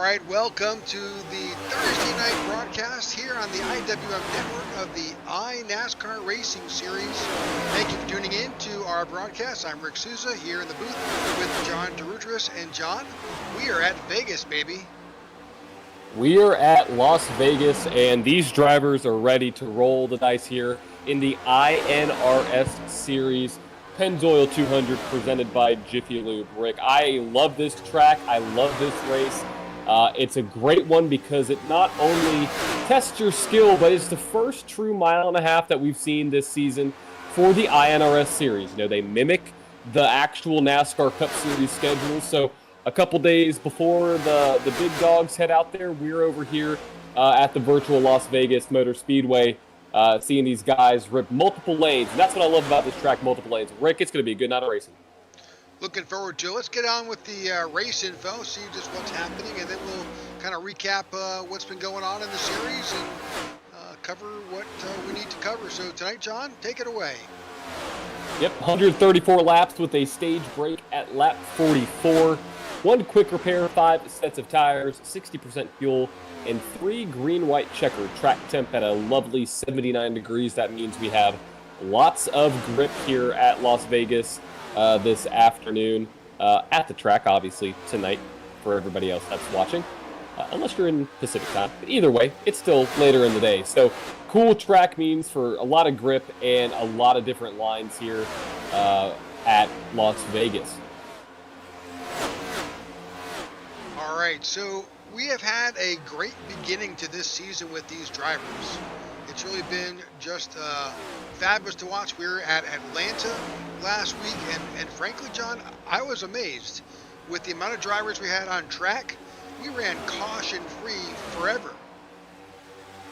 right, welcome to the Thursday night broadcast here on the IWM network of the iNASCAR Racing Series. Thank you for tuning in to our broadcast. I'm Rick Souza here in the booth with John DeRutris. And John, we are at Vegas, baby. We are at Las Vegas, and these drivers are ready to roll the dice here in the iNRS Series Pennzoil 200 presented by Jiffy Lube. Rick, I love this track. I love this race. It's a great one because it not only tests your skill, but it's the first true mile and a half that we've seen this season for the iNRS Series. You know, they mimic the actual NASCAR Cup Series schedule, so a couple days before the big dogs head out there, we're over here at the virtual Las Vegas Motor Speedway, seeing these guys rip multiple lanes. And that's what I love about this track, multiple lanes. Rick, it's going to be a good night of racing. Looking forward to it. Let's get on with the race info, see just what's happening, and then we'll kind of recap what's been going on in the series and cover what we need to cover. So tonight, John, take it away. Yep, 134 laps with a stage break at lap 44. One quick repair, 5 sets of tires, 60% fuel, and 3 green-white checkered. Track temp at a lovely 79 degrees. That means we have lots of grip here at Las Vegas this afternoon at the track, obviously, tonight for everybody else that's watching, unless you're in Pacific time. But either way, it's still later in the day. So cool track means for a lot of grip and a lot of different lines here at Las Vegas. All right, so we have had a great beginning to this season with these drivers. It's really been just fabulous to watch. We were at Atlanta last week, and frankly, John, I was amazed with the amount of drivers we had on track. We ran caution-free forever.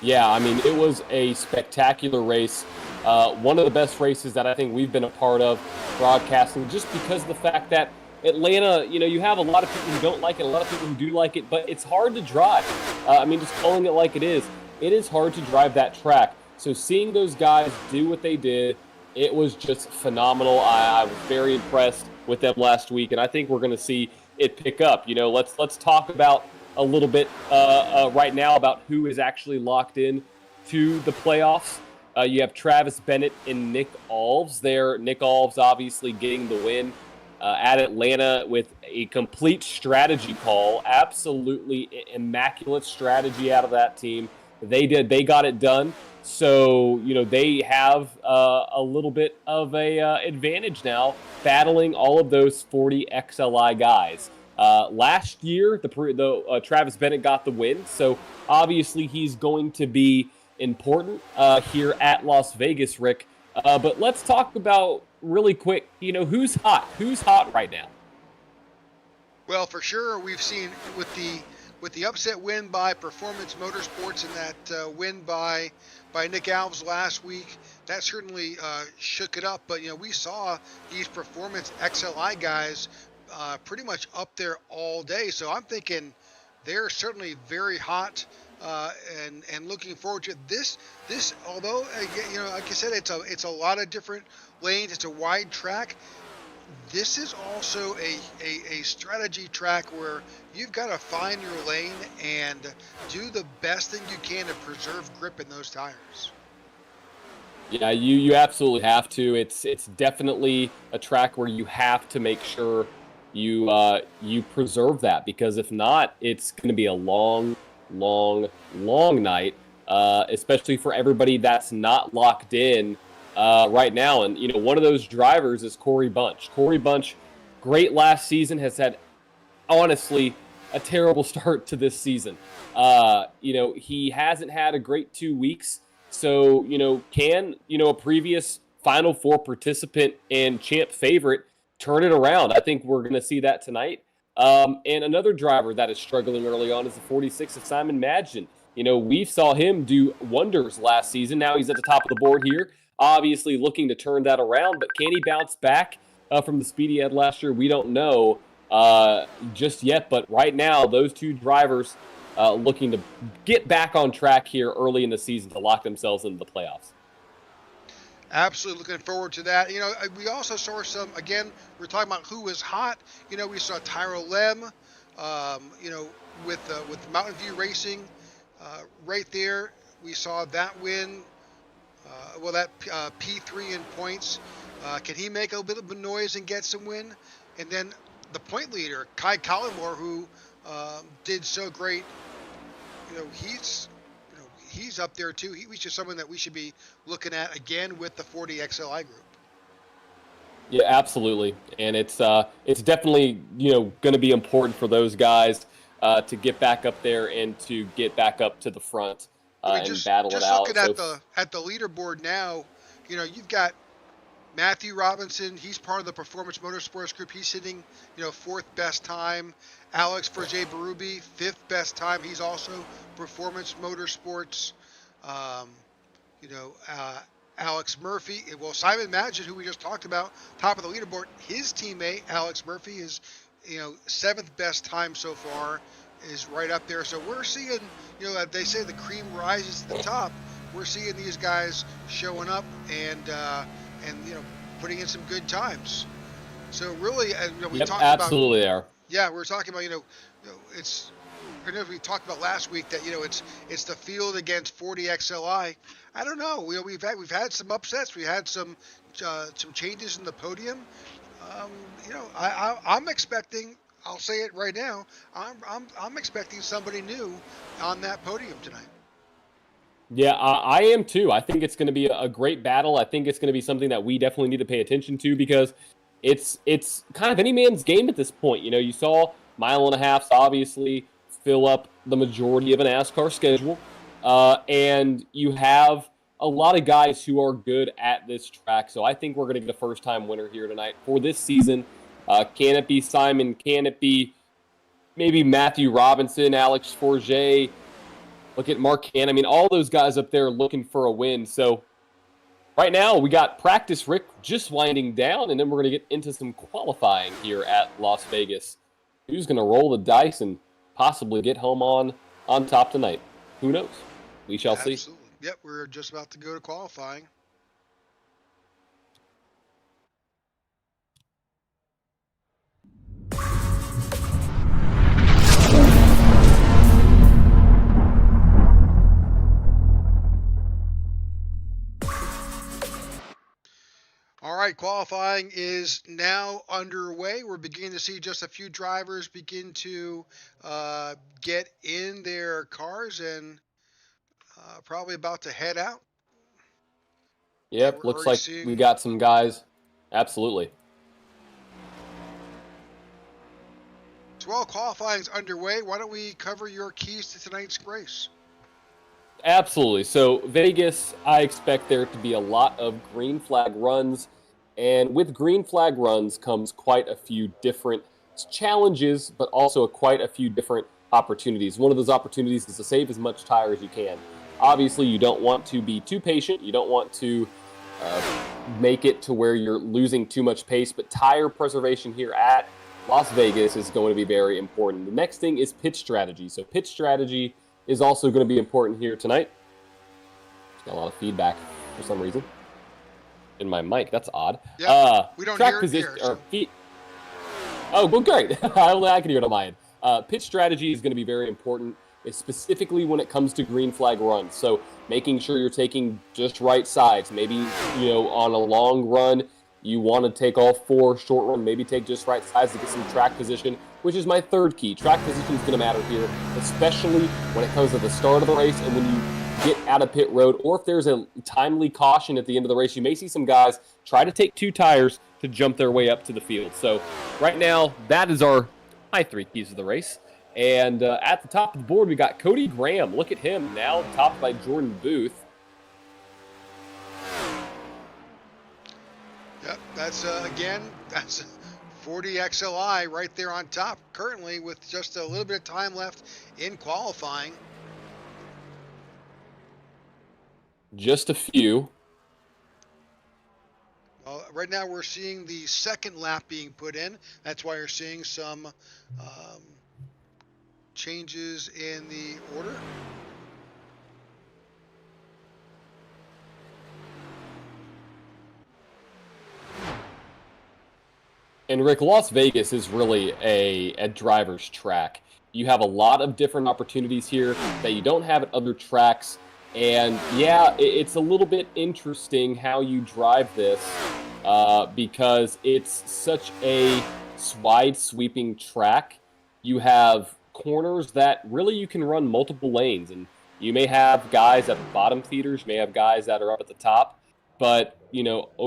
Yeah, I mean, it was a spectacular race. One of the best races that I think we've been a part of broadcasting, just because of the fact that Atlanta, you know, you have a lot of people who don't like it, a lot of people who do like it, but it's hard to drive. I mean, just calling it like it is hard to drive that track. So seeing those guys do what they did, it was just phenomenal. I was very impressed with them last week, and I think we're going to see it pick up. You know, let's talk about a little bit right now about who is actually locked in to the playoffs. You have Travis Bennett and Nick Alves there. Nick Alves obviously getting the win at Atlanta with a complete strategy call. Absolutely immaculate strategy out of that team. They got it done. So, you know, they have a little bit of a advantage now battling all of those 40 XLI guys. Last year, the Travis Bennett got the win. So obviously he's going to be important here at Las Vegas, Rick. But let's talk about really quick, you know, who's hot right now? Well, for sure, we've seen with the upset win by Performance Motorsports and that win by Nick Alves last week, that certainly shook it up. But, you know, we saw these Performance XLI guys pretty much up there all day. So I'm thinking they're certainly very hot. And looking forward to this. Although you know, like I said, it's a lot of different lanes. It's a wide track. This is also a strategy track where you've got to find your lane and do the best thing you can to preserve grip in those tires. Yeah, you absolutely have to. It's definitely a track where you have to make sure you preserve that, because if not, it's going to be a long night, especially for everybody that's not locked in right now. And, you know, one of those drivers is Corey Bunch. Corey Bunch, great last season, has had, honestly, a terrible start to this season. You know, he hasn't had a great 2 weeks. So, you know, a previous Final Four participant and champ favorite turn it around? I think we're going to see that tonight. And another driver that is struggling early on is the 46 of Simon Madgen. You know, we saw him do wonders last season. Now he's at the top of the board here, obviously looking to turn that around. But can he bounce back from the speed he had last year? We don't know just yet. But right now, those two drivers looking to get back on track here early in the season to lock themselves into the playoffs. Absolutely looking forward to that. You know, we also saw some, again, we're talking about who was hot. You know, we saw Tyrell Lem You know, with Mountain View Racing, right there, we saw that win. Well, that P3 in points. Can he make a bit of a noise and get some win? And then the point leader, Kai Collymore, who did so great. He's up there too. He's just someone that we should be looking at again with the 40 XLI group. Yeah, absolutely, and it's definitely going to be important for those guys to get back up there and to get back up to the front I mean, and just battle it just out. looking at the leaderboard now, you've got Matthew Robinson. He's part of the Performance Motorsports group. He's sitting, fourth best time. Alex Forget Barubi, fifth best time. He's also Performance Motorsports. Um, you know, Alex Murphy. Well, Simon Magid, who we just talked about, top of the leaderboard. His teammate Alex Murphy is, seventh best time so far, is right up there. So we're seeing, they say the cream rises to the top. We're seeing these guys showing up and putting in some good times. So really, we talked absolutely about. are. Yeah, we were talking about it's. I know we talked about last week that it's the field against 40 XLI. I don't know. We've had some upsets. We had some changes in the podium. I'm expecting. I'll say it right now. I'm expecting somebody new on that podium tonight. Yeah, I am too. I think it's going to be a great battle. I think it's going to be something that we definitely need to pay attention to because it's kind of any man's game at this point. You saw mile and a half obviously fill up the majority of a NASCAR schedule, and you have a lot of guys who are good at this track. So I think we're going to get a first-time winner here tonight for this season. Can it be Simon? Can it be maybe Matthew Robinson, Alex Forget? Look at Mark Cann. I mean, all those guys up there looking for a win. So right now we got practice, Rick, just winding down, and then we're going to get into some qualifying here at Las Vegas. Who's going to roll the dice and possibly get home on top tonight? Who knows? We shall see. Absolutely. Yep, we're just about to go to qualifying. All right, qualifying is now underway. We're beginning to see just a few drivers begin to get in their cars and probably about to head out. Yep, looks like we got some guys. Absolutely. So while qualifying is underway, why don't we cover your keys to tonight's race? Absolutely. So Vegas, I expect there to be a lot of green flag runs. And with green flag runs comes quite a few different challenges, but also quite a few different opportunities. One of those opportunities is to save as much tire as you can. Obviously, you don't want to be too patient. You don't want to make it to where you're losing too much pace. But tire preservation here at Las Vegas is going to be very important. The next thing is pit strategy. So pit strategy is also going to be important here tonight. Got a lot of feedback for some reason in my mic. That's odd. Yeah, we don't track hear position it here, so. Oh, well, great. I can hear it on my end. Pit strategy is going to be very important, specifically when it comes to green flag runs. So making sure you're taking just right sides. Maybe, on a long run, you want to take all four. Short run, maybe take just right sides to get some track position, which is my third key. Track position is going to matter here, especially when it comes to the start of the race and when you get out of pit road, or if there's a timely caution at the end of the race. You may see some guys try to take two tires to jump their way up to the field. So right now, that is my three keys of the race. And at the top of the board, we got Cody Graham. Look at him now, topped by Jordan Booth. Yep, that's 40 XLI right there on top currently with just a little bit of time left in qualifying. Just a few. Well, right now we're seeing the second lap being put in. That's why you're seeing some changes in the order. And Rick, Las Vegas is really a driver's track. You have a lot of different opportunities here that you don't have at other tracks. And yeah, it's a little bit interesting how you drive this because it's such a wide sweeping track. You have corners that really you can run multiple lanes, and you may have guys at the bottom feeders, you may have guys that are up at the top. But,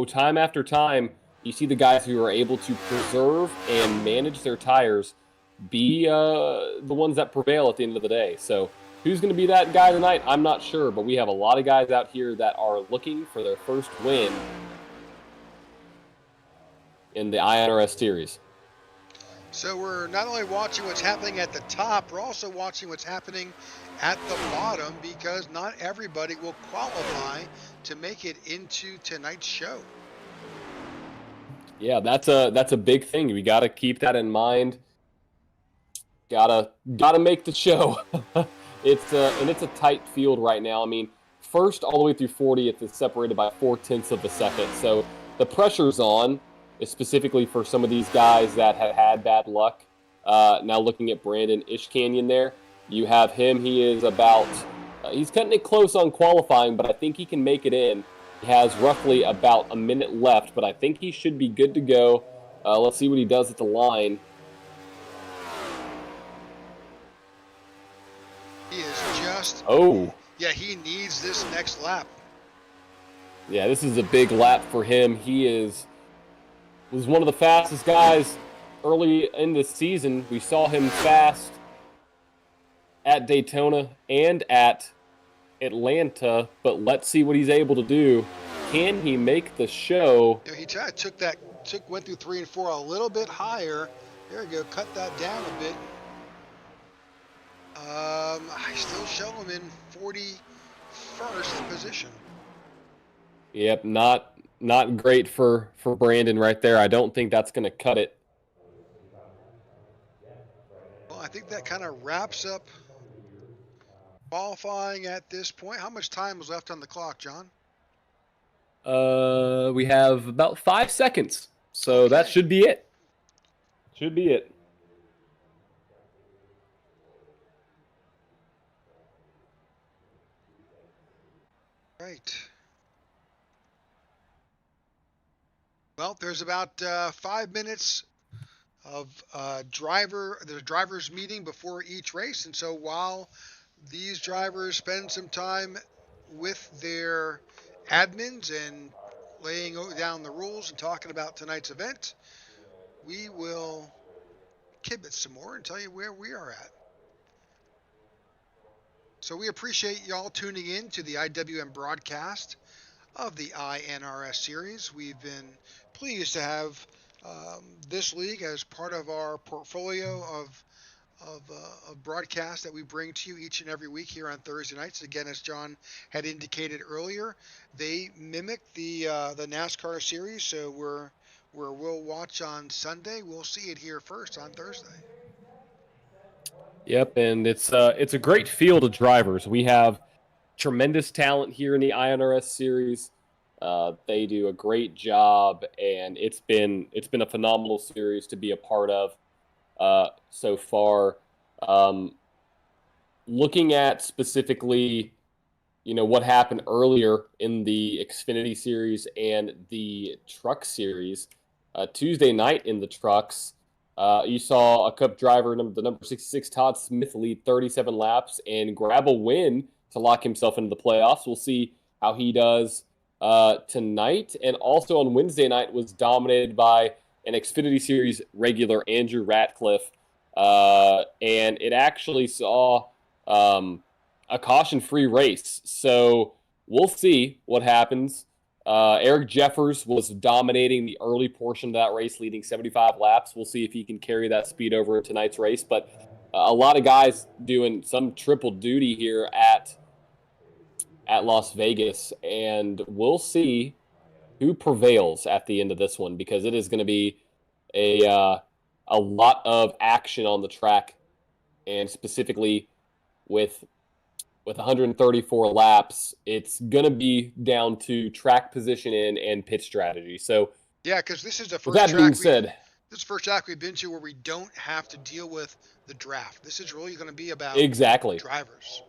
time after time, you see the guys who are able to preserve and manage their tires be the ones that prevail at the end of the day. So who's going to be that guy tonight? I'm not sure, but we have a lot of guys out here that are looking for their first win in the iNRS series. So we're not only watching what's happening at the top, we're also watching what's happening at the bottom, because not everybody will qualify to make it into tonight's show. Yeah, that's a big thing. We got to keep that in mind. Gotta make the show. It's a tight field right now. I mean, first all the way through 40th is separated by 0.4 of a second. So the pressure's on, specifically for some of these guys that have had bad luck. Now looking at Brandon Ishkanyon there, you have him. He is he's cutting it close on qualifying, but I think he can make it in. He has roughly about a minute left, but I think he should be good to go. Let's see what he does at the line. He is just... Oh. Yeah, he needs this next lap. Yeah, this is a big lap for him. He was one of the fastest guys early in the season. We saw him fast at Daytona and at Atlanta, but let's see what he's able to do. Can he make the show? He went through 3 and 4 a little bit higher. There we go, cut that down a bit. I still show him in 41st position. Yep, not great for Brandon right there. I don't think that's going to cut it. Well, I think that kind of wraps up qualifying at this point. How much time was left on the clock, John? We have about 5 seconds, so okay. That should be it. Should be it. Right. Well, there's about 5 minutes of the drivers meeting before each race, and so while these drivers spend some time with their admins and laying down the rules and talking about tonight's event, we will kibitz some more and tell you where we are at. So we appreciate y'all tuning in to the IWM broadcast of the iNRS series. We've been pleased to have this league as part of our portfolio of broadcasts that we bring to you each and every week here on Thursday nights. Again, as John had indicated earlier, they mimic the NASCAR series, so we'll watch on Sunday. We'll see it here first on Thursday. Yep, and it's a great field of drivers. We have tremendous talent here in the iNRS series. They do a great job, and it's been a phenomenal series to be a part of so far. Looking at specifically, what happened earlier in the Xfinity series and the Truck series, Tuesday night in the trucks, you saw a Cup driver, the number 66 Todd Smith, lead 37 laps and grab a win to lock himself into the playoffs. We'll see how he does tonight. And also on Wednesday night was dominated by an Xfinity Series regular, Andrew Ratcliffe. And it actually saw a caution-free race. So we'll see what happens. Eric Jeffers was dominating the early portion of that race, leading 75 laps. We'll see if he can carry that speed over in tonight's race. But a lot of guys doing some triple duty here at Las Vegas, and we'll see who prevails at the end of this one, because it is going to be a lot of action on the track, and specifically with 134 laps, it's going to be down to track position and pit strategy. So yeah, because this is the first with that being said, This is the first track we've been to where we don't have to deal with the draft. This is really going to be about Exactly. drivers.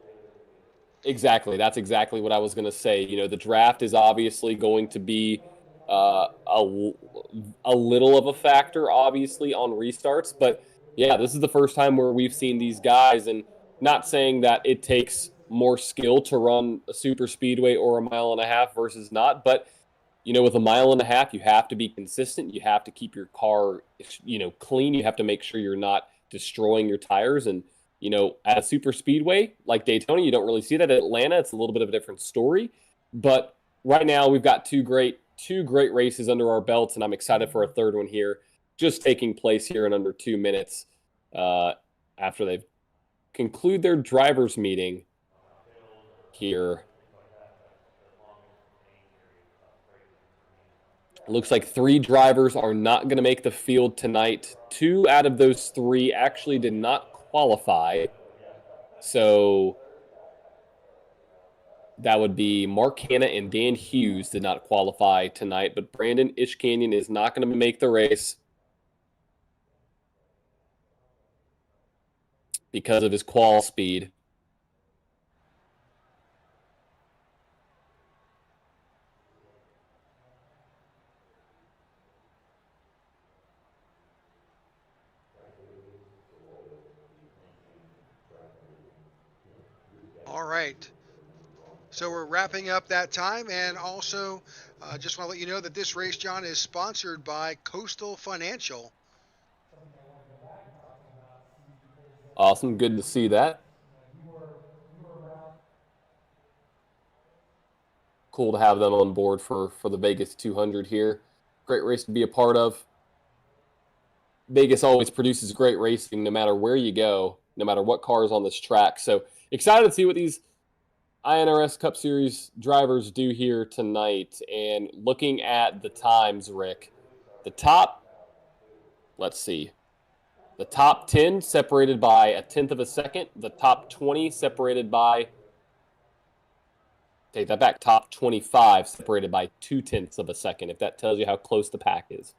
Exactly. That's exactly what I was going to say. You know, the draft is obviously going to be a little of a factor, obviously, on restarts. But yeah, this is the first time where we've seen these guys, and not saying that it takes more skill to run a super speedway or a mile and a half versus not. But, you know, with a mile and a half, you have to be consistent. You have to keep your car, you know, clean. You have to make sure you're not destroying your tires. And you know, at a super speedway like Daytona, you don't really see that. At Atlanta, it's a little bit of a different story. But right now, we've got two great races under our belts, and I'm excited for a third one here, just taking place here in under 2 minutes after they've conclude their drivers' meeting here. Looks like 3 drivers are not going to make the field tonight. 2 out of those 3 actually did not qualify. So that would be Mark Hanna and Dan Hughes did not qualify tonight, but Brandon Ishkanyan is not going to make the race because of his qual speed. All right. So we're wrapping up that time, and also just want to let you know that this race, John, is sponsored by Coastal Financial. Awesome. Good to see that. Cool to have them on board for the Vegas 200 here. Great race to be a part of. Vegas always produces great racing no matter where you go, no matter what car is on this track. So excited to see what these iNRS Cup Series drivers do here tonight. And looking at the times, Rick, the top, let's see, the top 10 separated by a tenth of a second, the top 20 separated by, take that back, top 25 separated by 0.2 of a second, if that tells you how close the pack is.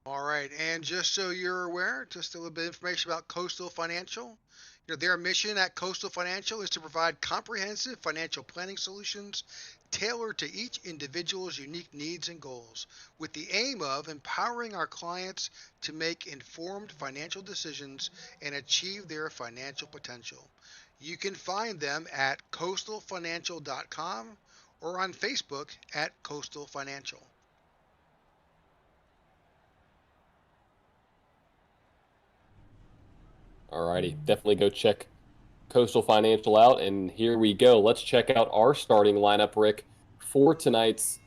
All right, and just so you're aware, just a little bit of information about Coastal Financial. You know, their mission at Coastal Financial is to provide comprehensive financial planning solutions tailored to each individual's unique needs and goals, with the aim of empowering our clients to make informed financial decisions and achieve their financial potential. You can find them at coastalfinancial.com or on Facebook at Coastal Financial. Alrighty, definitely go check Coastal Financial out. And here we go. Let's check out our starting lineup, Rick, for tonight's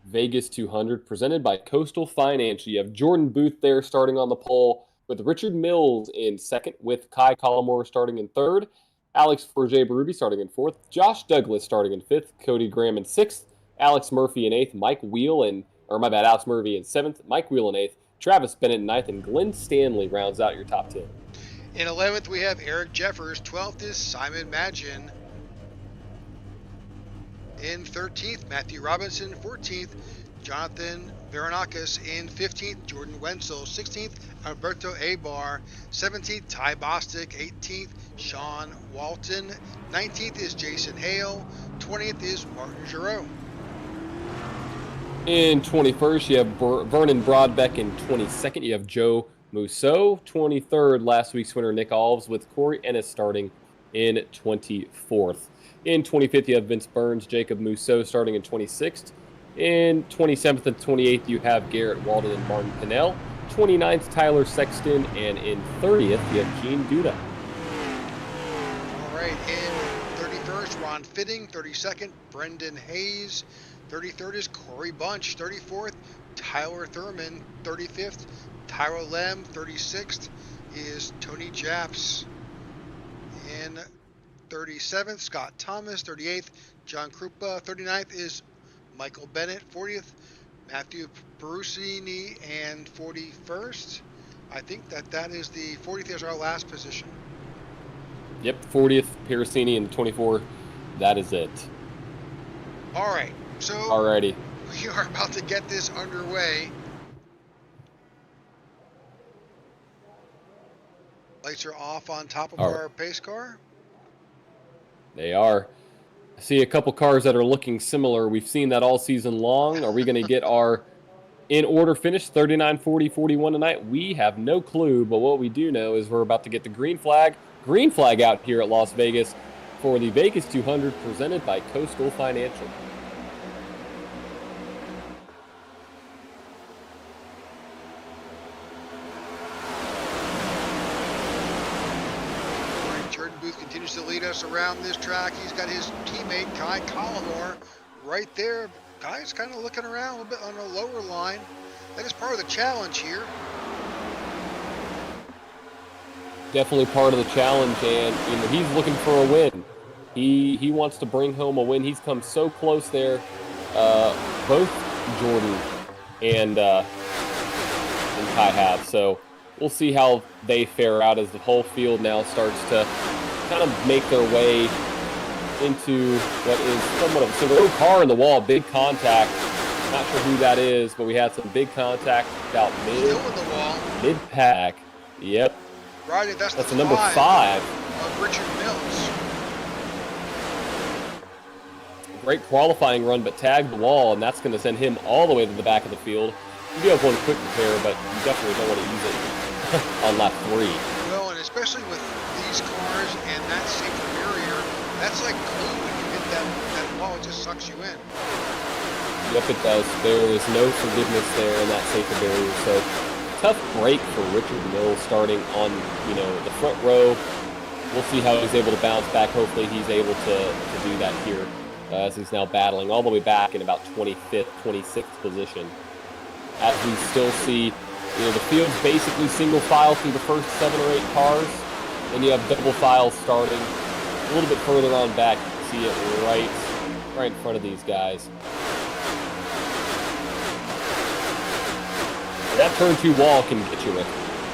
Vegas 200, presented by Coastal Financial. You have Jordan Booth there starting on the pole, with Richard Mills in second, with Kai Collmore starting in third, Alex Forget-Berube starting in fourth, Josh Douglas starting in fifth, Cody Graham in sixth, Alex Murphy in eighth, Alex Murphy in seventh, Mike Wheel in eighth, Travis Bennett in ninth, and Glenn Stanley rounds out your top 10. In 11th, we have Eric Jeffers. 12th is Simon Magin. In 13th, Matthew Robinson. 14th, Jonathan Varanakis. In 15th, Jordan Wenzel. 16th, Alberto Abar. 17th, Ty Bostic. 18th, Sean Walton. 19th is Jason Hale. 20th is Martin Giroux. In 21st, you have Vernon Broadbeck. In 22nd, you have Joe Musso. 23rd, last week's winner, Nick Alves, with Corey Ennis starting in 24th. In 25th, you have Vince Burns, Jacob Musso starting in 26th. In 27th and 28th, you have Garrett Walden and Martin Pinnell. 29th, Tyler Sexton. And in 30th, you have Gene Duda. All right, in 31st, Ron Fitting. 32nd, Brendan Hayes. 33rd is Corey Bunch. 34th, Tyler Thurman. 35th, Tyra Lem. 36th is Tony Japs. In 37th, Scott Thomas. 38th, John Krupa. 39th is Michael Bennett. 40th, Matthew Perusini. And 41st, I think that is the 40th is our last position. Yep, 40th, Perusini, and 24. That is it. All right, so Alrighty. we are about to get this underway. Lights are off on top of our pace car. They are. I see a couple cars that are looking similar. We've seen that all season long. Are we going to get our in order finish 39, 40, 41 tonight? We have no clue, but what we do know is we're about to get the green flag out here at Las Vegas for the Vegas 200 presented by Coastal Financial. Continues to lead us around this track. He's got his teammate Kai Collmore right there. Kai's kind of looking around a little bit on the lower line. That is part of the challenge here. Definitely part of the challenge, and he's looking for a win. He wants to bring home a win. He's come so close there. Both Jordan and Kai have. So we'll see how they fare out as the whole field now starts to kind of make their way into what is somewhat of a single car in the wall. Big contact. Not sure who that is, but we had some big contact about mid-pack. Yep. Right, that's the number 5 of Richard Mills. Great qualifying run, but tagged the wall, and that's going to send him all the way to the back of the field. You do have one quick repair, but you definitely don't want to use it on lap 3. No, and especially with these cars and that safety barrier, that's like glue. When you hit that wall, it just sucks you in. Yep, it does. There is no forgiveness there in that safety barrier. So tough break for Richard Mills starting on the front row. We'll see how he's able to bounce back. Hopefully he's able to do that here as he's now battling all the way back in about 25th, 26th position. As we still see, the field's basically single file through the first 7 or 8 cars. Then you have double files starting a little bit further on back. You can see it right in front of these guys. That turn 2 wall can get you with.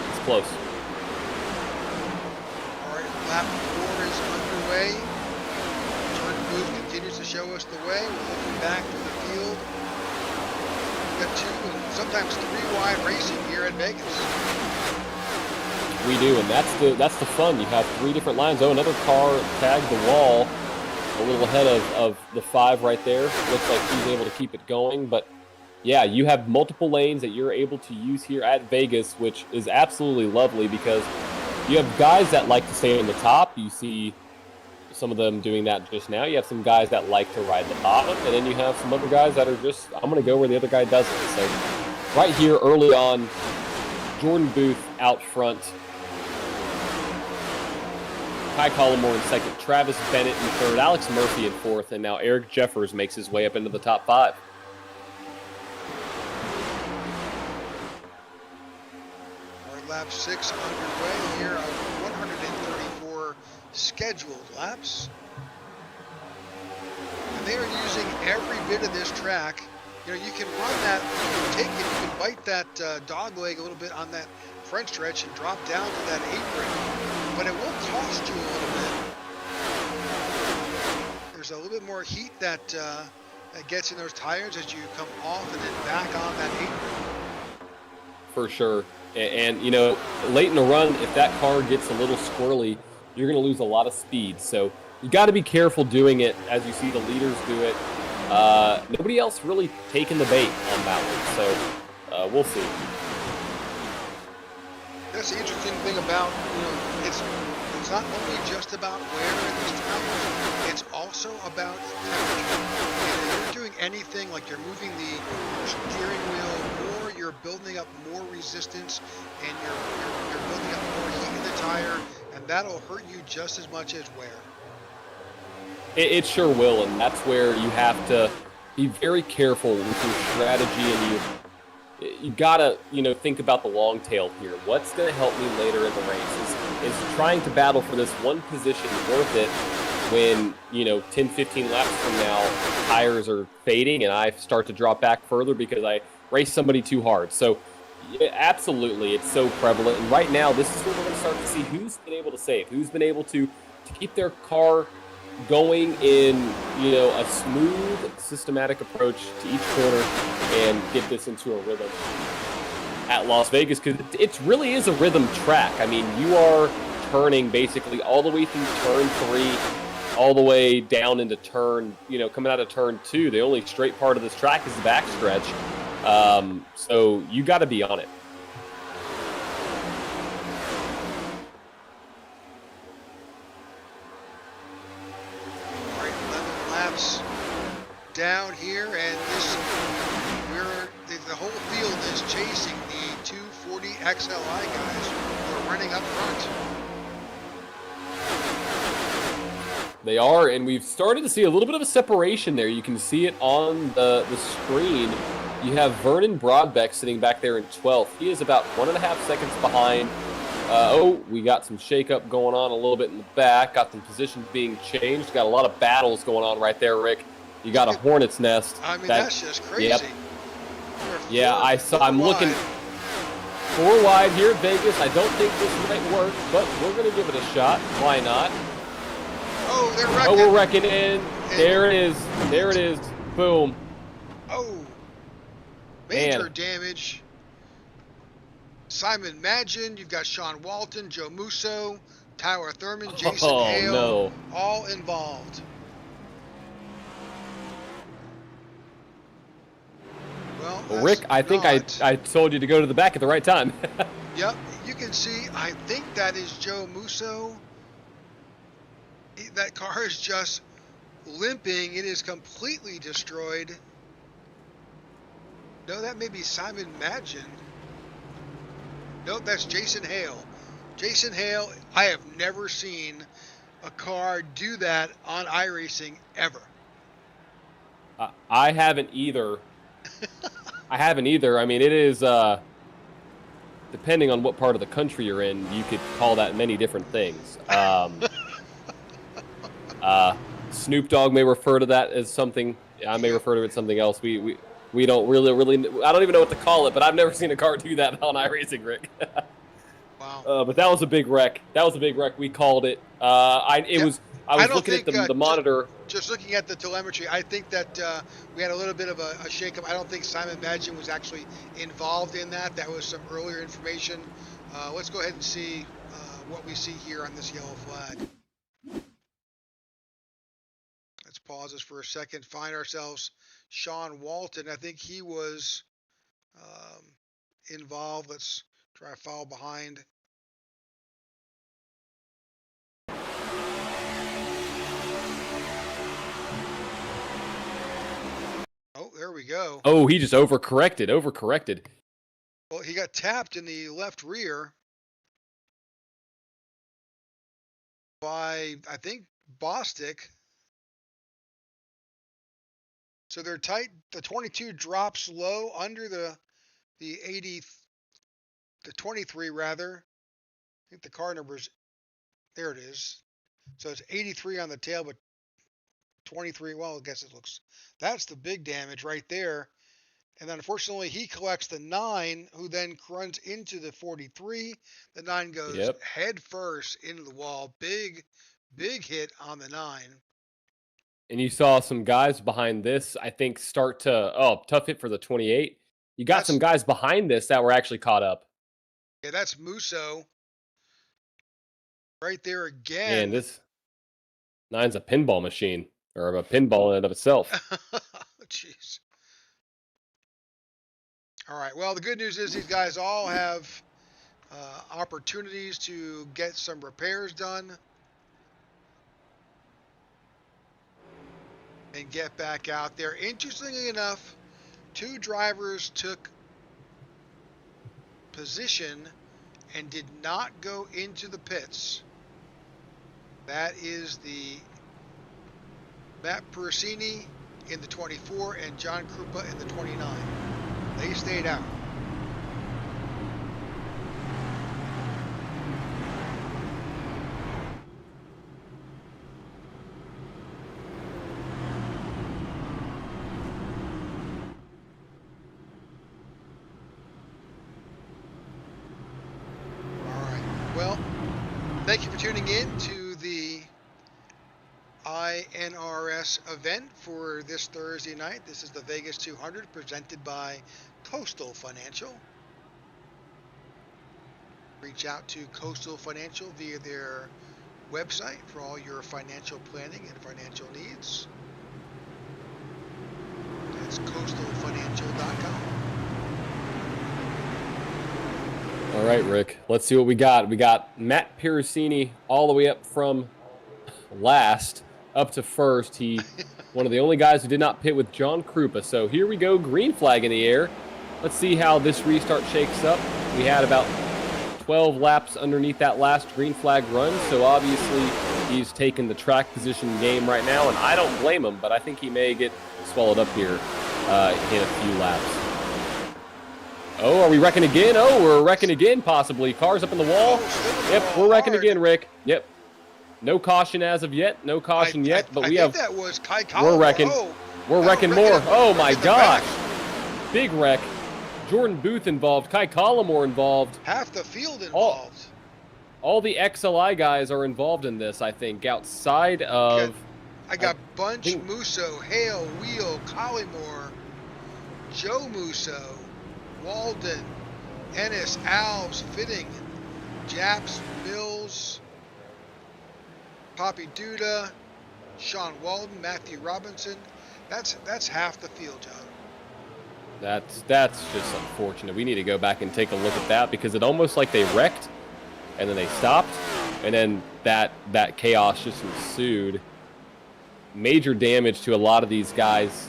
It's close. All right, lap 4 is underway. Jordan Booth continues to show us the way. We're looking back to the field. We've got 2 and sometimes 3 wide racing here at Vegas. We do, and that's the fun. You have 3 different lines. Oh, another car tagged the wall a little ahead of the 5 right there. Looks like he's able to keep it going, but yeah, you have multiple lanes that you're able to use here at Vegas, which is absolutely lovely because you have guys that like to stay on the top. You see some of them doing that just now. You have some guys that like to ride the bottom, and then you have some other guys that are just, I'm going to go where the other guy doesn't. So right here early on, Jordan Booth out front, Kai Collmore in second, Travis Bennett in third, Alex Murphy in fourth, and now Eric Jeffers makes his way up into the top 5. Lap 6 underway here of 134 scheduled laps. And they are using every bit of this track. You can run that, you can take it, you can bite that dog leg a little bit on that front stretch and drop down to that apron, but it will cost you a little bit. There's a little bit more heat that gets in those tires as you come off and then back on that apron. For sure. And late in the run, if that car gets a little squirrely, you're going to lose a lot of speed. So you got to be careful doing it as you see the leaders do it. Nobody else really taking the bait on that one. So we'll see. That's the interesting thing about, it's not only just about wear in these tires, it's also about temperature. And if you're doing anything like you're moving the steering wheel, or you're building up more resistance and you're building up more heat in the tire, and that'll hurt you just as much as wear. It sure will, and that's where you have to be very careful with your strategy, and you gotta think about the long tail here. What's going to help me later in the race is trying to battle for this one position worth it when 10, 15 laps from now tires are fading and I start to drop back further because I race somebody too hard. So absolutely, it's so prevalent, and right now this is where we're going to start to see who's been able to save, who's been able to keep their car going in, a smooth, systematic approach to each corner and get this into a rhythm at Las Vegas, because it really is a rhythm track. I mean, you are turning basically all the way through turn 3, all the way down into turn, coming out of turn 2. The only straight part of this track is the backstretch. So you got to be on it. All right, 11 laps down here, and the whole field is chasing the 240 XLI guys who are running up front. They are, and we've started to see a little bit of a separation there. You can see it on the screen. You have Vernon Broadbeck sitting back there in 12th. He is about 1.5 seconds behind. We got some shakeup going on a little bit in the back. Got some positions being changed. Got a lot of battles going on right there, Rick. You got a hornet's nest. I mean, that's just crazy. Yep. Yeah, I'm looking 4 wide here at Vegas. I don't think this might work, but we're going to give it a shot. Why not? Oh, they're wrecking. Oh, we're wrecking in. There it is. There it is. Boom. Oh, major damage. Simon Magin, you've got Sean Walton, Joe Musso, Tyler Thurman, Jason Hale, all involved. Well, Rick, I think I told you to go to the back at the right time. Yep, you can see, I think that is Joe Musso. That car is just limping. It is completely destroyed. No, that may be Simon Magin. Nope, that's Jason Hale. Jason Hale, I have never seen a car do that on iRacing ever. I haven't either. I mean, it is, depending on what part of the country you're in, you could call that many different things. Snoop Dogg may refer to that as something. I may refer to it as something else. We don't really, I don't even know what to call it, but I've never seen a car do that on iRacing, Rick. Wow. But that was a big wreck. We called it. I was looking at the monitor. Just looking at the telemetry, I think that we had a little bit of a shakeup. I don't think Simon Magin was actually involved in that. That was some earlier information. Let's go ahead and see what we see here on this yellow flag. Let's pause this for a second. Find ourselves Sean Walton. I think he was involved. Let's try to follow behind. Oh, there we go. Oh, he just overcorrected. Well, he got tapped in the left rear by, I think, Bostic. So they're tight. The 22 drops low under the 80, the 23 rather. I think the car number's, there it is. So it's 83 on the tail, but 23, well, I guess it looks, that's the big damage right there. And then unfortunately he collects the 9, who then runs into the 43. The 9 goes head first into the wall. Big hit on the 9. And you saw some guys behind this, I think, start to, tough hit for the 28. You got some guys behind this that were actually caught up. Yeah, that's Musso. Right there again. And this 9's a pinball machine, or a pinball in and of itself. Jeez. All right, well, the good news is these guys all have opportunities to get some repairs done and get back out there. Interestingly enough, 2 drivers took position and did not go into the pits. That is the Matt Perusini in the 24 and John Krupa in the 29. They stayed out. All right. Well, thank you for tuning in to the iNRS event for this Thursday night. This is the Vegas 200 presented by Coastal Financial. Reach out to Coastal Financial via their website for all your financial planning and financial needs. That's coastalfinancial.com. All right, Rick, let's see what we got. We got Matt Piracini all the way up from last up to first. He one of the only guys who did not pit with John Krupa. So here we go, green flag in the air. Let's see how this restart shakes up. We had about 12 laps underneath that last green flag run, so obviously he's taking the track position game right now, and I don't blame him, but I think he may get swallowed up here in a few laps. Oh, are we wrecking again? Oh, we're wrecking again, possibly. Cars up in the wall. Yep, we're wrecking again, Rick. Yep. No caution as of yet. No caution yet, but we have. That was Kai we're wrecking. Oh, we're wrecking more. Oh my gosh. Big wreck. Jordan Booth involved. Kai Collimore involved. Half the field involved. All the XLI guys are involved in this, I think, outside of. I got Bunch, Musso, Hale, Wheel, Collymore, Joe Musso, Walden, Ennis, Alves, Fitting, Japs, Mills, Poppy Duda, Sean Walden, Matthew Robinson. That's half the field, John. That's just unfortunate. We need to go back and take a look at that because it almost like they wrecked and then they stopped and then that chaos just ensued. Major damage to a lot of these guys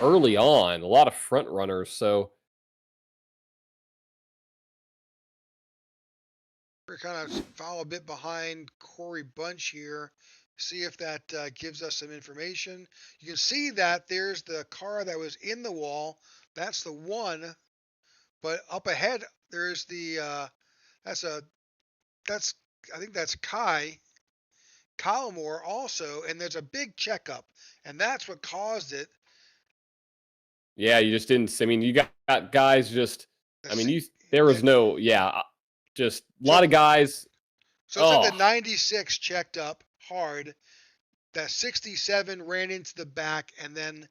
early on, a lot of front runners. So we're kind of follow a bit behind Corey Bunch here. See if that gives us some information. You can see that there's the car that was in the wall. That's the one. But up ahead, there's the I think that's Kai Collimore also, and there's a big checkup, and that's what caused it. Yeah, you just didn't. I mean, you got guys just. I mean, there was no. Yeah, just a lot of guys. So it's like the 96 checked up hard. That 67 ran into the back, and then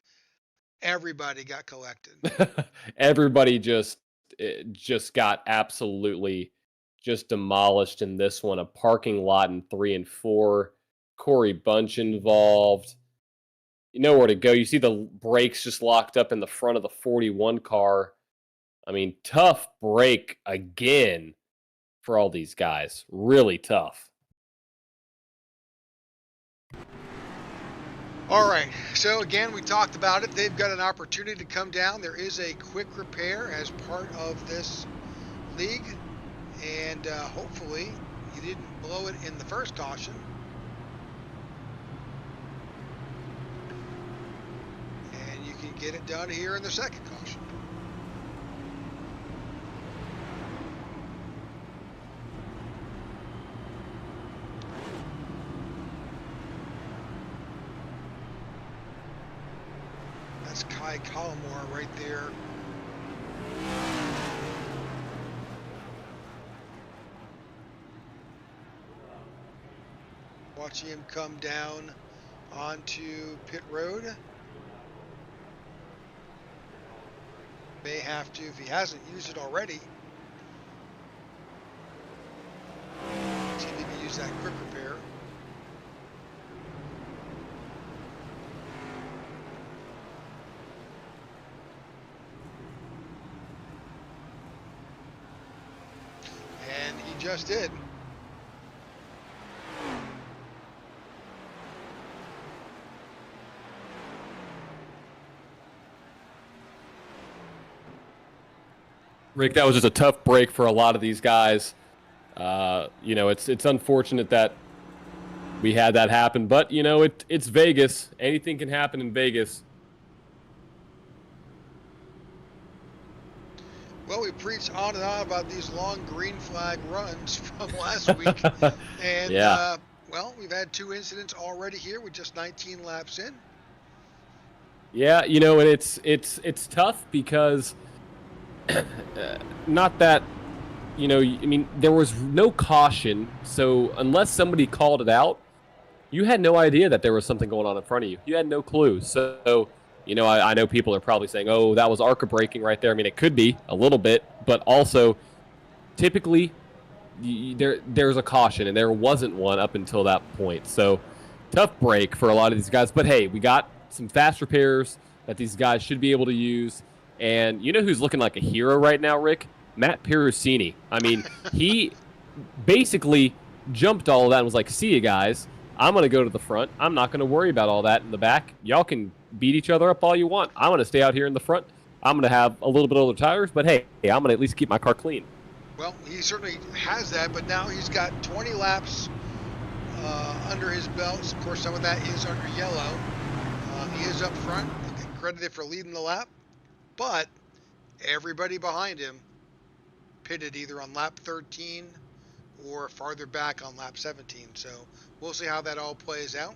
everybody got collected. Everybody just got absolutely just demolished in this one. A parking lot in 3 and 4. Corey Bunch involved. You know where to go. You see the brakes just locked up in the front of the 41 car. I mean, tough break again for all these guys. Really tough. All right. So, again, we talked about it. They've got an opportunity to come down. There is a quick repair as part of this league. And hopefully you didn't blow it in the first caution. And you can get it done here in the second caution. That's Kai Collimore right there. Watching him come down onto pit road. May have to, if he hasn't used it already. See if he can use that quick repair. And he just did. Rick, that was just a tough break for a lot of these guys. You know, it's unfortunate that we had that happen, but you know, it's Vegas. Anything can happen in Vegas. Well, we preached on and on about these long green flag runs from last week, and yeah. Well, we've had 2 incidents already here with just 19 laps in. Yeah, you know, and it's tough because. Not that, you know, I mean, there was no caution, so unless somebody called it out, you had no idea that there was something going on in front of you. You had no clue. So, you know, I know people are probably saying, oh, that was ARCA braking right there. I mean, it could be a little bit, but also typically there's a caution, and there wasn't one up until that point. So tough break for a lot of these guys. But hey, we got some fast repairs that these guys should be able to use. And you know who's looking like a hero right now, Rick? Matt Pirusini. I mean, he basically jumped all of that and was like, see you guys. I'm going to go to the front. I'm not going to worry about all that in the back. Y'all can beat each other up all you want. I'm going to stay out here in the front. I'm going to have a little bit older tires, but hey, I'm going to at least keep my car clean. Well, he certainly has that, but now he's got 20 laps under his belt. Of course, some of that is under yellow. He is up front. He'll get credited for leading the lap, but everybody behind him pitted either on lap 13 or farther back on lap 17. So we'll see how that all plays out.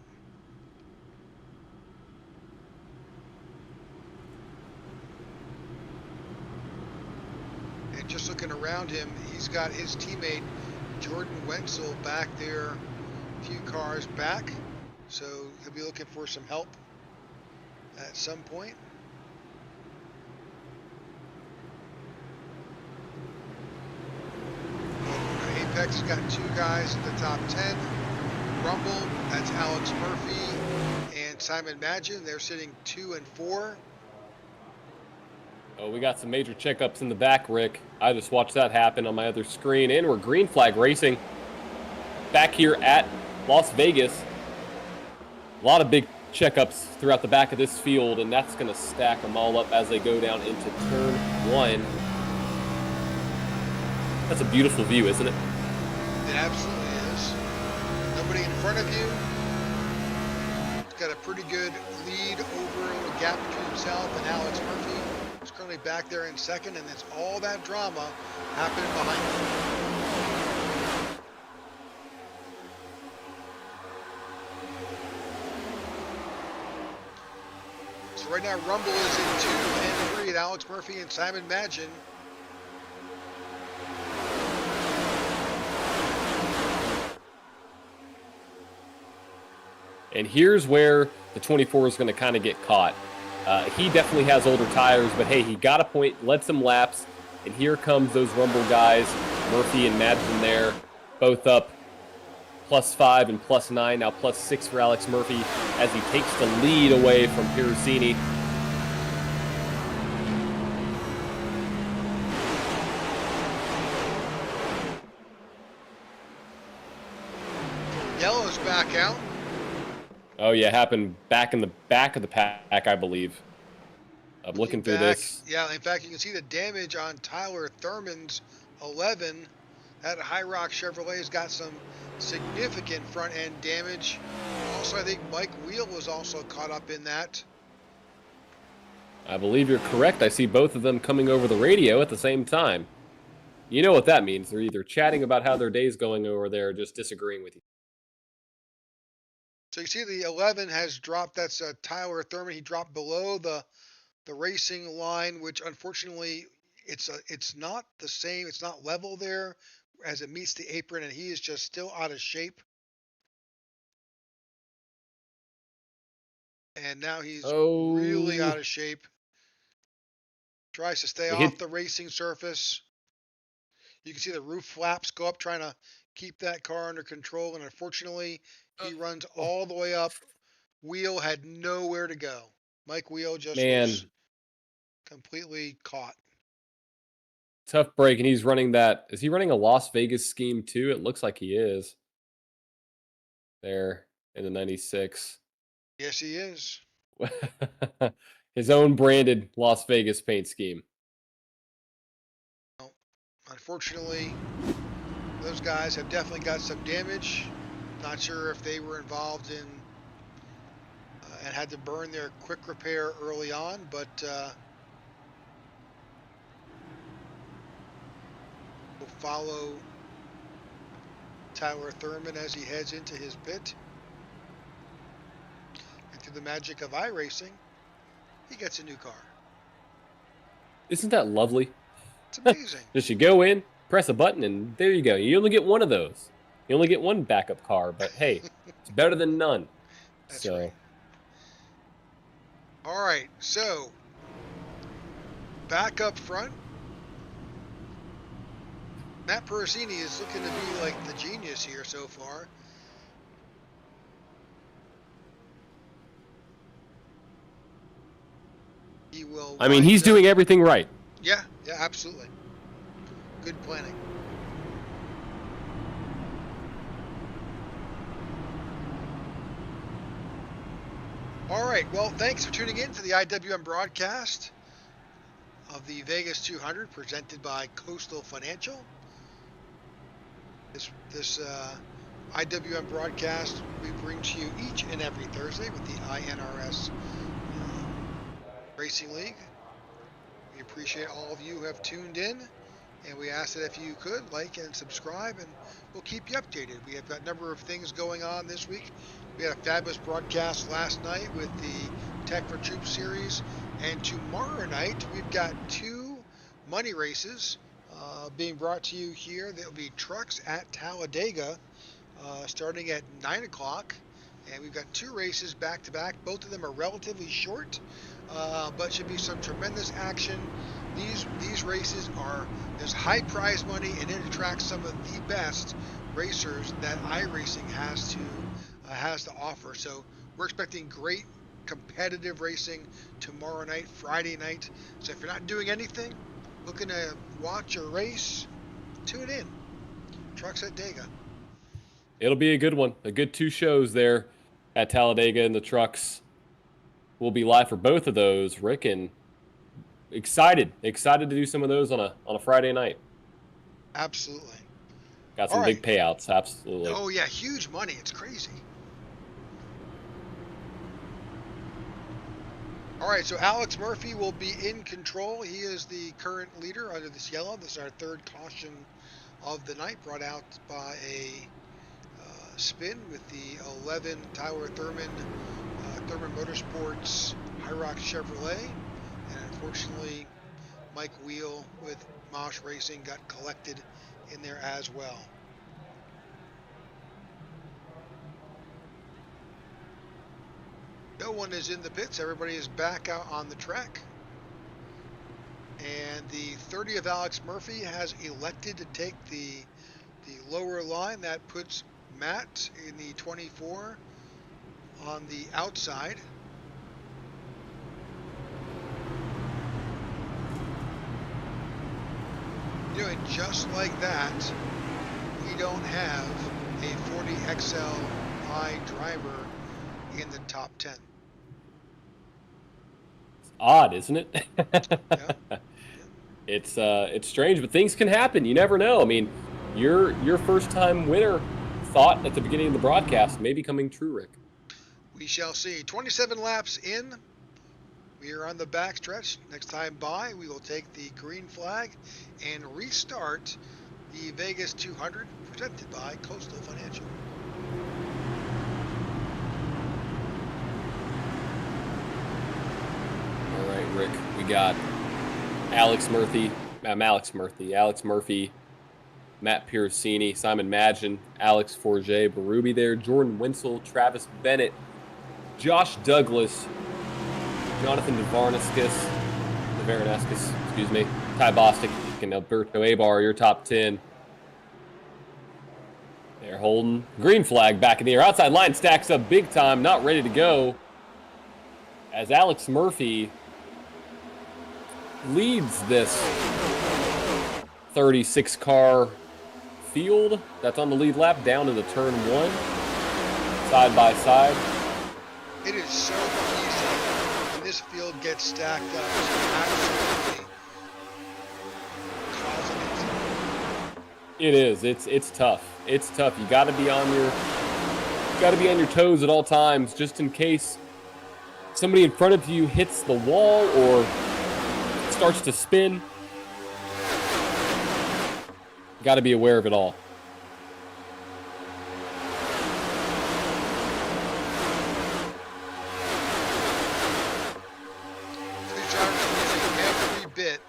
And just looking around him, he's got his teammate Jordan Wenzel back there, a few cars back. So he'll be looking for some help at some point. Apex has got two guys in the top 10. Rumble, that's Alex Murphy and Simon Magin. They're sitting 2 and 4. Oh, we got some major checkups in the back, Rick. I just watched that happen on my other screen. And we're green flag racing back here at Las Vegas. A lot of big checkups throughout the back of this field, and that's going to stack them all up as they go down into turn 1. That's a beautiful view, isn't it? It absolutely is. Nobody in front of you. He's got a pretty good lead over a gap between himself and Alex Murphy. He's currently back there in second, and it's all that drama happening behind him. So right now, Rumble is in 2 and 3 at Alex Murphy and Simon Magin. And here's where the 24 is going to kind of get caught. He definitely has older tires, but hey, he got a point, led some laps, and here comes those Rumble guys, Murphy and Madsen there, both up +5 and +9, now +6 for Alex Murphy as he takes the lead away from Pirusini. Yellow's back out. Oh yeah, happened back in the back of the pack, I believe. I'm looking through this. Yeah, in fact, you can see the damage on Tyler Thurman's 11. That High Rock Chevrolet's got some significant front end damage. Also, I think Mike Wheel was also caught up in that. I believe you're correct. I see both of them coming over the radio at the same time. You know what that means. They're either chatting about how their day's going or they're just disagreeing with you. So you see the 11 has dropped. That's Tyler Thurman. He dropped below the racing line, which unfortunately it's not the same. It's not level there as it meets the apron, and he is just still out of shape. And now he's really out of shape. Tries to stay off the racing surface. You can see the roof flaps go up, trying to keep that car under control, and unfortunately, he runs all the way up. Wheel had nowhere to go. Mike Wheel just was completely caught. Tough break, and he's running that. Is he running a Las Vegas scheme too? It looks like he is. There in the 96. Yes, he is. His own branded Las Vegas paint scheme. Well, unfortunately, those guys have definitely got some damage. Not sure if they were involved in and had to burn their quick repair early on, but we'll follow Tyler Thurman as he heads into his pit. And through the magic of iRacing, he gets a new car. Isn't that lovely? It's amazing. Just you go in, press a button, and there you go. You only get one of those. You only get one backup car, but hey, it's better than none. That's right. So, All right, so back up front, Matt Perosini is looking to be like the genius here so far. He will I mean, wind he's up. doing everything right. Yeah, absolutely. Good planning. All right, well, thanks for tuning in to the IWM broadcast of the Vegas 200 presented by Coastal Financial. This IWM broadcast we bring to you each and every Thursday with the iNRS Racing League. We appreciate all of you who have tuned in, and we ask that if you could like and subscribe, and we'll keep you updated. We have got a number of things going on this week. We had a fabulous broadcast last night with the Tech for Troops series, and tomorrow night we've got 2 money races being brought to you here. There will be trucks at Talladega starting at 9 o'clock. And we've got 2 races back to back. Both of them are relatively short, but should be some tremendous action. These races there's high prize money, and it attracts some of the best racers that iRacing has to offer. So we're expecting great competitive racing tomorrow night, Friday night. So if you're not doing anything, looking to watch or race, tune in. Trucks at Dega. It'll be a good one. A good 2 shows there at Talladega, and the trucks will be live for both of those. Rick, and excited to do some of those on a Friday night. Absolutely. Got some big payouts. Absolutely. Oh yeah, huge money. It's crazy. All right, so Alex Murphy will be in control. He is the current leader under this yellow. This is our 3rd caution of the night, brought out by a spin with the 11 Tyler Thurman Motorsports Hyrox Chevrolet. And unfortunately, Mike Wheel with Mosh Racing got collected in there as well. No one is in the pits. Everybody is back out on the track. And the 30 of Alex Murphy has elected to take the lower line. That puts Matt in the 24 on the outside. You know, and just like that, we don't have a 40 XLI driver in the top 10. It's odd, isn't it? Yeah. It's strange, but things can happen. You never know. I mean, your first time winner thought at the beginning of the broadcast may be coming true, Rick. We shall see. 27 laps in. We are on the backstretch. Next time by, we will take the green flag and restart the Vegas 200 presented by Coastal Financial. All right, Rick, we got Alex Murphy, Matt Pirosini, Simon Madgen, Alex Forget, Berube there, Jordan Wenzel, Travis Bennett, Josh Douglas, Jonathan Dvarnaskis, Ty Bostic, and Alberto Abar, your top 10. They're holding green flag back in the air. Outside line stacks up big time, not ready to go. As Alex Murphy leads this 36 car field that's on the lead lap down into turn 1, side by side. It is so easy when this field gets stacked up. Absolutely causing it. It is. It's tough. It's tough. You got to be on your toes at all times, just in case somebody in front of you hits the wall or starts to spin. Got to be aware of it all. These drivers are using every bit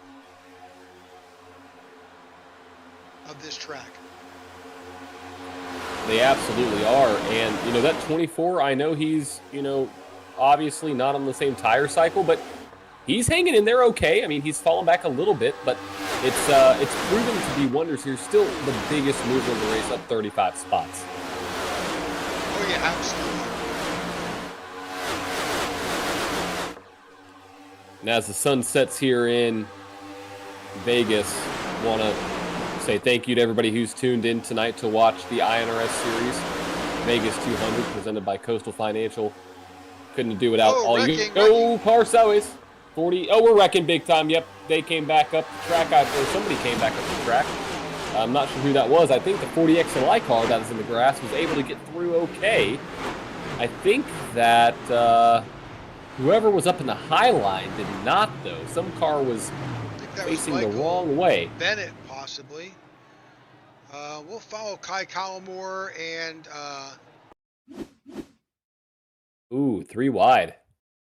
of this track. They absolutely are. And, that 24, I know he's, obviously not on the same tire cycle, but he's hanging in there okay. I mean, he's fallen back a little bit, but it's proven to be wonders here. Still the biggest mover of the race, up 35 spots. Oh, yeah, absolutely. And as the sun sets here in Vegas, want to say thank you to everybody who's tuned in tonight to watch the iNRS series, Vegas 200, presented by Coastal Financial. Couldn't do without all you. Oh, car sideways. 40. Oh, we're wrecking big time. Yep, they came back up the track. Or somebody came back up the track. I'm not sure who that was. I think the 40XLI car that was in the grass was able to get through okay. I think that whoever was up in the high line did not, though. Some car was facing the wrong way. Bennett, possibly. We'll follow Kai Collimore and... Ooh, 3 wide.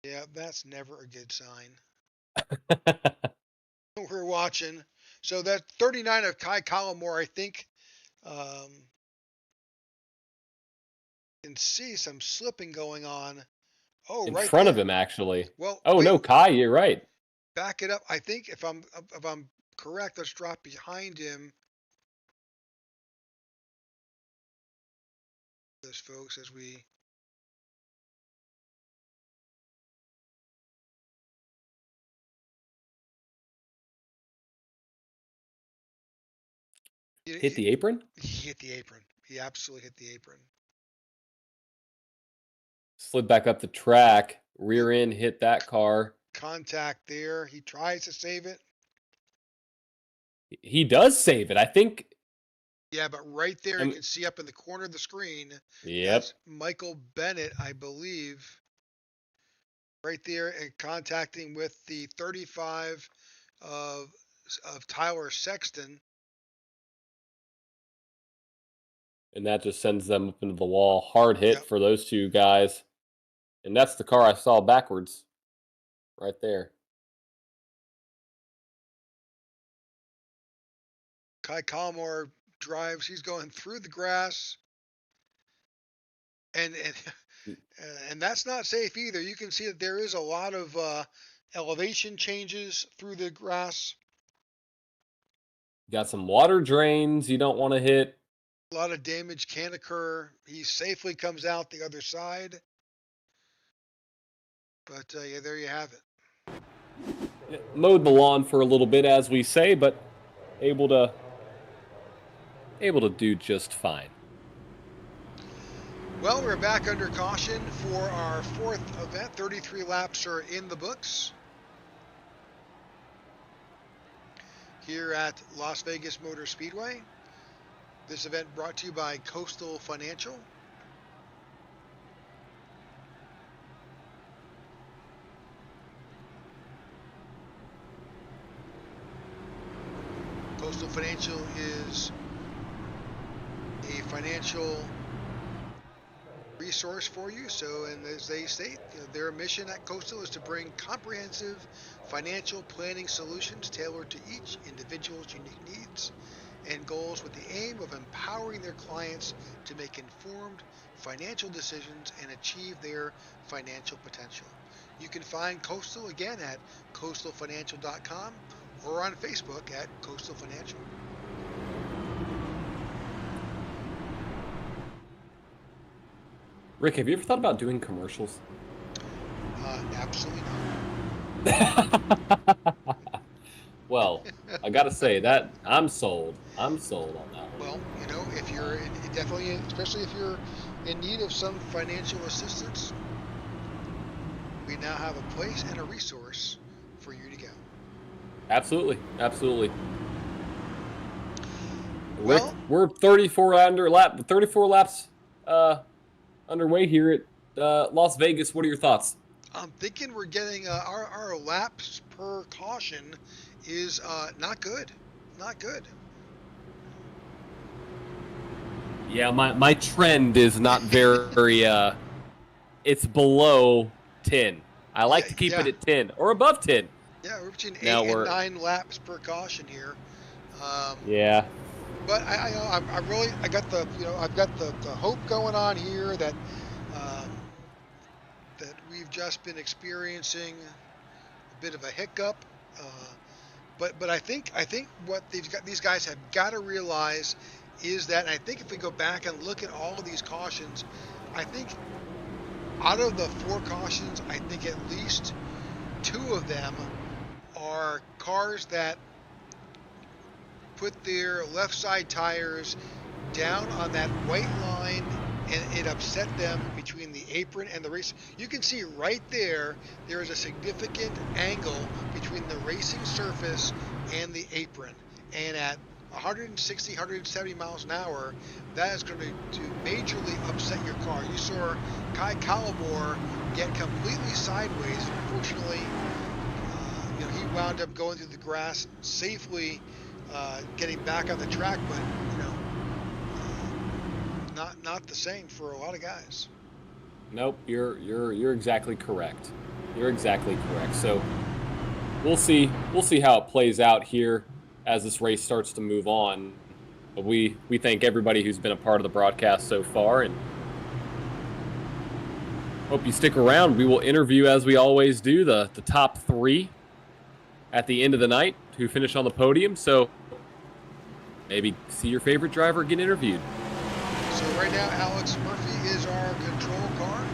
Yeah, that's never a good sign. We're watching. So that 39 of Kai Collimore, I think, can see some slipping going on. Oh, in right front there. of him, actually. Well, oh wait, no, Kai, you're right. Back it up. I think if I'm correct, let's drop behind him. This, folks, as we. Hit the apron? He hit the apron. He absolutely hit the apron. Slid back up the track. Rear end hit that car. Contact there. He tries to save it. He does save it, I think. Yeah, but right there you can see up in the corner of the screen. Yep. That's Michael Bennett, I believe. Right there and contacting with the 35 of Tyler Sexton. And that just sends them up into the wall. Hard hit for those two guys. And that's the car I saw backwards. Right there. Kai Collimore drives. He's going through the grass. And that's not safe either. You can see that there is a lot of elevation changes through the grass. Got some water drains you don't want to hit. A lot of damage can occur. He safely comes out the other side. But yeah, there you have it. Mowed the lawn for a little bit, as we say, but able to do just fine. Well, we're back under caution for our 4th event. 33 laps are in the books here at Las Vegas Motor Speedway. This event brought to you by Coastal Financial. Coastal Financial is a financial resource for you. So, and as they state, their mission at Coastal is to bring comprehensive financial planning solutions tailored to each individual's unique needs and goals with the aim of empowering their clients to make informed financial decisions and achieve their financial potential. You can find Coastal again at coastalfinancial.com or on Facebook at Coastal Financial. Rick, have you ever thought about doing commercials? Absolutely not. Well, I gotta say that I'm sold. I'm sold on that one. Well, if you're definitely, especially if you're in need of some financial assistance, we now have a place and a resource for you to go. Absolutely, absolutely. Well, Rick, we're 34 laps underway here at Las Vegas. What are your thoughts? I'm thinking we're getting our laps per caution is not good. Not good. Yeah, my trend is not very it's below 10. I like to keep it at 10 or above 10. Yeah, we're between 8 and 9 laps per caution here. Yeah. But I really, I got the, I've got the hope going on here that um, that we've just been experiencing a bit of a hiccup. Uh, but I think what these guys have got to realize is that, and I think if we go back and look at all of these cautions, I think out of the 4 cautions, I think at least 2 of them are cars that put their left side tires down on that white line, and it upset them between the apron and the race. You can see right there, there is a significant angle between the racing surface and the apron. And at 160, 170 miles an hour, that is going to majorly upset your car. You saw Kai Kalabor get completely sideways. Unfortunately, he wound up going through the grass safely, getting back on the track, but not the same for a lot of guys. Nope, you're exactly correct. You're exactly correct. So we'll see how it plays out here as this race starts to move on. But we thank everybody who's been a part of the broadcast so far, and hope you stick around. We will interview, as we always do, the top 3 at the end of the night who finish on the podium. So maybe see your favorite driver get interviewed. So right now, Alex Murphy is our control car.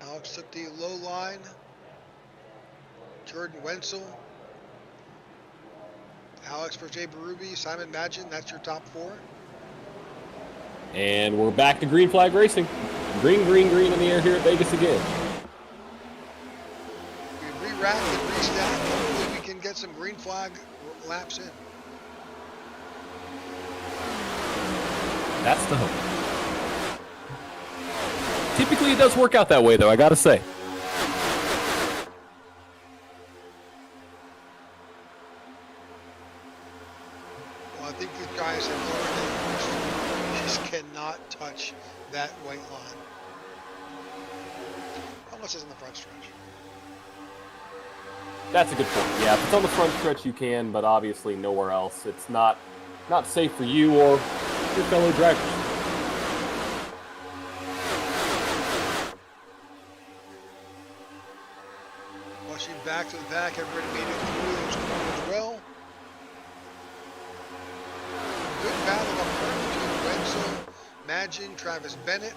Alex took the low line. Jordan Wenzel. Alex for Jay Berube, Simon Magin, that's your top 4. And we're back to green flag racing. Green, green, green in the air here at Vegas again. We re-rack and restack. Hopefully we can get some green flag laps in. That's the hope. Typically it does work out that way, though, I gotta say. Well, I think these guys have learned that you just cannot touch that white line. Unless it's in the front stretch. That's a good point. Yeah, if it's on the front stretch, you can, but obviously nowhere else. It's not safe for you or your fellow drivers. Watching back to the back, everybody made it through those corners well. Good battle up front between Wenzel, Magin, Travis Bennett.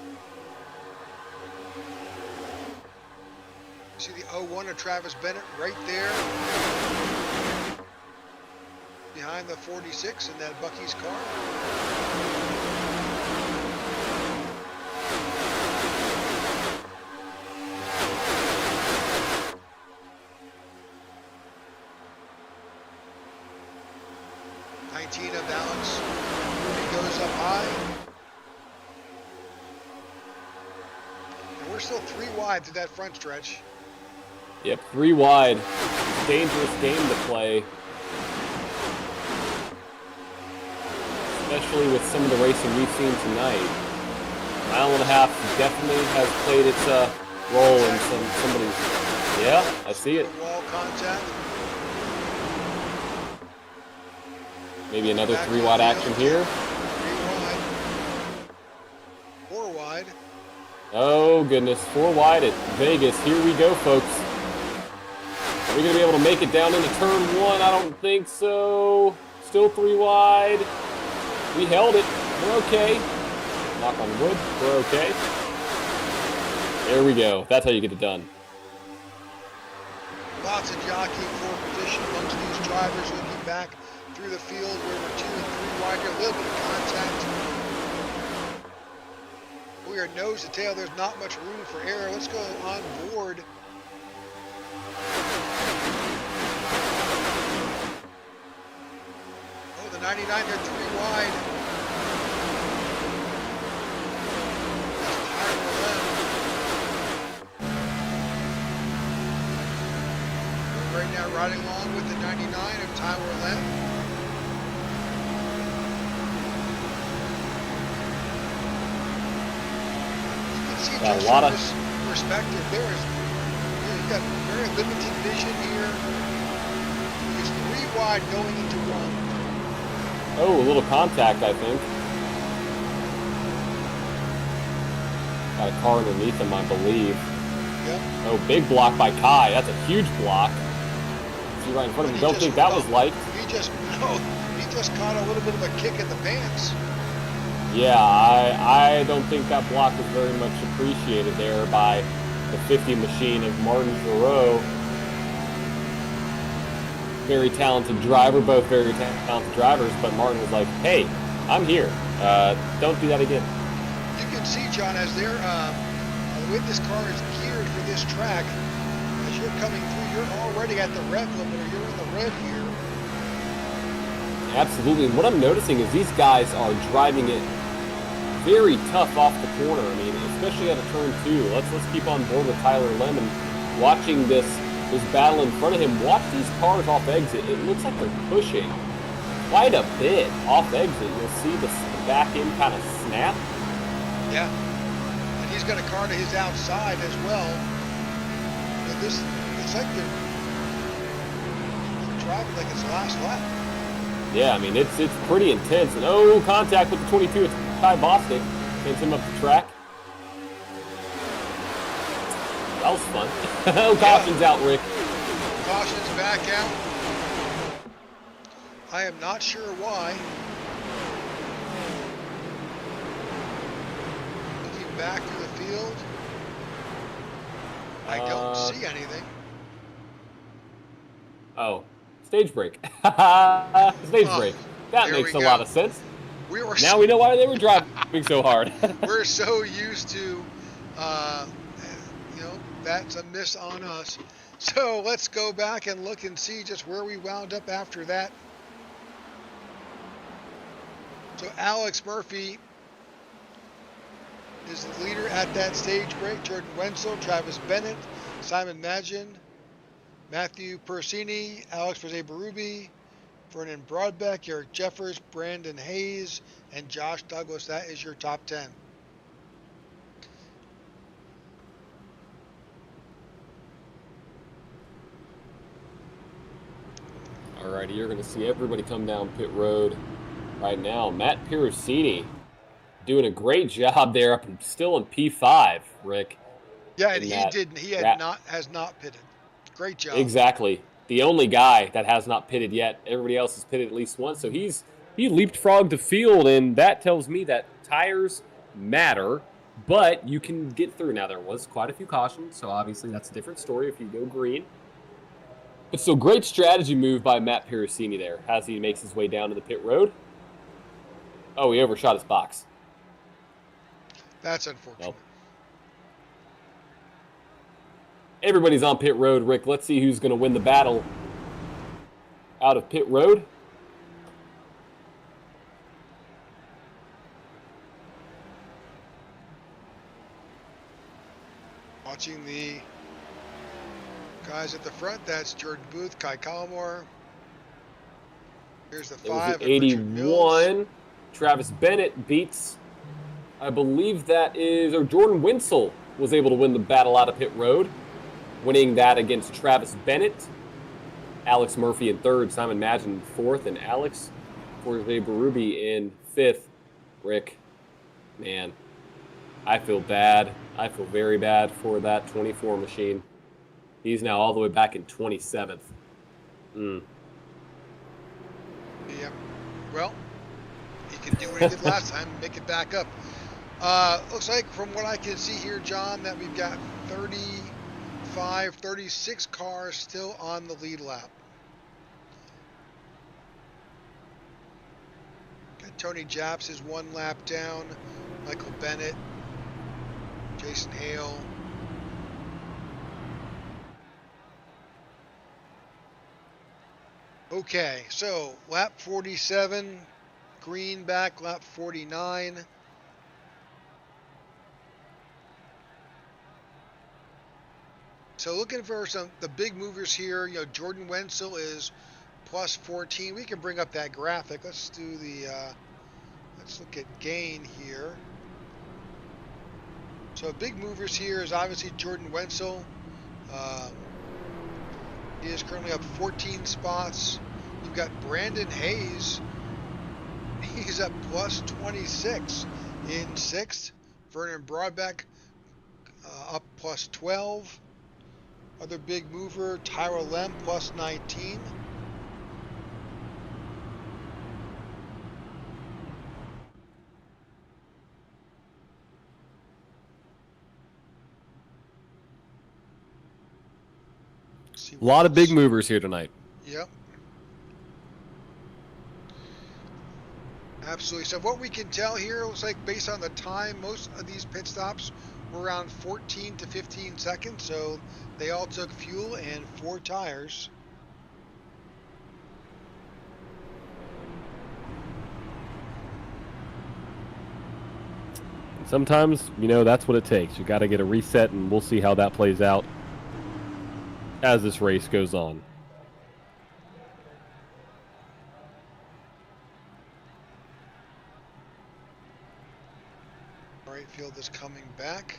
See the 01 of Travis Bennett right there behind the 46 in that Bucky's car. Of Alex. He goes up high. And we're still 3 wide through that front stretch. Yep, 3 wide. Dangerous game to play. Especially with some of the racing we've seen tonight. Mile and a half definitely has played its role in somebody's. Yeah, I see it. Wall contact. Maybe another 3 wide action here. 3 wide. 4 wide. Oh goodness, 4 wide at Vegas. Here we go, folks. Are we going to be able to make it down into turn 1? I don't think so. Still 3 wide. We held it. We're okay. Knock on wood. We're okay. There we go. That's how you get it done. Lots of jockeying for position amongst these drivers looking back through the field where we're 2 and 3 wide here. A little bit of contact. We are nose to tail. There's not much room for error. Let's go on board. Oh, the 99, they're 3 wide. That's Tyler Lem. Right now riding along with the 99 of Tyler Lem. Got a lot of perspective. You've got very limited vision here. It's 3 wide going into 1. Oh, a little contact, I think. Got a car underneath him, I believe. Yep. Oh, big block by Kai. That's a huge block. See right in front of him. Don't think that was liked. He just caught a little bit of a kick in the pants. Yeah, I don't think that block was very much appreciated there by the 50 machine of Martin Giroux. Very talented driver, both very talented drivers, but Martin was like, hey, I'm here. Don't do that again. You can see, John, as they're the way this car is geared for this track, as you're coming through, you're already at the rev limiter. You're in the red here. Absolutely. And what I'm noticing is these guys are driving it very tough off the corner. I mean, especially out of turn 2. Let's keep on board with Tyler Lemon. Watching this battle in front of him. Watch these cars off exit. It looks like they're pushing quite a bit off exit. You'll see the back end kind of snap. Yeah. And he's got a car to his outside as well. But this, it's like they're driving like it's last lap. Yeah, I mean, it's pretty intense. And oh, contact with the 22. It's Ty Bostic. Sends him up the track. That was fun. Oh, caution's out, Rick. Caution's back out. I am not sure why. Looking back to the field. I don't see anything. Oh, stage break. Stage break. That makes a lot of sense. Now we know why they were driving so hard. We're so used to, that's a miss on us. So let's go back and look and see just where we wound up after that. So Alex Murphy is the leader at that stage break. Jordan Wenzel, Travis Bennett, Simon Magin, Matthew Persini, Alex Berrubi, Vernon Broadbeck, Eric Jeffers, Brandon Hayes, and Josh Douglas. That is your top 10. Alrighty, you're going to see everybody come down pit road right now. Matt Pirosini doing a great job there, up and still in P5, Rick. Yeah, and he has not pitted. Great job. Exactly. The only guy that has not pitted yet. Everybody else has pitted at least once, so he leapfrogged the field, and that tells me that tires matter, but you can get through. Now, there was quite a few cautions, so obviously that's a different story if you go green. But so great strategy move by Matt Pirosini there as he makes his way down to the pit road. Oh, he overshot his box. That's unfortunate. Nope. Everybody's on pit road, Rick. Let's see who's going to win the battle out of pit road. Watching the guys at the front, that's Jordan Booth, Kai Collmore. Here's the 5. 81. Travis Bennett beats, I believe that is, or Jordan Wenzel was able to win the battle out of pit road, winning that against Travis Bennett. Alex Murphy in 3rd, Simon Magin in 4th, and Alex Berrubi in 5th. Rick, man, I feel bad. I feel very bad for that 24 machine. He's now all the way back in 27th. Yeah. Well, he can do what he did last time and make it back up. Looks like from what I can see here, John, that we've got 36 cars still on the lead lap. Got Tony Japs is 1 lap down. Michael Bennett, Jason Hale. Okay, so lap 47, green back, lap 49. So looking for the big movers here, Jordan Wenzel is plus 14. We can bring up that graphic. Let's do let's look at gain here. So big movers here is obviously Jordan Wenzel. He is currently up 14 spots. You've got Brandon Hayes He's up plus 26 in sixth. Vernon Broadbeck up plus 12. Other big mover, Tyra Lem plus 19. A lot of big movers here tonight. Yep. Absolutely. So what we can tell here, it looks like based on the time, most of these pit stops were around 14 to 15 seconds. So they all took fuel and 4 tires. Sometimes, you know, that's what it takes. You got to get a reset, and we'll see how that plays out as this race goes on. Right field is coming back.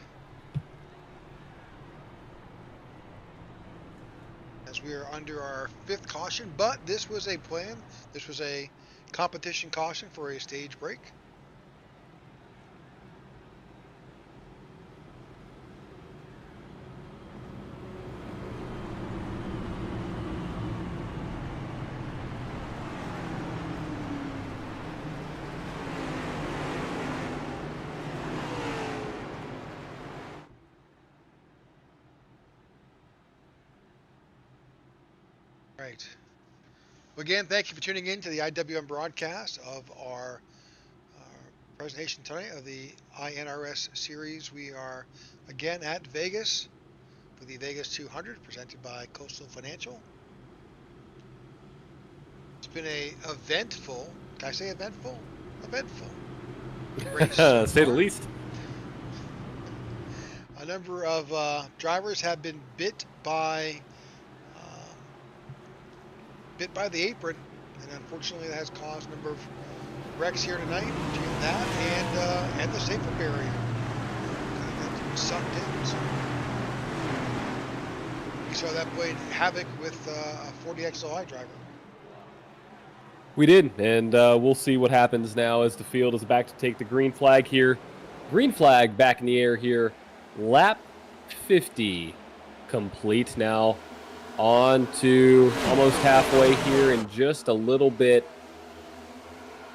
As we are under our 5th caution, but this was a plan. This was a competition caution for a stage break. Right. Well, again, thank you for tuning in to the IWM broadcast of our presentation tonight of the iNRS series. We are again at Vegas for the Vegas 200 presented by Coastal Financial. It's been a eventful, can I say eventful? Eventful race. Say the least. A number of drivers have been bit by the apron, and unfortunately that has caused a number of wrecks here tonight between that and the safety barrier. Kind of got sucked in. So we saw that played havoc with a 40XLI driver. We did, and we'll see what happens now as the field is back to take the green flag here. Green flag back in the air here. Lap 50 complete now. On to almost halfway here in just a little bit.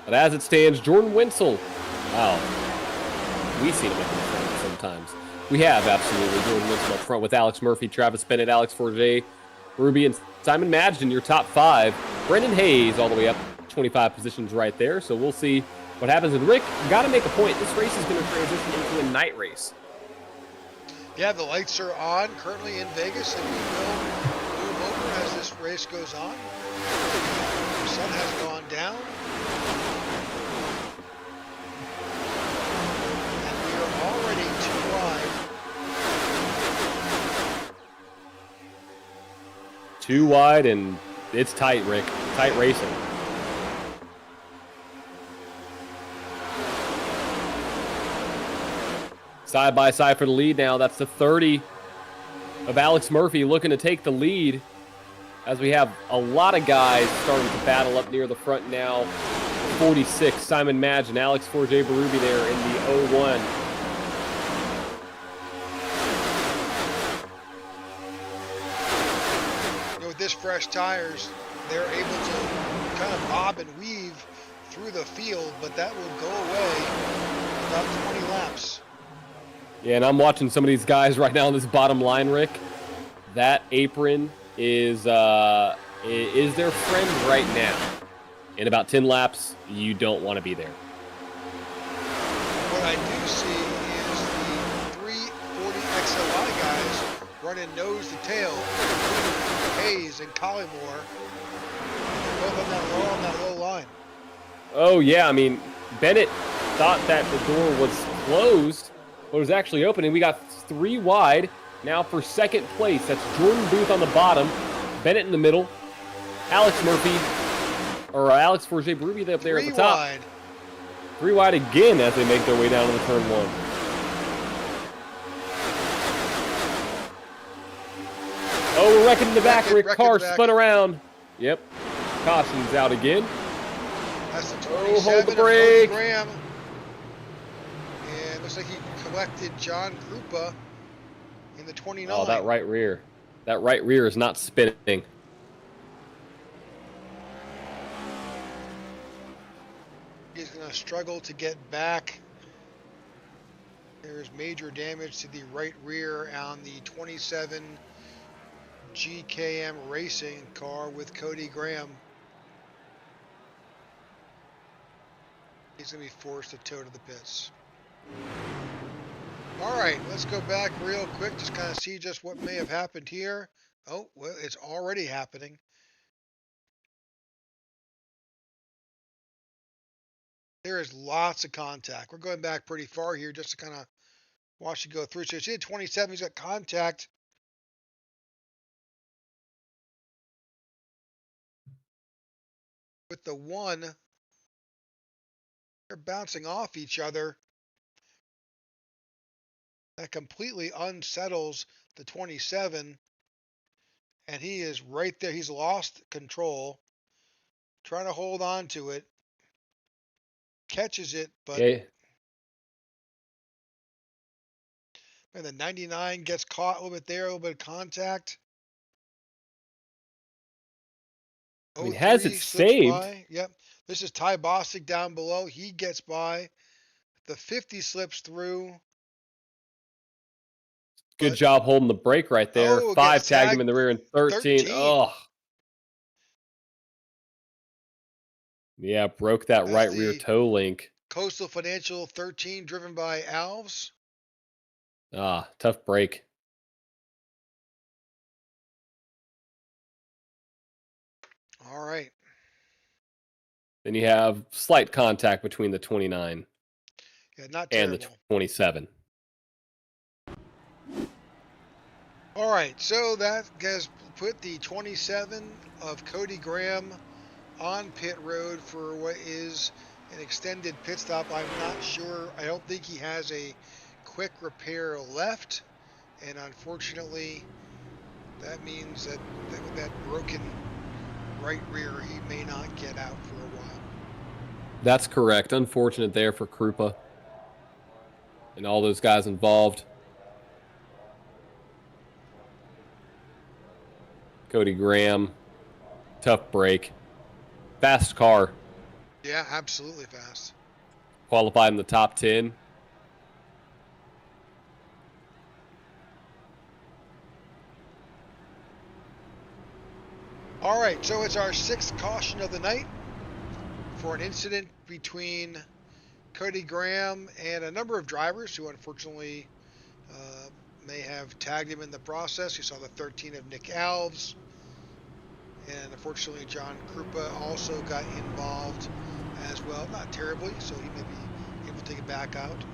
But as it stands, Jordan Wenzel. Wow. We've seen him up in the front sometimes. We have, absolutely. Jordan Wenzel up front with Alex Murphy, Travis Bennett, Alex Forget, Ruby, and Simon Madge in your top 5. Brendan Hayes all the way up 25 positions right there. So we'll see what happens. And Rick, got to make a point. This race is going to transition into a night race. Yeah, the lights are on currently in Vegas, and we will as this race goes on. The sun has gone down. And we are already 2 wide. 2 wide, and it's tight, Rick. Tight racing. Side by side for the lead now. That's the 30 of Alex Murphy looking to take the lead. As we have a lot of guys starting to battle up near the front now. 46, Simon Madge and Alex Forget Baruby there in the 01. You know, with this fresh tires, they're able to kind of bob and weave through the field, but that will go away in about 20 laps. Yeah, and I'm watching some of these guys right now on this bottom line, Rick. That apron is their friend right now. In about 10 laps, you don't want to be there. What I do see is the 340 XLI guys running nose to tail. Hayes and Collymore. They're both on that low line. Oh, yeah. I mean, Bennett thought that the door was closed, but it was actually open, and we got 3 wide. Now for second place, that's Jordan Booth on the bottom, Bennett in the middle, Alex Murphy, or Alex Forget Baruby up there at the top. 3 wide. 3 wide again as they make their way down to the turn 1. Oh, we're wrecking in the back, Rick. Car spun around. Yep. Caution's out again. That's the Oh, hold 27 the of Cody brake. Graham. And looks like he collected John Krupa in the 29. Oh, that right rear. That right rear is not spinning. He's going to struggle to get back. There's major damage to the right rear on the 27 GKM racing car with Cody Graham. He's going to be forced to tow to the pits. All right, let's go back real quick, just kind of see just what may have happened here. Oh, well, it's already happening. There is lots of contact. We're going back pretty far here just to kind of watch it go through. So you see at 27, he's got contact with the 1. They're bouncing off each other. That completely unsettles the 27. And he is right there. He's lost control. Trying to hold on to it. Catches it, but Okay. and the 99 gets caught a little bit there, a little bit of contact. I mean, has it 03 slips saved? by. Yep. This is Ty Bostic down below. He gets by. The 50 slips through. Good But, job holding the brake right there. oh, 5 gets tagged him tagged in the rear, and 13. 13. Oh. Yeah, broke that That's right rear the toe link. Coastal Financial 13 driven by Alves. Ah, tough break. All right. Then you have slight contact between the 29 Yeah, not and terrible. the 27. All right. So that has put the 27 of Cody Graham on pit road for what is an extended pit stop. I'm not sure. I don't think he has a quick repair left. And unfortunately, that means that with that broken right rear, he may not get out for a while. That's correct. Unfortunate there for Krupa and all those guys involved. Cody Graham, tough break. Fast car. Yeah, absolutely fast. Qualified in the top 10. All right, so it's our 6th caution of the night for an incident between Cody Graham and a number of drivers who unfortunately may have tagged him in the process. You saw the 13 of Nick Alves. And unfortunately, John Krupa also got involved as well. Not terribly, so he may be able to get back out.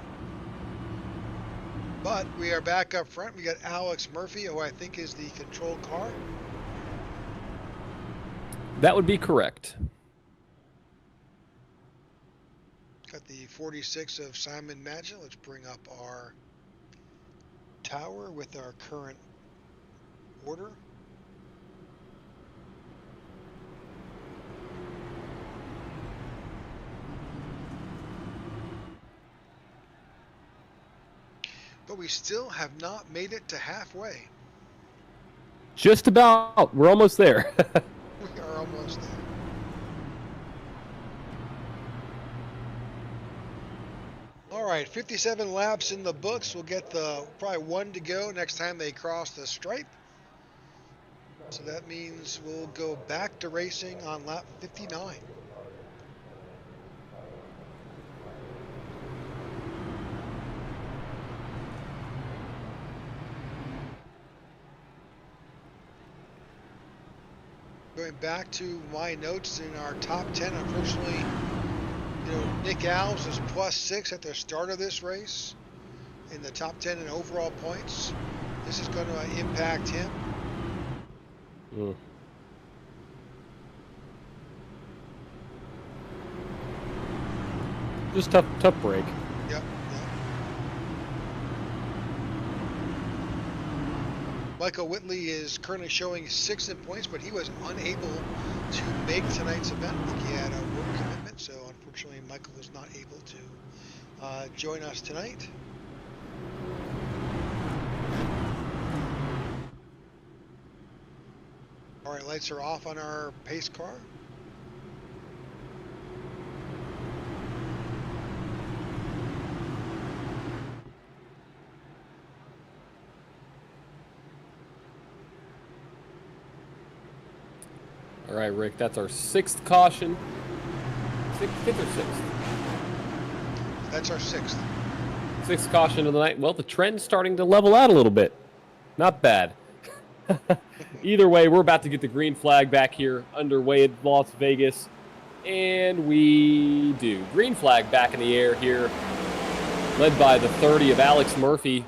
But we are back up front. We got Alex Murphy, who I think is the control car. That would be correct. Got the 46 of Simon Magin. Let's bring up our tower with our current order. But we still have not made it to halfway. Just about. We're almost there. We are almost there. All right, 57 laps in the books. We'll get the probably 1 to go next time they cross the stripe. So that means we'll go back to racing on lap 59. Going back to my notes in our top 10, unfortunately, Nick Alves was +6 at the start of this race in the top 10 in overall points. This is going to impact him. Just tough break. Yep. Michael Whitley is currently showing 6th in points, but he was unable to make tonight's event. I think he had a work commitment, so Michael was not able to join us tonight. All right, lights are off on our pace car. All right, Rick, that's our 6th caution. 5th or 6th? That's our 6th. 6th caution of the night. Well, the trend's starting to level out a little bit. Not bad. Either way, we're about to get the green flag back here underway at Las Vegas. And we do. Green flag back in the air here, led by the 30 of Alex Murphy.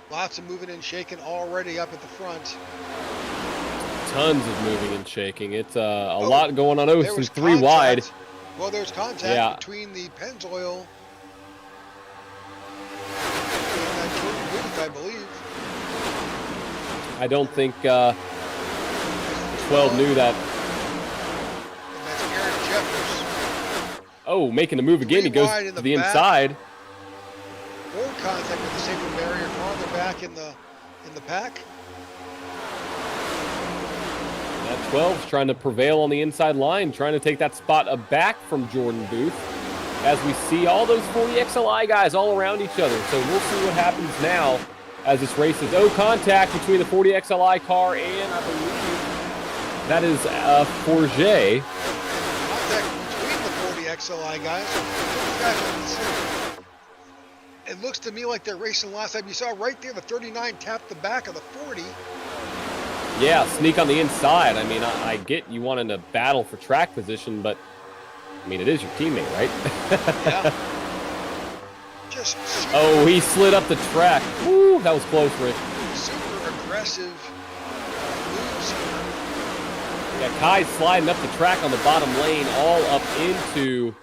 Lots of moving and shaking already up at the front. Tons of moving and shaking. It's a lot going on. Oh, some 3 contact. wide. Well, there's contact between the Pennzoil and that Jordan Booth, I believe. I don't think 12 knew that. And that's Aaron Jeffers. Oh, making the move again. He goes to the inside. More contact with the safety barrier farther back in the pack. That 12's trying to prevail on the inside line, trying to take that spot back from Jordan Booth. As we see all those 40XLI guys all around each other. So we'll see what happens now as this race is. Oh, contact between the 40XLI car and I believe that is Forget. Contact between the 40XLI guys. Those guys are, it looks to me like they're racing last time. You saw right there the 39 tapped the back of the 40. Yeah, sneak on the inside. I mean, I get you wanting to battle for track position, but I mean, it is your teammate, right? Yeah. Oh, he slid up the track. Woo, that was close, Rick. Super aggressive moves here. Yeah, Kai's sliding up the track on the bottom lane, all up into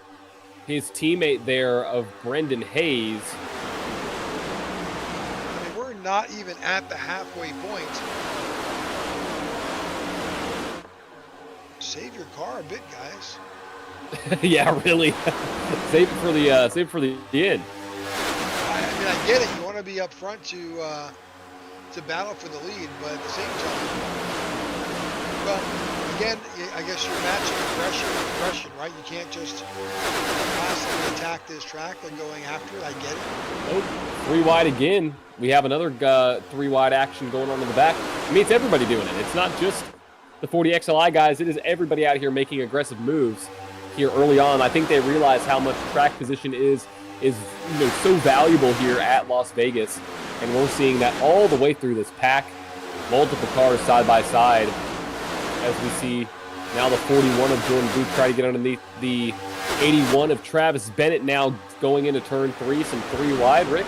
his teammate there of Brendan Hayes. I mean, we're not even at the halfway point. Save your car a bit, guys. Yeah, really. Save it for the end. I mean, I get it. You want to be up front to battle for the lead, but at the same time, well, again, I guess you're matching aggression with aggression, right? You can't just constantly attack this track and going after it. I get it. Oh, 3 wide again. We have another 3 wide action going on in the back. I mean, it's everybody doing it. It's not just the 40XLI guys. It is everybody out here making aggressive moves here early on. I think they realize how much track position is so valuable here at Las Vegas, and we're seeing that all the way through this pack. Multiple cars side by side, as we see now the 41 of Jordan Booth try to get underneath the 81 of Travis Bennett, now going into turn 3, some 3 wide. Rick?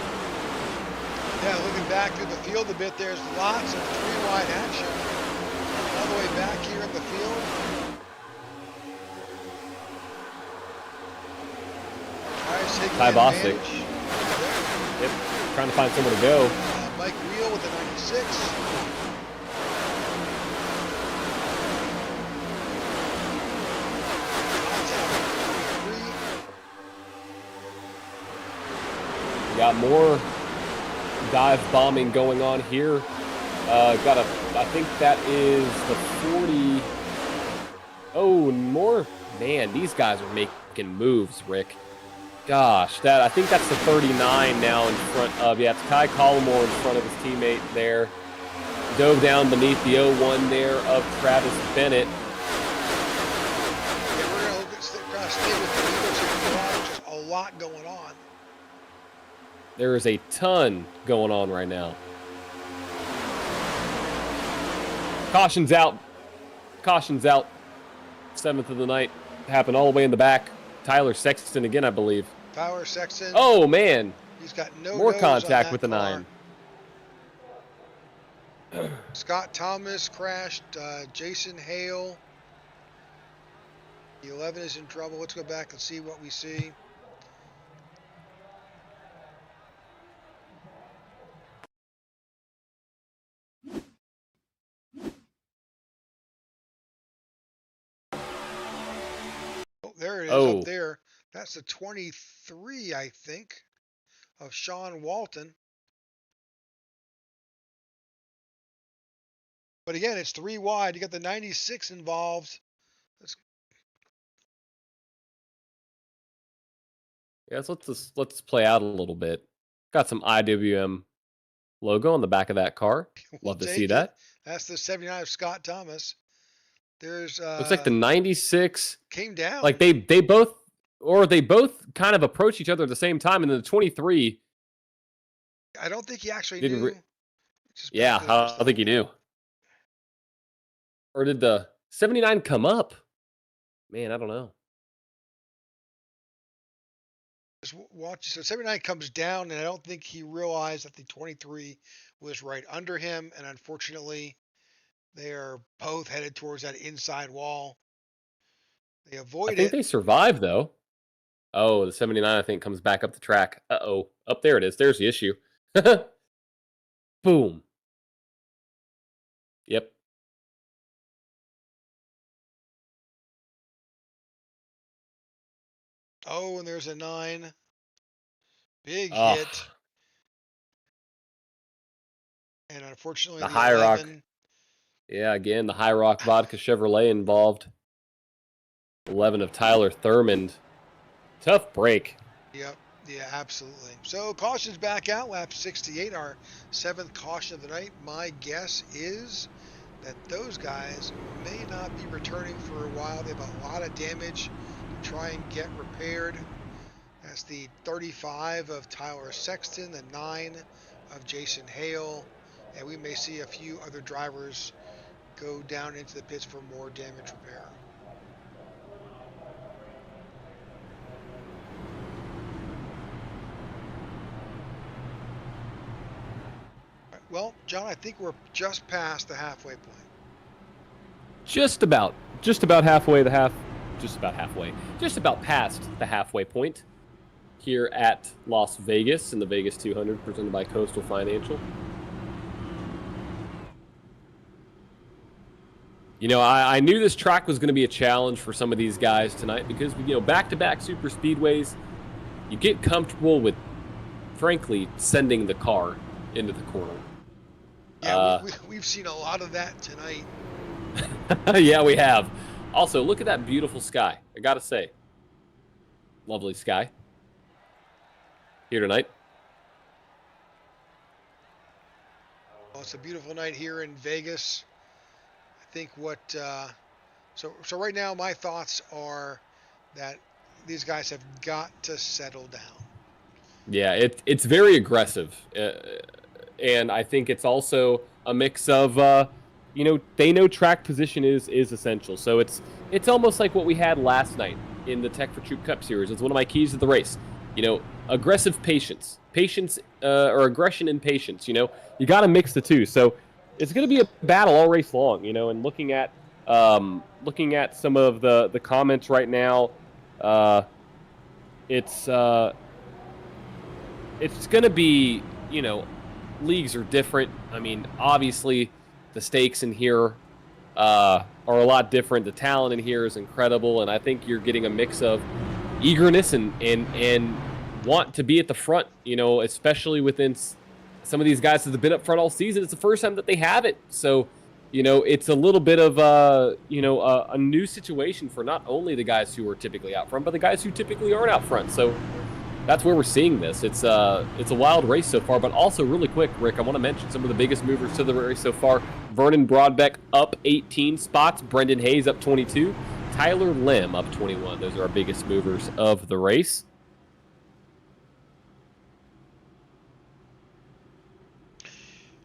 Yeah, looking back through the field a bit, there's lots of 3 wide action all the way back here in the field. Ty Bostic. Yep, trying to find somewhere to go. Mike Wheel with the 96. We got more dive bombing going on here. I think that is the 40. Oh, more. Man, these guys are making moves, Rick. Gosh, I think that's the 39 now in front of, yeah, it's Kai Collmore in front of his teammate there. Dove down beneath the 01 there of Travis Bennett. Yeah, we're going to stay with the Eagles here. There's just a lot going on. There is a ton going on right now. Caution's out. Caution's out. 7th of the night. Happened all the way in the back. Tyler Sexton again, I believe. Tyler Sexton. Oh, man. He's got no more nose contact on with the car. 9. Scott Thomas crashed. Jason Hale. The 11 is in trouble. Let's go back and see what we see. Oh, there it is up Oh, there. That's the 23, I think, of Sean Walton. But again, it's 3 wide. You got the 96 involved. yeah. So let's play out a little bit. Got some IWM logo on the back of that car. We'll Love to see take it. that. That's the 79 of Scott Thomas. There's Looks like the 96. came down. Like they both kind of approach each other at the same time, and then the 23 I don't think he actually didn't. knew. Just Yeah, back to the rest I think he knew. Or did the 79 come up? Man, I don't know. Just watch. So 79 comes down, and I don't think he realized that the 23 was right under him. And unfortunately, they are both headed towards that inside wall. They I avoid think it. they survived though. Oh, the 79 I think comes back up the track. Uh-oh. Up there it is. There's the issue. Boom. Yep. Oh, and there's a 9. Big Oh, hit. And unfortunately, the the High Rock. 11. Yeah, again, the High Rock Vodka Chevrolet involved. 11 of Tyler Thurmond. Tough break. Yep. Yeah, absolutely. So caution's back out. Lap 68, our 7th caution of the night. My guess is that those guys may not be returning for a while. They have a lot of damage to try and get repaired. That's the 35 of Tyler Sexton, the 9 of Jason Hale, and we may see a few other drivers go down into the pits for more damage repair. Well, John, I think we're just past the halfway point. Just about halfway just about past the halfway point here at Las Vegas in the Vegas 200 presented by Coastal Financial. You know, I knew this track was going to be a challenge for some of these guys tonight because, you know, back-to-back super speedways, you get comfortable with, frankly, sending the car into the corner. Yeah, we've seen a lot of that tonight. Yeah, we have. Also, look at that beautiful sky. I gotta say, lovely sky here tonight. Well, it's a beautiful night here in Vegas. I think so right now my thoughts are that these guys have got to settle down. Yeah, it's very aggressive, and I think it's also a mix of you know, they know track position is essential. So it's almost like what we had last night in the Tech for Troop Cup Series. It's one of my keys to the race. You know, aggressive patience, or aggression and patience. You know, you got to mix the two. So it's going to be a battle all race long. You know, and looking at some of the comments right now, it's going to be, you know, leagues are different. I mean, obviously, the stakes in here are a lot different. The talent in here is incredible, and I think you're getting a mix of eagerness and want to be at the front, you know, especially within some of these guys that have been up front all season. It's the first time that they have it. So, you know, it's a little bit of a new situation for not only the guys who are typically out front, but the guys who typically aren't out front. So that's where we're seeing this. It's a wild race so far, but also really quick, Rick, I want to mention some of the biggest movers to the race so far. Vernon Broadbeck up 18 spots. Brendan Hayes up 22. Tyler Lim up 21. Those are our biggest movers of the race.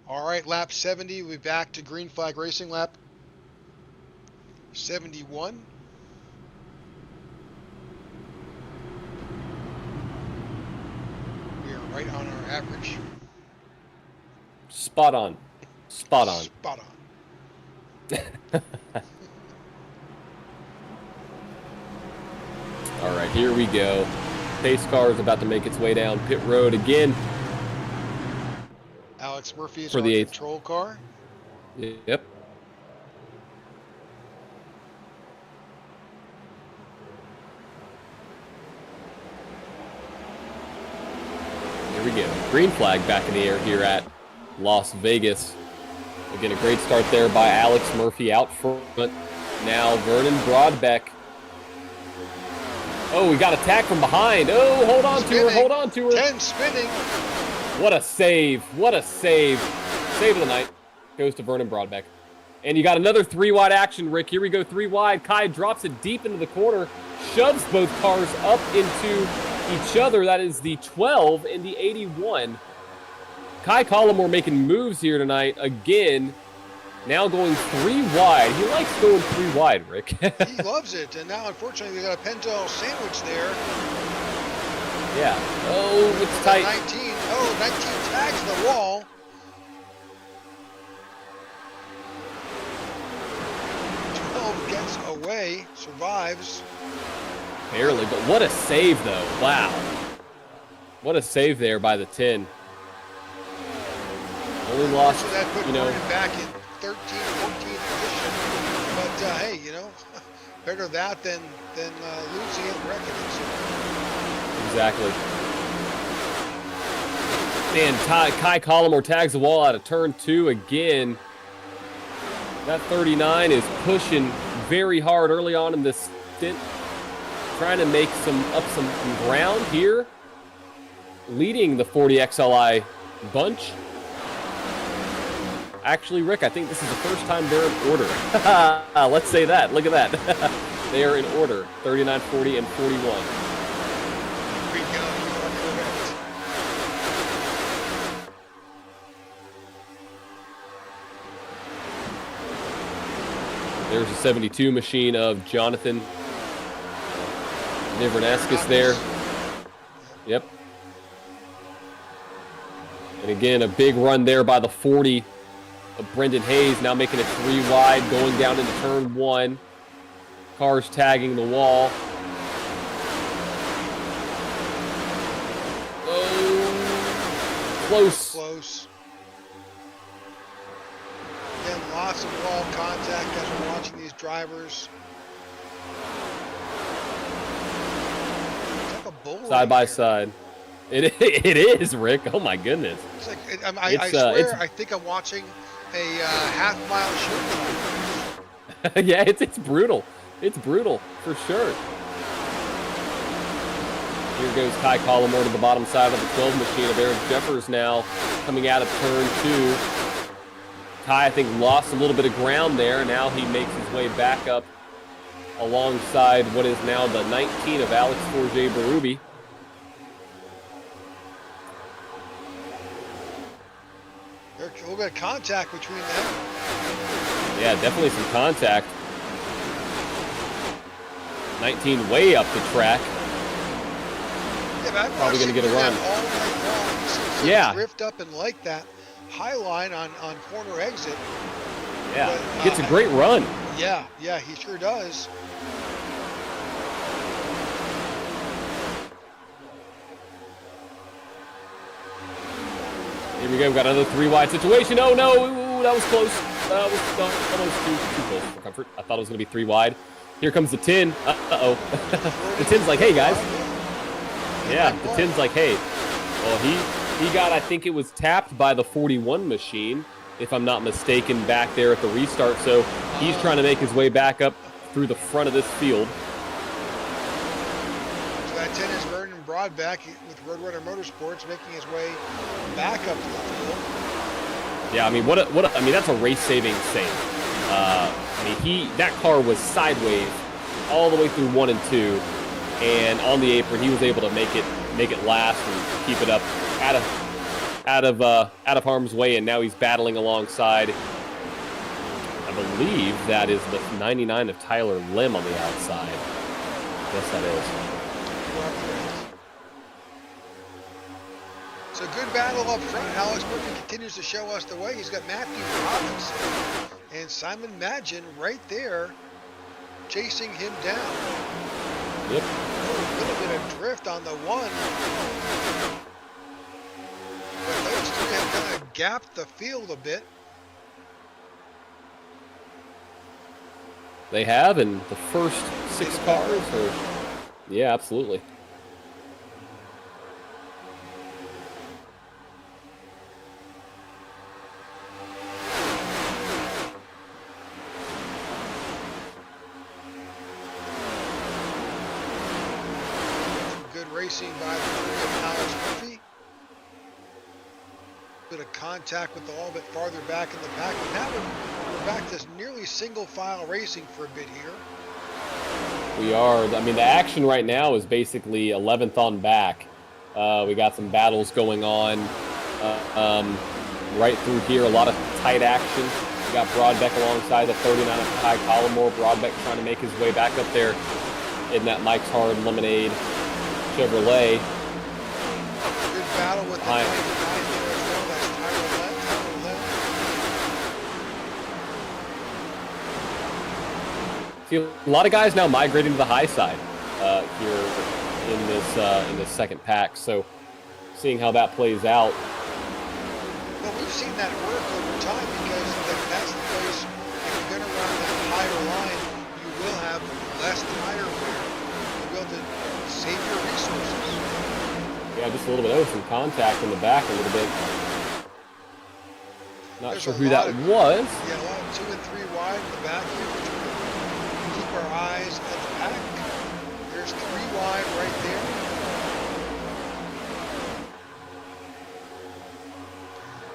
All right, lap 70. We'll be back to green flag racing. Lap 71. We are right on our average. Spot on. Spot on. Spot on. All right, here we go. Pace car is about to make its way down pit road again. Alex Murphy is for on the 8th control car. Yep. Here we go. Green flag back in the air here at Las Vegas. Again, a great start there by Alex Murphy out front. Now Vernon Broadbeck. Oh, we got attacked from behind. Oh, hold on to her. Hold on to her. 10 spinning. What a save. What a save. Save of the night. Goes to Vernon Broadbeck. And you got another 3-wide action, Rick. Here we go, 3 wide. Kai drops it deep into the corner. Shoves both cars up into each other. That is the 12 and the 81. Kai Collmore making moves here tonight. Again, now going 3 wide. He likes going 3 wide, Rick. He loves it. And now, unfortunately, we got a Pennzoil sandwich there. Yeah. Oh, it's tight. 19. Oh, 19 tags the wall. Gets away, survives. Barely, but what a save, though. Wow. What a save there by the 10. Only lost, So that put you know. Vernon back in 13th, 14th position. But, hey, you know, better that than losing it and wrecking it. So. Exactly. Man, Kai Collmore tags the wall out of turn 2 again. That 39 is pushing very hard early on in this stint. Trying to make some ground here. Leading the 40 XLI bunch. Actually, Rick, I think this is the first time they're in order. Let's say that. Look at that. They are in order. 39, 40, and 41. Here we go. You are correct. There's a 72 machine of Jonathan Nivernakis there. Yep. And again, a big run there by the 40 of Brendan Hayes, now making it 3 wide, going down into turn 1. Cars tagging the wall. Oh, close. Close. Again, lots of wall contact as we're watching these drivers. It's like a bull Side by here. side. It is, Rick. Oh my goodness. It's like I swear I think I'm watching a half-mile shoot. Yeah, it's brutal. It's brutal for sure. Here goes Kai Collmore to the bottom side of the 12 machine of Eric Jeffers now coming out of turn 2. Kai, I think, lost a little bit of ground there. Now he makes his way back up alongside what is now the 19 of Alex Forget-Berube. There's a little bit of contact between them. Yeah, definitely some contact. 19 way up the track. Yeah, but Probably going to get a run. All night long. He seems to Yeah. drift up and like that high line on corner exit. Yeah, But, gets a great run. Yeah, he sure does. Here we go. We've got another 3 wide situation. Oh no, ooh, that was close. That was almost too close for comfort. I thought it was going to be 3 wide. Here comes the 10. Uh-oh. The 10's like, hey guys. Yeah, the 10's like, hey. Well, he got, I think it was tapped by the 41 machine, if I'm not mistaken, back there at the restart. So he's trying to make his way back up through the front of this field. So that 10 is Vernon Broadbeck with Roadrunner Motorsports making his way back up to the field. Yeah, I mean, that's a race-saving save. I mean, that car was sideways all the way through 1 and 2, and on the apron, he was able to make it last and keep it up out of harm's way, and now he's battling alongside. I believe that is the 99 of Tyler Lim on the outside. Yes, that is. So good battle up front. Alex Murphy continues to show us the way. He's got Matthew Robinson and Simon Magin right there chasing him down. Yep. A little bit of drift on the one. But those three have kind of gapped the field a bit. They have, and the first 6 cars are, yeah, absolutely. Good racing by the Alex Murphy. Bit of contact with the all bit farther back in the pack. And now we're back to nearly single file racing for a bit here. We are. I mean, the action right now is basically 11th on back. We got some battles going on right through here. A lot of tight action. We got Broadbeck alongside the 39 at High Collimore. Broadbeck trying to make his way back up there in that Mike's Hard Lemonade Chevrolet. Good battle with the 99 there as well. That's Tyler Lett. See, a lot of guys now migrating to the high side here in this second pack. So, seeing how that plays out. Well, we've seen that work over time because that's the place. If you're going to run that higher line, you will have less tire wear. You'll be able to save your resources. Yeah, just a little bit. Oh, some contact in the back a little bit. Not There's sure a who lot that of- was. Yeah, a lot of 2 and 3 wide in the back here. Keep our eyes at the back. There's 3 wide right there.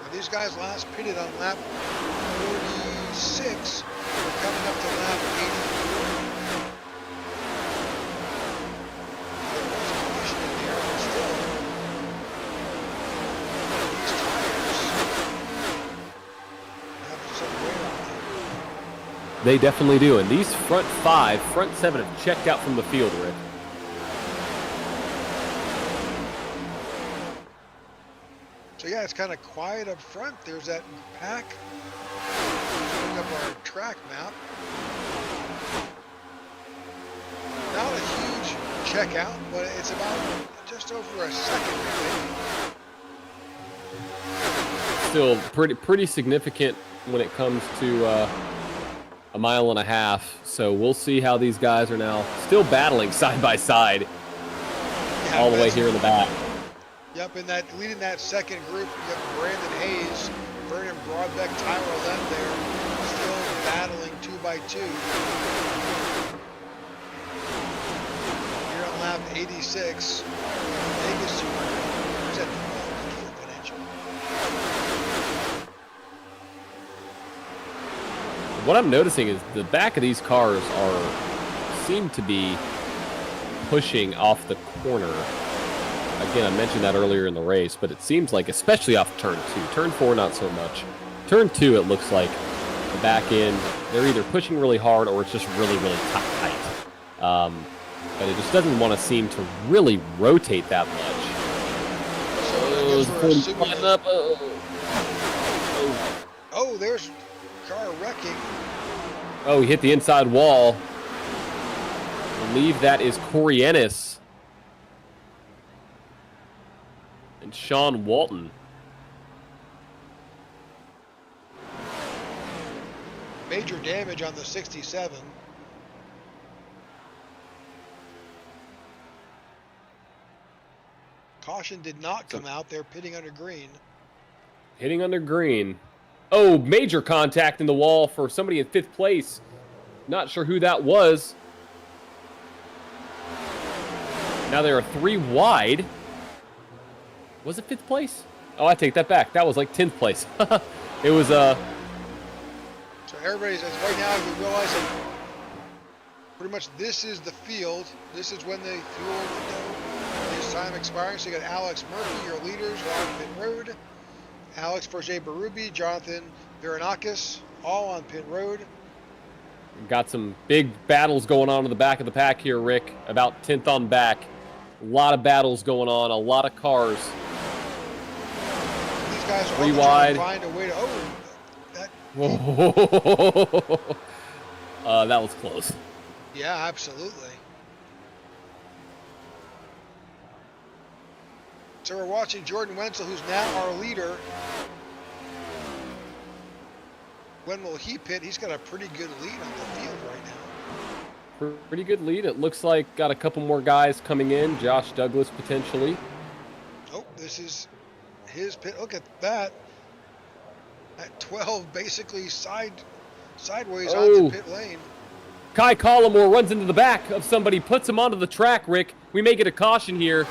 Now these guys last pitted on lap 46. We're coming up to lap 84. There was a caution in there, but still, these tires have some wear on them. They definitely do. And these front 5, front 7 have checked out from the field, Rick. So yeah, it's kind of quiet up front. There's that pack. Bring up our track map. Not a huge checkout, but it's about just over a second, I think. Still pretty significant when it comes to a mile and a half. So we'll see how these guys are now still battling side by side Yeah, all the way that's- here in the back. Yep, in that leading that second group, you have Brandon Hayes, Vernon Broadbeck, Tyler Lett there, still battling 2 by 2. Here on lap 86, Vegas who's at Financial. What I'm noticing is the back of these cars seem to be pushing off the corner. Again, I mentioned that earlier in the race, but it seems like, especially off turn 2. Turn 4, not so much. Turn 2, it looks like the back end, they're either pushing really hard or it's just really, really tight. But it just doesn't want to seem to really rotate that much. So I guess we're assuming that, Oh, oh, there's car wrecking. oh, he hit the inside wall. I believe that is Corey Ennis and Sean Walton. Major damage on the 67. Caution did not come out. They're pitting under green. Hitting under green. Oh, major contact in the wall for somebody in 5th place. Not sure who that was. Now there are 3 wide. Was it 5th place? Oh, I take that back. That was like 10th place. It was, So everybody's, right now we realize that pretty much this is the field. This is when the fuel window is time expiring. So you got Alex Murphy, your leaders, on pit road. Alex Forget Barubi, Jonathan Varanakis, all on pit road. got some big battles going on in the back of the pack here, Rick. About 10th on back. A lot of battles going on, a lot of cars. These guys are 3 all trying wide. to find a way to. Oh, that. Whoa. That was close. Yeah, absolutely. So we're watching Jordan Wenzel, who's now our leader. When will he pit? He's got a pretty good lead on the field right now. Pretty good lead. It looks like got a couple more guys coming in. Josh Douglas potentially. Oh, this is his pit. Look at that. At 12, basically sideways onto pit lane. Kai Collymore runs into the back of somebody, puts him onto the track, Rick. We may get a caution here.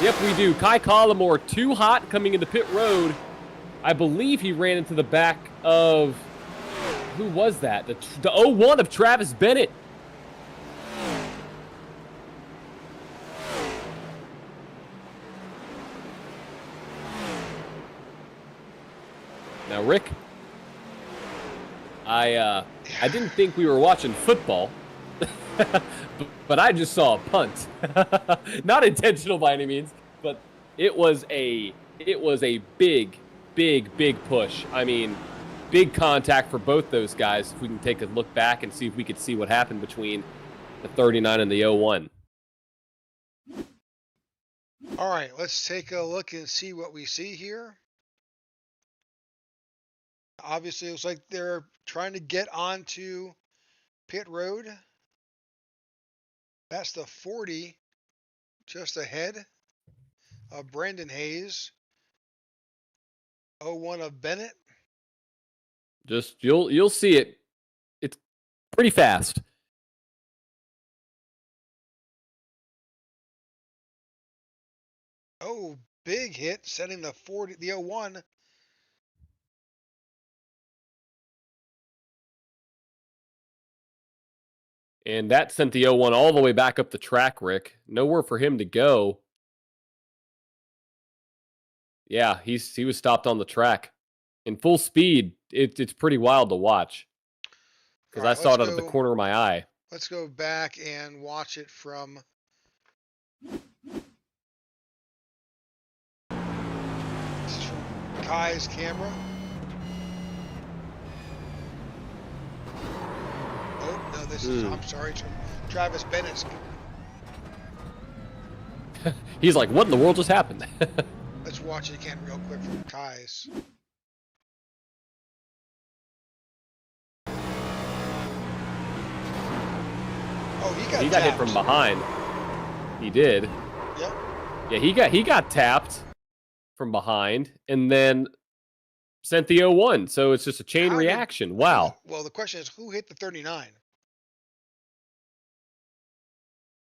Yep, we do. Kai Collymore, too hot coming into pit road. I believe he ran into the back of, who was that? The 01 of Travis Bennett. Now, Rick, I didn't think we were watching football, but I just saw a punt. Not intentional by any means, but it was a big push. I mean, big contact for both those guys. If we can take a look back and see if we could see what happened between the 39 and the 01. All right, let's take a look and see what we see here. Obviously, it looks like they're trying to get onto pit road. That's the 40 just ahead of Brandon Hayes. 01 of Bennett. Just you'll see it. It's pretty fast. Oh, big hit, setting the 40, the 01. And that sent the 01 all the way back up the track, Rick. Nowhere for him to go. Yeah, he was stopped on the track. In full speed, it's pretty wild to watch. Because I saw it out of the corner of my eye. Let's go back and watch it from... This is from Kai's camera. Oh, no, this is... I'm sorry, it's from Travis Bennett's. He's like, what in the world just happened? Let's watch it again real quick from Kai's. Oh, he got hit from behind. He did. Yep. Yeah, he got tapped from behind and then sent the 01. So it's just a chain reaction. Wow. Well, the question is, who hit the 39?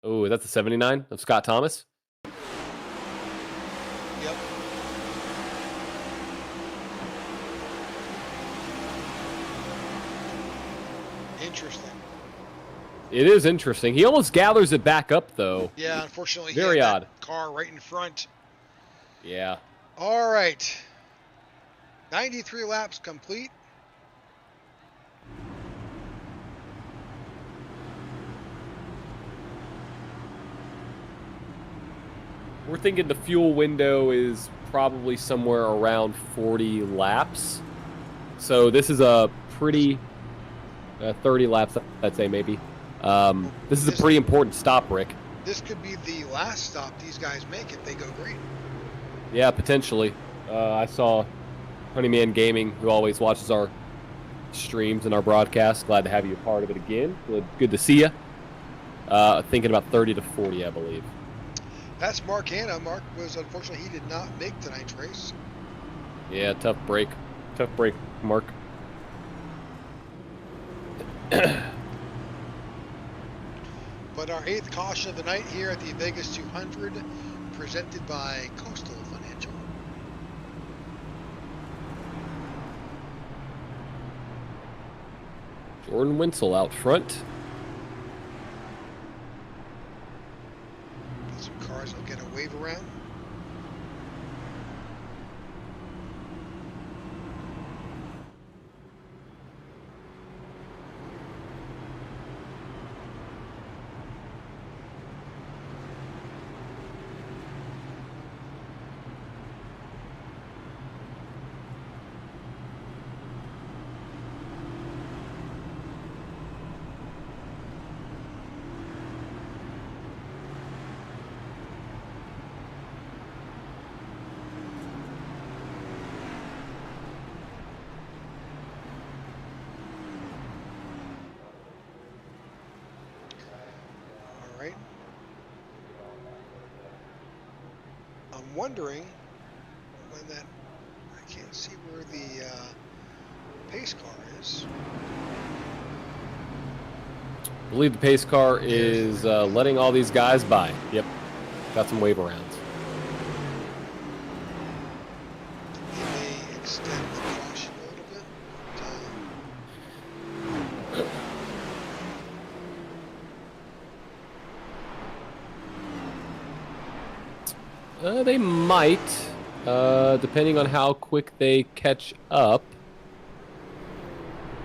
Oh, is that the 79 of Scott Thomas? Yep. Interesting. It is interesting. He almost gathers it back up, though. Yeah, unfortunately, very odd. Car right in front. Yeah. All right. 93 laps complete. We're thinking the fuel window is probably somewhere around 40 laps. So this is a pretty 30 laps, I'd say maybe. This is a pretty important stop, Rick. This could be the last stop these guys make if they go green. Yeah, potentially. I saw Honeyman Gaming, who always watches our streams and our broadcasts. Glad to have you a part of it again. Good to see you. Thinking about 30 to 40, I believe. That's Mark Hanna. Mark was, unfortunately, he did not make tonight's race. Yeah, tough break. Tough break, Mark. But our 8th caution of the night here at the Vegas 200, presented by Coastal Financial. Jordan Wenzel out front. Some cars will get a wave around. right? I'm wondering when that, I can't see where the pace car is. I believe the pace car is letting all these guys by. Yep. Got some wave arounds. They may extend the caution a little bit. They might, depending on how quick they catch up.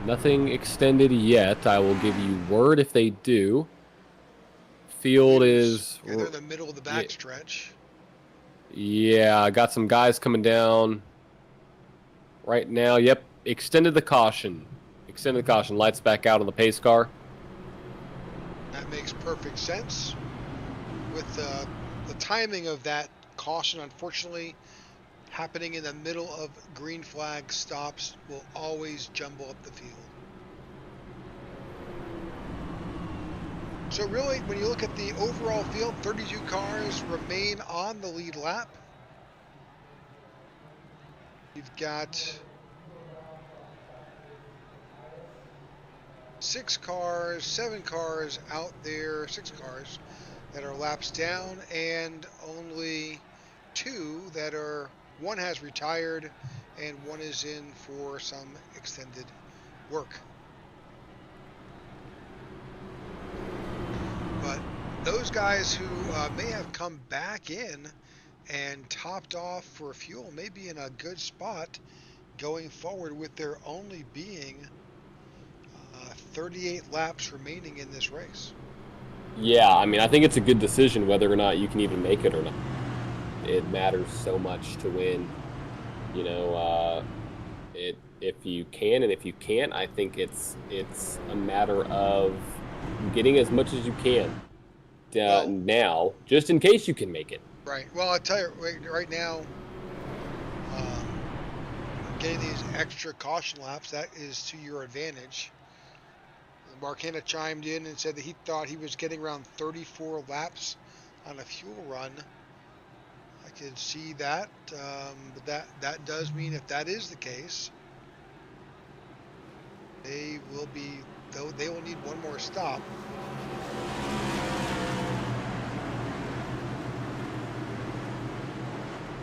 Nothing extended yet. I will give you word if they do. Field is... Yeah, they're in the middle of the backstretch. Yeah, I got some guys coming down right now. Yep, extended the caution. Extended the caution. Lights back out on the pace car. That makes perfect sense. With the timing of that caution, unfortunately, happening in the middle of green flag stops will always jumble up the field. So really, when you look at the overall field, 32 cars remain on the lead lap. You've got 7 cars out there, 6 cars that are laps down, and only 2 that are, one has retired and one is in for some extended work. But those guys who may have come back in and topped off for fuel may be in a good spot going forward, with there only being 38 laps remaining in this race. Yeah, I mean, I think it's a good decision whether or not you can even make it or not. It matters so much to win. You know, if you can and if you can't, I think it's a matter of getting as much as you can now, just in case you can make it. Right. Well, I'll tell you right now, getting these extra caution laps, that is to your advantage. Mark Hanna chimed in and said that he thought he was getting around 34 laps on a fuel run. I could see that, but that does mean if that is the case, they will need one more stop.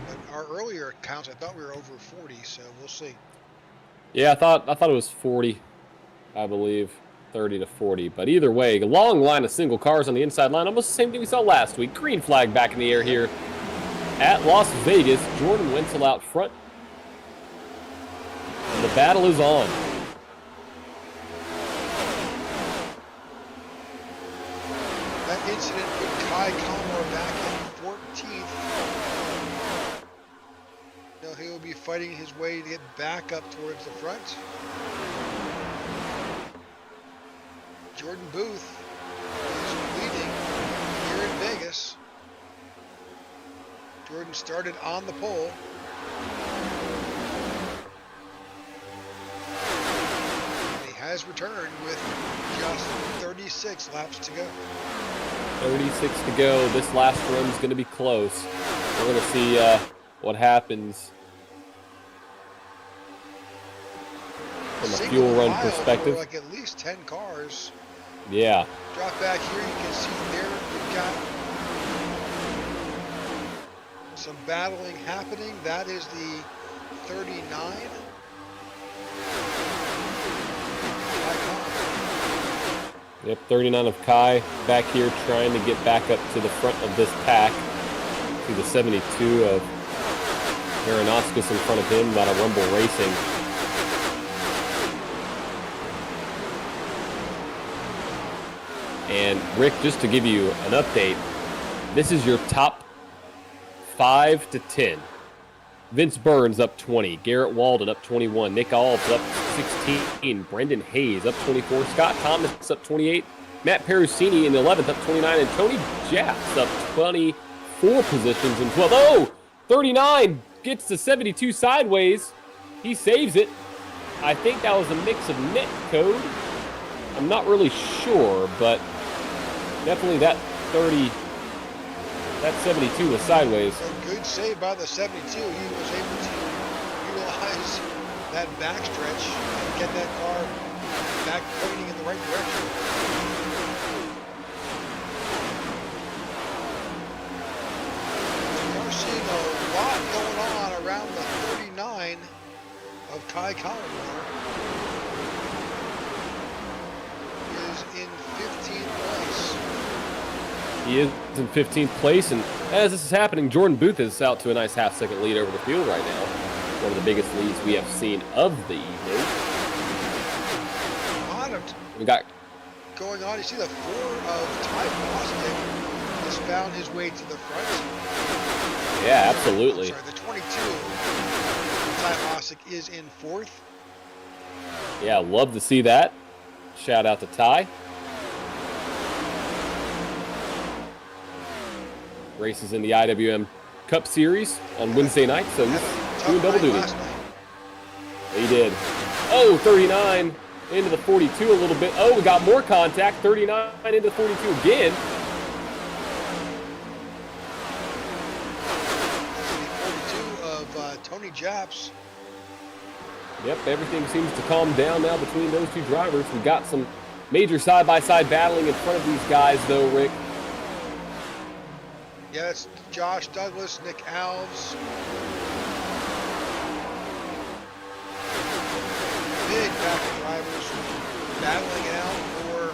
But our earlier counts, I thought we were over 40, so we'll see. Yeah, I thought it was 40, I believe. 30 to 40, but either way, a long line of single cars on the inside line, almost the same thing we saw last week. Green flag back in the air here at Las Vegas. Jordan Wenzel out front, and the battle is on. That incident put Kai Kalmar back in 14th. Now he will be fighting his way to get back up towards the front. Jordan Booth is leading here in Vegas. Jordan started on the pole. And he has returned with just 36 laps to go. 36 to go. This last run's going to be close. We're going to see what happens from a fuel run perspective. Like at least 10 cars. Yeah. Drop back here, you can see there we've got some battling happening. That is the 39. Yep, 39 of Kai back here trying to get back up to the front of this pack. To the 72 of Aeronauticus in front of him, out of Rumble Racing. And Rick, just to give you an update, this is your top 5 to 10. Vince Burns up 20, Garrett Walden up 21, Nick Alves up 16, Brendan Hayes up 24, Scott Thomas up 28, Matt Perusini in the 11th up 29, and Tony Jafts up 24 positions in 12th. Oh, 39 gets to 72 sideways. He saves it. I think that was a mix of net code. I'm not really sure, but definitely that 30. That 72 was sideways. A good save by the 72. He was able to utilize that backstretch and get that car back pointing in the right direction. We are seeing a lot going on around the 39 of Kai Collymore. Is in 15th place. He is in 15th place, and as this is happening, Jordan Booth is out to a nice half-second lead over the field right now. One of the biggest leads we have seen of the evening. A lot of We got going on. You see the 4 of Ty Bostic has found his way to the front. Yeah, absolutely. I'm sorry, the 22 of Ty Bostic is in 4th. Yeah, love to see that. Shout out to Ty. Races in the IWM Cup Series on Wednesday night, so he's doing double duty. He did. Oh, 39 into the 42 a little bit. Oh, we got more contact. 39 into 42 again. That's the 42 of Tony Japs. Yep, everything seems to calm down now between those two drivers. We got some major side-by-side battling in front of these guys, though, Rick. Yeah, that's Josh Douglas, Nick Alves. Big pack of drivers battling it out for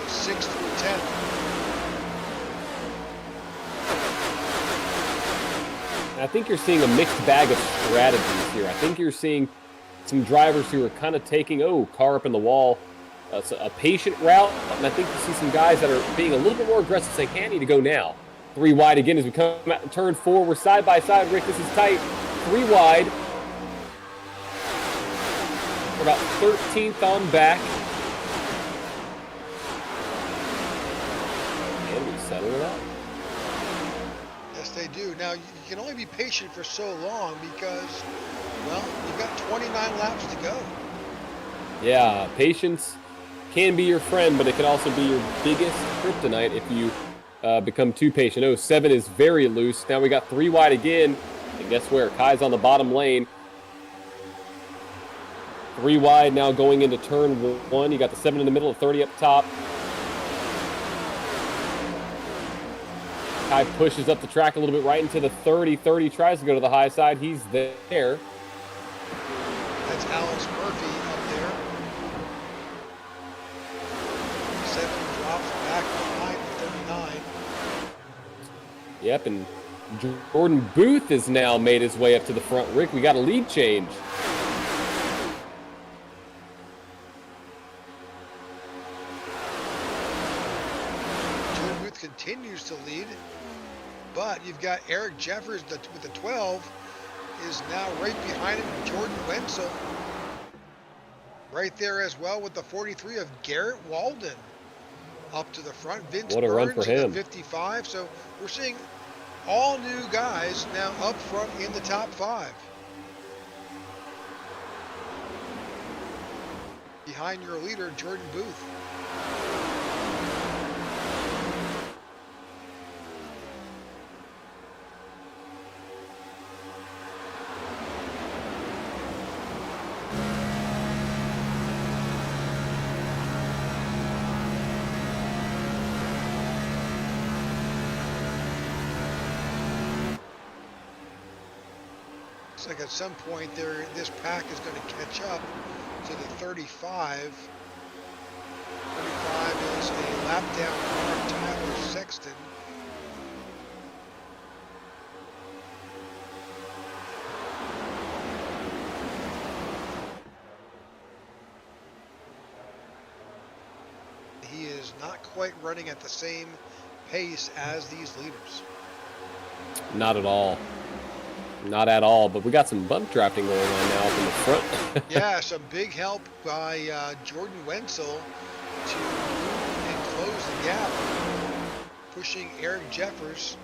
6th through 10th. I think you're seeing a mixed bag of strategies here. I think you're seeing some drivers who are kind of taking, car up in the wall, a patient route. And I think you see some guys that are being a little bit more aggressive, saying, hey, I need to go now. 3 wide again as we come out and turn 4. We're side by side, Rick. This is tight. 3 wide. We're about 13th on back. And we settle it out. Yes, they do. Now, you can only be patient for so long because, well, you've got 29 laps to go. Yeah, patience can be your friend, but it can also be your biggest kryptonite if you become too patient. 7 is very loose. Now we got 3 wide again. And guess where? Kai's on the bottom lane. 3 wide now going into turn 1. You got the 7 in the middle, 30 up top. Kai pushes up the track a little bit right into the 30. 30 tries to go to the high side. He's there. That's Alex Murphy up there. 7 drops back behind the 39. Yep, and Jordan Booth has now made his way up to the front. Rick, we got a lead change. Jordan Booth continues to lead, but you've got Eric Jeffers with the 12 is now right behind him. Jordan Wenzel right there as well with the 43 of Garrett Walden up to the front. Vince What a run for him. 55. So we're seeing all new guys now up front in the top 5. Behind your leader, Jordan Booth. Looks like at some point this pack is going to catch up to the 35. 35 is a lap down car of Tyler Sexton. He is not quite running at the same pace as these leaders. Not at all. Not at all, but we got some bump drafting going on now from the front. Yeah, some big help by Jordan Wenzel to move and close the gap, pushing Eric Jeffers.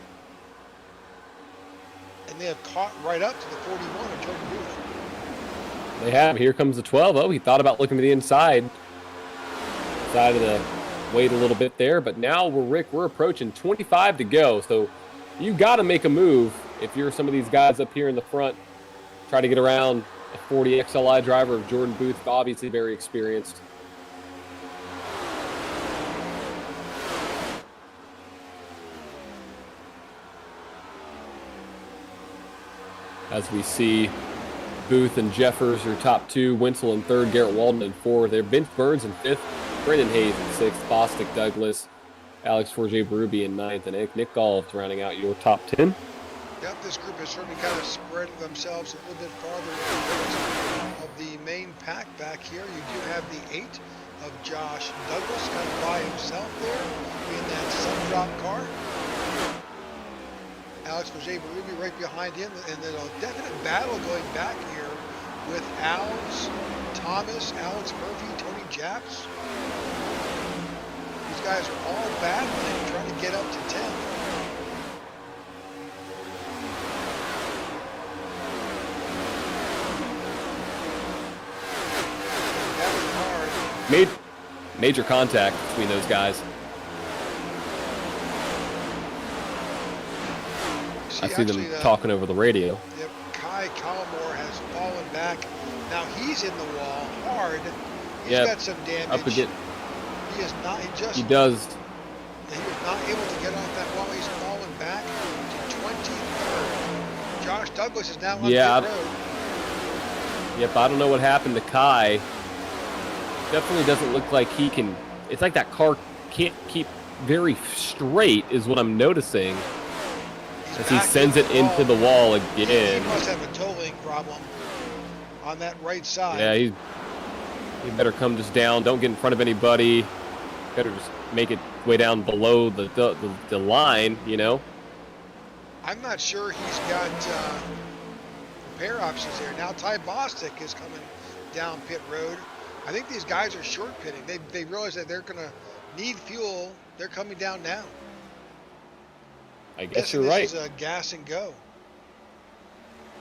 And they have caught right up to the 41 of Jordan Booth. They have. Here comes the 12. Oh, he thought about looking to the inside. Side of the wait a little bit there. But now we're approaching 25 to go. So you got to make a move if you're some of these guys up here in the front. Try to get around a 40 XLI driver of Jordan Booth, obviously very experienced. As we see Booth and Jeffers are top 2, Wenzel in 3rd, Garrett Walden in 4th. There, Vince Burns in 5th, Brendan Hayes in 6th, Bostic Douglas, Alex Forget-Berube in 9th, and Nick Golf rounding out your top 10. Yep, this group has certainly kind of spread themselves a little bit farther of the main pack back here. You do have the 8 of Josh Douglas kind of by himself there in that sun-drop car. Alex Forget-Berube right behind him, and then a definite battle going back here with Alex Thomas, Alex Murphy, Tony Japs. These guys are all battling, trying to get up to 10. Major contact between those guys. I see them talking over the radio. Yep, Kai Collmore has fallen back. Now he's in the wall hard. He's got some damage. Up again. He is not. He does. He was not able to get off that wall. He's fallen back to 23rd. Josh Douglas is now on the road. Yep, I don't know what happened to Kai. Definitely doesn't look like he can. It's like that car can't keep very straight, is what I'm noticing. As he sends it into the wall again. He must have a toe-link problem on that right side. Yeah, he better come just down. Don't get in front of anybody. Better just make it way down below the line, you know. I'm not sure he's got repair options there. Now Ty Bostic is coming down pit road. I think these guys are short pitting. They realize that they're going to need fuel. They're coming down now. I guess you're right. This is a gas and go.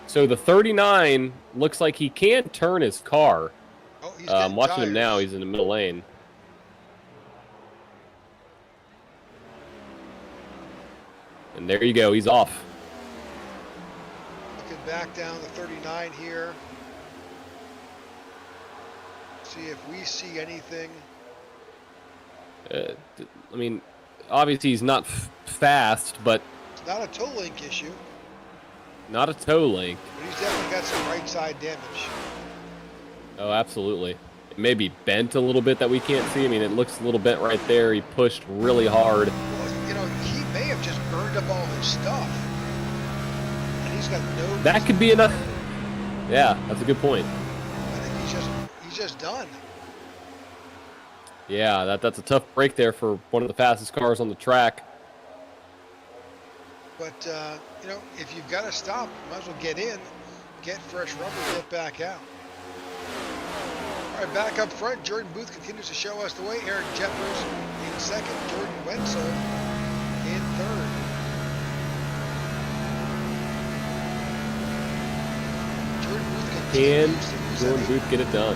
So the 39 looks like he can turn his car. Oh, he's I'm watching tires. him now. He's in the middle lane. And there you go. He's off. Looking back down the 39 here. See if we see anything. I mean, obviously he's not fast, but It's not a toe link issue. Not a toe link. But he's definitely got some right side damage. Oh, absolutely. It may be bent a little bit that we can't see. I mean, it looks a little bent right there. He pushed really hard. Well, you know, he may have just burned up all his stuff. And he's got no... That could be enough. Yeah, that's a good point. I think he's just done. Yeah, that's a tough break there for one of the fastest cars on the track. But, you know, if you've got to stop, you might as well get in, get fresh rubber, get back out. All right, back up front, Jordan Booth continues to show us the way. Eric Jeffers in second, Jordan Wenzel in third. Can Jordan Booth get it done?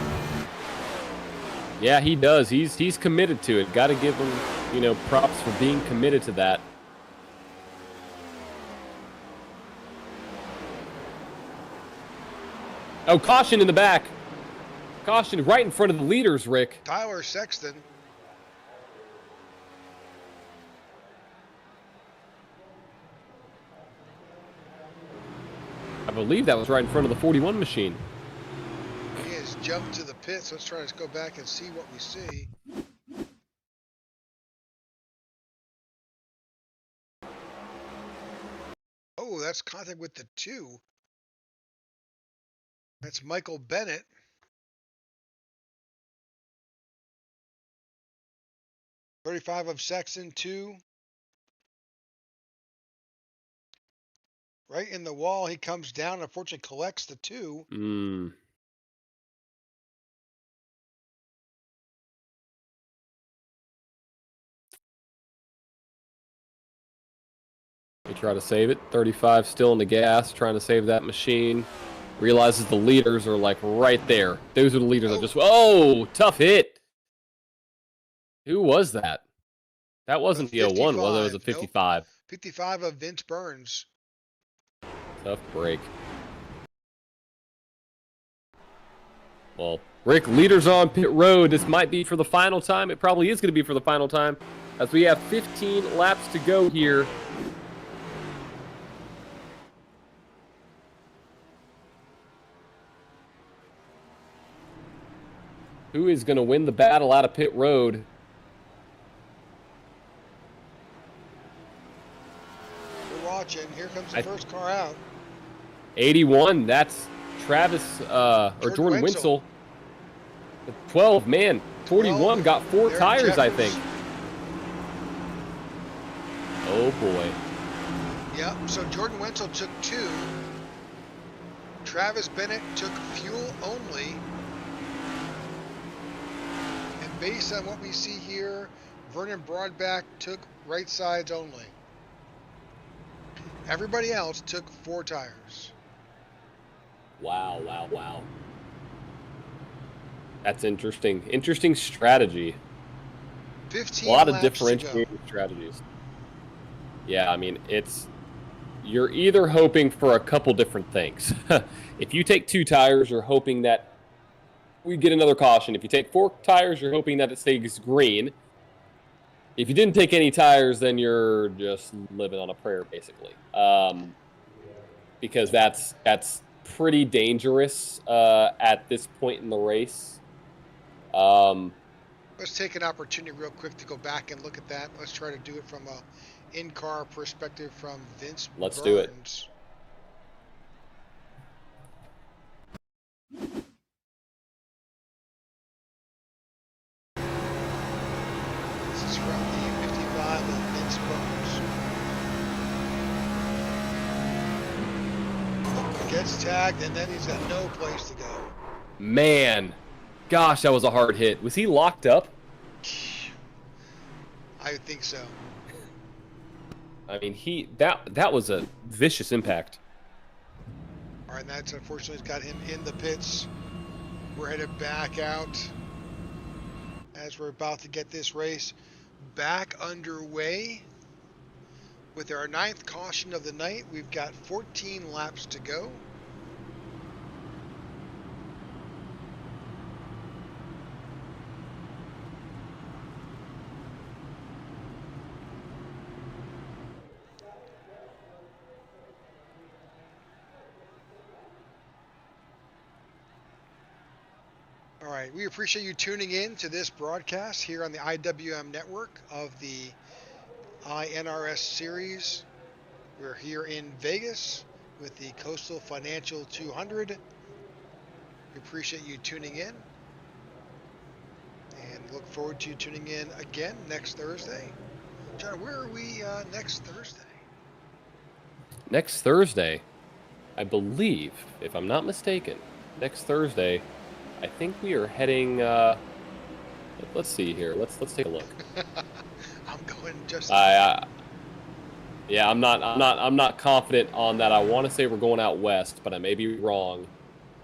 Yeah, he does. He's committed to it. Got to give him, you know, props for being committed to that. Oh, caution in the back. Caution right in front of the leaders, Rick. Tyler Sexton. I believe that was right in front of the 41 machine. He has jumped to the pit, so let's try to go back and see what we see. Oh, that's contact with the 2. That's Michael Bennett. .35 of Sexton, 2. Right in the wall, he comes down and unfortunately collects the 2. They try to save it. 35 still in the gas, trying to save that machine. Realizes the leaders are like right there. Those are the leaders that just... Oh, tough hit. Who was that? That wasn't the 01, was it? It was a 55. Nope. 55 of Vince Burns. Tough break. Well, Rick, leaders on pit road. This might be for the final time. It probably is going to be for the final time, as we have 15 laps to go here. Who is going to win the battle out of pit road? We're watching. Here comes the first car out. 81. That's Travis or Jordan Winsel. 12, man. 41 got 4 tires, Jeffers. I think. Oh boy. Yep. So Jordan Winsel took 2. Travis Bennett took fuel only. And based on what we see here, Vernon Broadback took right sides only. Everybody else took 4 tires. Wow, wow, wow. That's interesting. Interesting strategy. 15 a lot of laps differentiating strategies. Yeah, I mean, you're either hoping for a couple different things. If you take 2 tires, you're hoping that we get another caution. If you take 4 tires, you're hoping that it stays green. If you didn't take any tires, then you're just living on a prayer, basically. Because that's pretty dangerous at this point in the race. Let's take an opportunity real quick to go back and look at that. Let's try to do it from a in-car perspective from Vince Burns. Let's do it. This is from the 55 of Vince Burns. Gets tagged, and then he's got no place to go. Man. Gosh, that was a hard hit. Was he locked up? I think so. I mean, that was a vicious impact. All right, and that's unfortunately got him in the pits. We're headed back out as we're about to get this race back underway with our 9th caution of the night. We've got 14 laps to go. All right, we appreciate you tuning in to this broadcast here on the IWM network of the iNRS series. We're here in Vegas with the Coastal Financial 200. We appreciate you tuning in and look forward to you tuning in again next Thursday. John, where are we next Thursday? Next Thursday, I believe, if I'm not mistaken, next Thursday, I think we are heading. Let's see here. Let's take a look. I'm going just. Yeah, I'm not confident on that. I want to say we're going out west, but I may be wrong.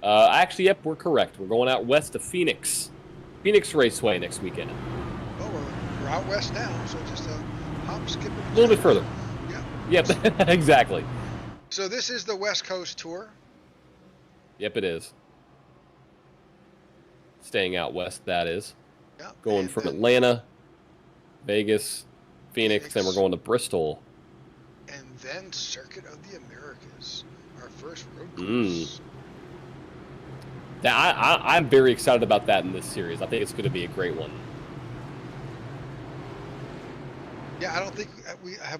Actually, yep, we're correct. We're going out west to Phoenix Raceway next weekend. Oh, we're out west now, so just a hop, skip, a little bit further. Yeah. Yep, exactly. So this is the West Coast tour. Yep, it is. Staying out west, that is. Yep. Going from Atlanta, Vegas, Phoenix, then we're going to Bristol. And then Circuit of the Americas, our first road course. I'm very excited about that in this series. I think it's going to be a great one. Yeah, I don't think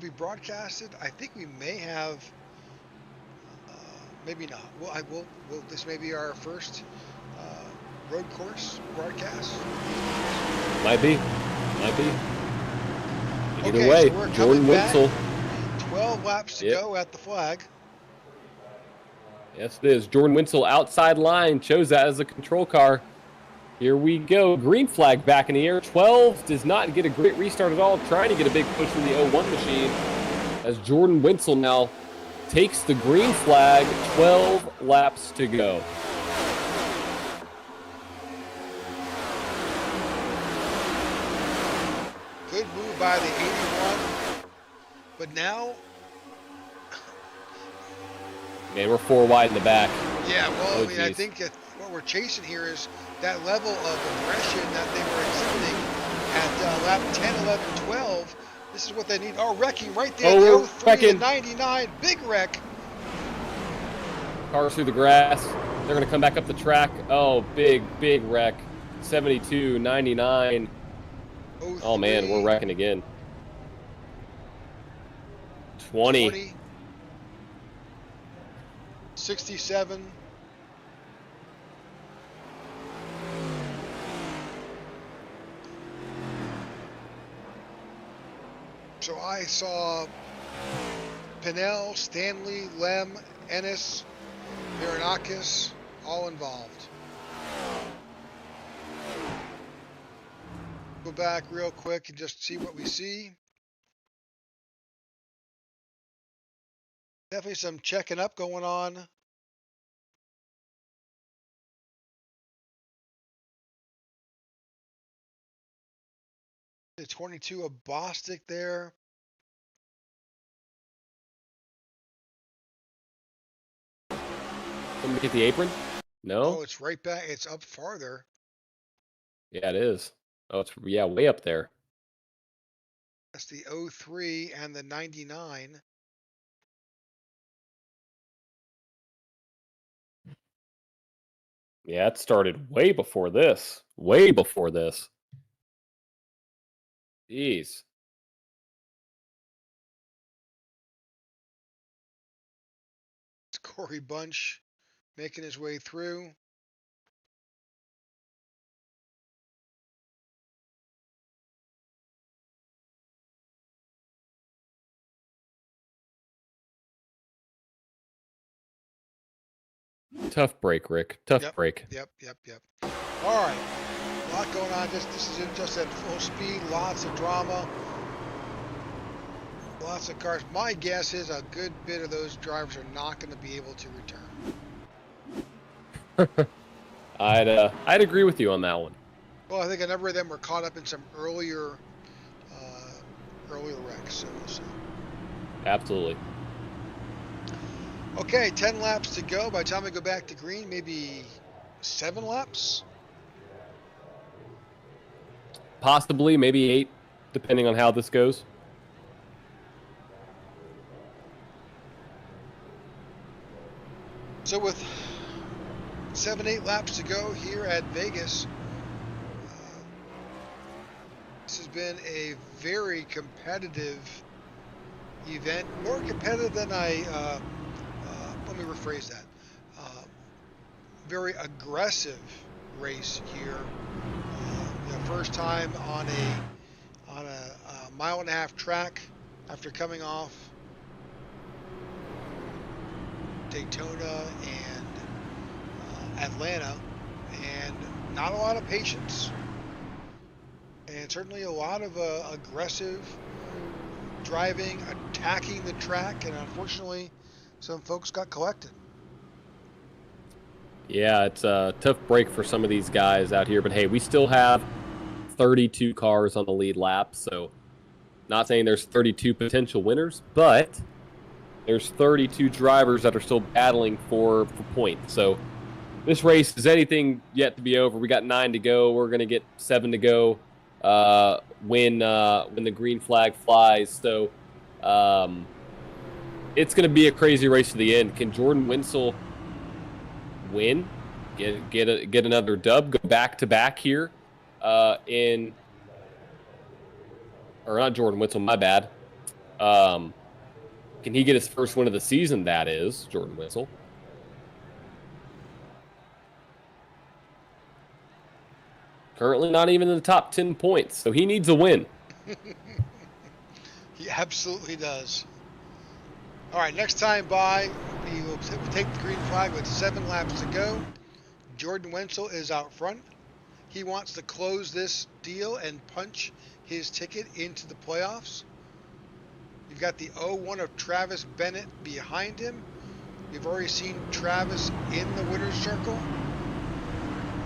we broadcasted. I think we may have. Maybe not. Well, this may be our first road course broadcast. Might be. Either way, so Jordan Winsel. 12 laps to go at the flag. Yes, it is. Jordan Winsel outside line chose that as a control car. Here we go. Green flag back in the air. 12 does not get a great restart at all. Trying to get a big push from the 01 machine as Jordan Winsel now takes the green flag. 12 laps to go. But now, Man, we're 4 wide in the back. yeah, well, Oh, I mean, I geez. think that what we're chasing here is that level of aggression that they were exhibiting at lap 10, 11, 12. This is what they need. Oh, wrecking right there. Oh, The we're 03, wrecking. the 99, big wreck. Cars through the grass. They're going to come back up the track. Oh, big wreck. 72, 99. Oh, man, we're 03, wrecking again. 20. 20, 67. So I saw Pinnell, Stanley, Lem, Ennis, Marinakis, all involved. Go back real quick and just see what we see. Definitely some checking up going on. The 22 of Bostic there. Somebody hit the apron? No? Oh, it's right back. It's up farther. Yeah, it is. Oh, it's, yeah, way up there. That's the 03 and the 99. Yeah, it started way before this. Way before this. Jeez. It's Corey Bunch making his way through. Tough break, Rick. Tough Yep, break. yep. All right. A lot going on. This is just at full speed. Lots of drama. Lots of cars. My guess is a good bit of those drivers are not going to be able to return. I'd agree with you on that one. Well, I think a number of them were caught up in some earlier wrecks. So we'll see. Absolutely. Okay, 10 laps to go. By the time we go back to green, maybe 7 laps. Possibly, maybe 8, depending on how this goes. So with 7, 8 laps to go here at Vegas, this has been a very competitive event. More competitive than let me rephrase that. Very aggressive race here. First time on a mile-and-a-half track after coming off Daytona and Atlanta, and not a lot of patience, and certainly a lot of aggressive driving, attacking the track, and unfortunately some folks got collected. Yeah, it's a tough break for some of these guys out here, but hey, we still have 32 cars on the lead lap, so not saying there's 32 potential winners, but there's 32 drivers that are still battling for points. So this race is anything yet to be over. We got 9 to go. We're going to get 7 to go when the green flag flies. So it's going to be a crazy race to the end. Can Jordan Winsel win, get another dub, go back to back here or not Jordan Winsel, my bad. Can he get his first win of the season? That is Jordan Winsel. Currently not even in the top 10 points, so he needs a win. He absolutely does. All right, next time by, we will take the green flag with 7 laps to go. Jordan Winsel is out front. He wants to close this deal and punch his ticket into the playoffs. You've got the 0-1 of Travis Bennett behind him. You've already seen Travis in the winner's circle.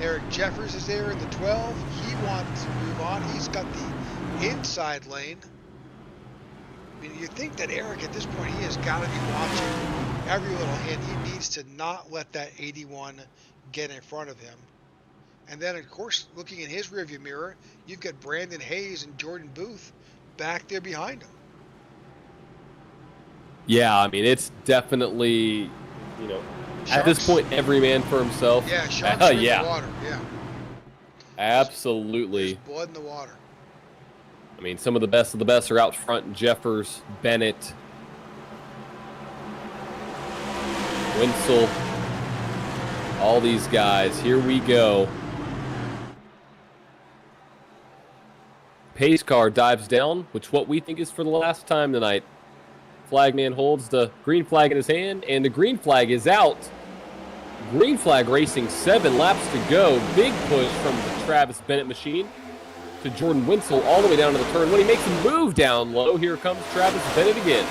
Eric Jeffers is there in the 12. He wants to move on. He's got the inside lane. mean, you think that Eric at this point, he has got to be watching every little hit. He needs to not let that 81 get in front of him. And then, of course, looking in his rearview mirror, you've got Brandon Hayes and Jordan Booth back there behind him. Yeah, I mean, it's definitely, at this point, every man for himself. Yeah, sharks are in yeah. the water. Yeah. Absolutely. There's blood in the water. I mean, some of the best are out front. Jeffers, Bennett, Winsel, all these guys. Here we go. Pace car dives down, which what we think is for the last time tonight. Flagman holds the green flag in his hand, and the green flag is out. Green flag racing, 7 laps to go. Big push from the Travis Bennett machine to Jordan Winsel all the way down to the turn. When he makes a move down low, here comes Travis Bennett again.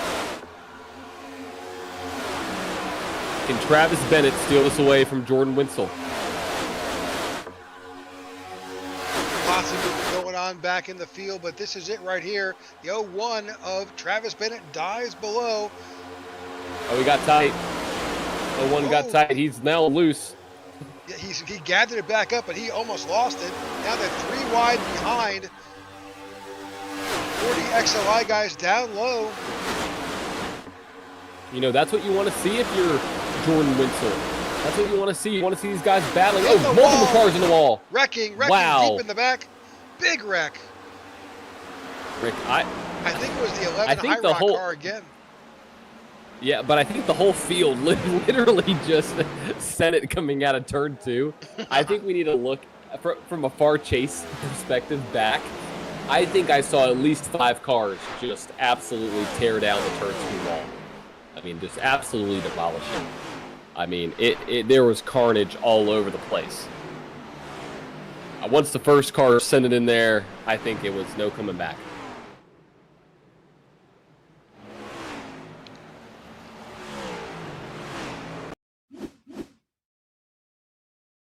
Can Travis Bennett steal this away from Jordan Winsel? Possibly going on back in the field, but this is it right here. The 01 of Travis Bennett dives below. Oh, he got tight. 01 got tight. He's now loose. Yeah, he gathered it back up, but he almost lost it. Now they're 3 wide behind. 40 XLI guys down low. That's what you want to see if you're Jordan Winsel. That's what you want to see. You want to see these guys battling. In multiple wall. cars in the wall. Wrecking Wow. deep in the back. Big wreck. Rick, I think it was the 11 High Rock car again. Yeah, but I think the whole field literally just sent it coming out of turn 2. I think we need to look from a far chase perspective back. I think I saw at least 5 cars just absolutely tear down the turn 2 wall. I mean, just absolutely demolish it. I mean, there was carnage all over the place. Once the first car sent it in there, I think it was no coming back.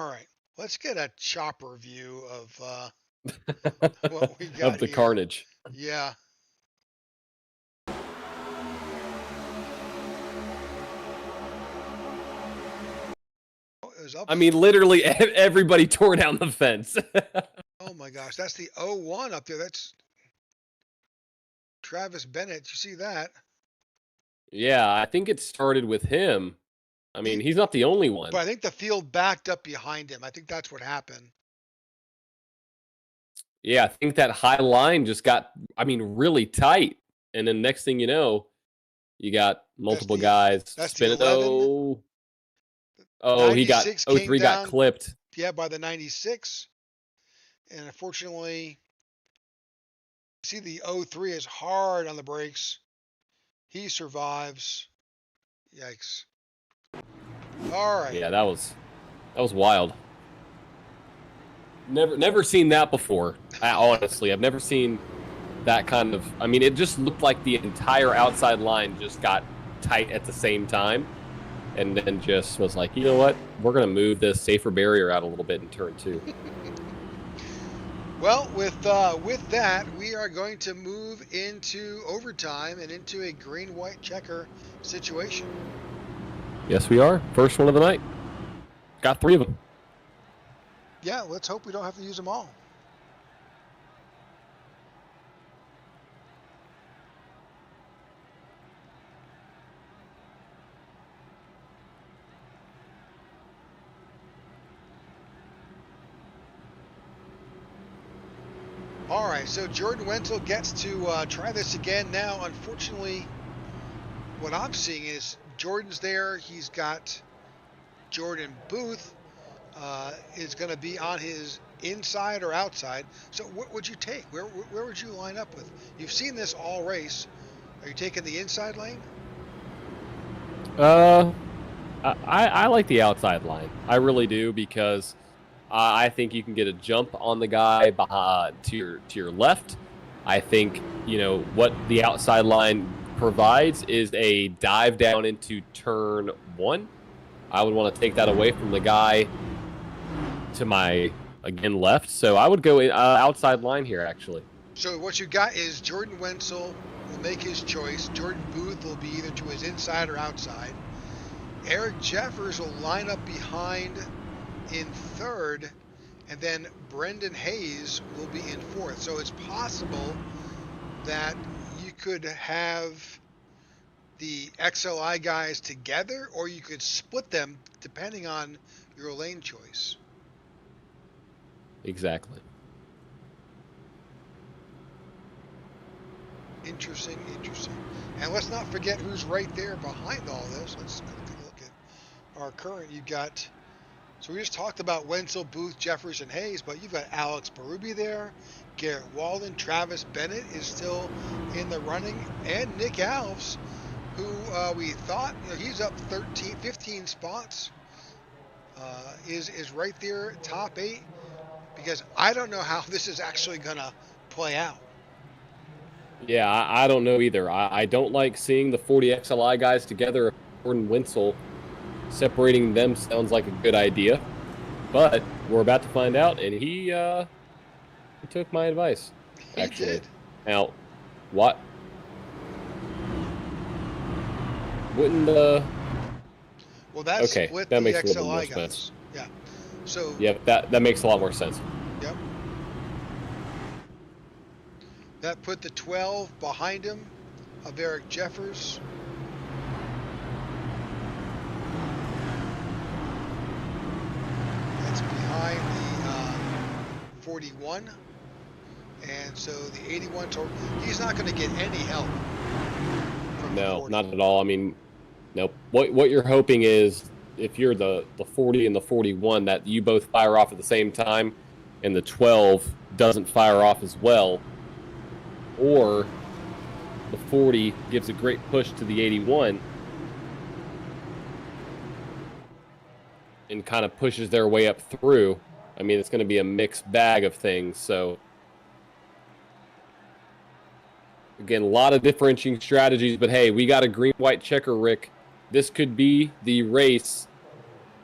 All right, let's get a chopper view of what we got of the here. carnage. Yeah. It was up. I mean, literally everybody tore down the fence. Oh my gosh, that's the 01 up there. That's Travis Bennett. You see that? Yeah, I think it started with him. I mean, he's not the only one. But I think the field backed up behind him. I think that's what happened. Yeah, I think that high line just got, really tight. And then next thing you know, you got multiple guys spinning. Oh, he got 03 got clipped. Yeah, by the 96. And unfortunately, see the 03 is hard on the brakes. He survives. Yikes. All right. Yeah, that was wild. Never seen that before. Honestly, I've never seen that kind of. I mean, it just looked like the entire outside line just got tight at the same time, and then just was like, you know what? We're gonna move this safer barrier out a little bit in turn 2. Well, with that, we are going to move into overtime and into a green-white checker situation. Yes, we are. First one of the night. Got 3 of them. Yeah, let's hope we don't have to use them all. All right, so Jordan Wenzel gets to try this again now. Unfortunately, what I'm seeing is Jordan's there. He's got Jordan Booth is going to be on his inside or outside. So what would you take? Where would you line up with? You've seen this all race. Are you taking the inside lane? I like the outside line. I really do, because I think you can get a jump on the guy to your left. I think, what the outside line provides is a dive down into turn 1. I would want to take that away from the guy to my, again, left. So I would go outside line here, actually. So what you got is Jordan Wenzel will make his choice. Jordan Booth will be either to his inside or outside. Eric Jeffers will line up behind in third, and then Brendan Hayes will be in fourth. So it's possible that you could have the XLI guys together, or you could split them depending on your lane choice. Exactly. Interesting. And let's not forget who's right there behind all this. Let's take a look at our current. You got, so we just talked about Wenzel, Booth, Jeffers, and Hayes, but you've got Alex Berube there. Garrett Walden, Travis Bennett is still in the running, and Nick Alves, who we thought, he's up 15 spots, is right there, top 8, because I don't know how this is actually going to play out. Yeah, I don't know either. I don't like seeing the 40 XLI guys together. Jordan Wenzel separating them sounds like a good idea, but we're about to find out, and he took my advice. He did. Now, what? Wouldn't the... Well, that's okay, split that the makes a little XLI more guys. sense. Yeah. So. Yep, that makes a lot more sense. Yep. That put the 12 behind him of Eric Jeffers. That's behind the 41. And so the 81, he's not going to get any help from the 40. Not at all. I mean, nope. What you're hoping is, if you're the 40 and the 41, that you both fire off at the same time, and the 12 doesn't fire off as well, or the 40 gives a great push to the 81 and kind of pushes their way up through. I mean, it's going to be a mixed bag of things. So, again, a lot of differentiating strategies, but hey, we got a green-white checker, Rick. This could be the race.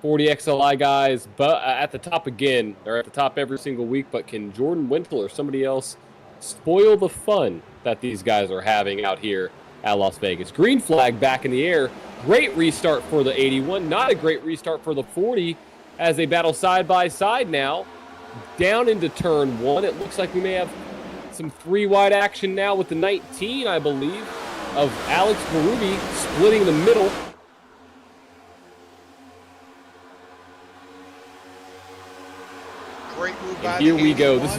40 XLI guys, but at the top again. They're at the top every single week, but can Jordan Wenzel or somebody else spoil the fun that these guys are having out here at Las Vegas? Green flag back in the air. Great restart for the 81. Not a great restart for the 40 as they battle side by side now. Down into turn 1. It looks like we may have some 3-wide action now with the 19, I believe, of Alex Berube splitting the middle. Great move by here the we go. 81. This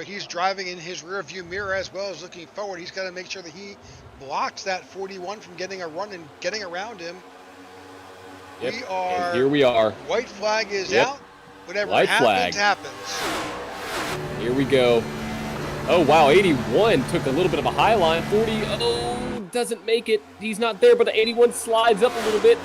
is, he's driving in his rear view mirror as well as looking forward. He's got to make sure that he blocks that 41 from getting a run and getting around him. yep. Here we are. White flag is Yep. out. Whatever White happens, flag. happens. Here we go. Oh, wow. 81 took a little bit of a high line. 40, doesn't make it. He's not there, but the 81 slides up a little bit.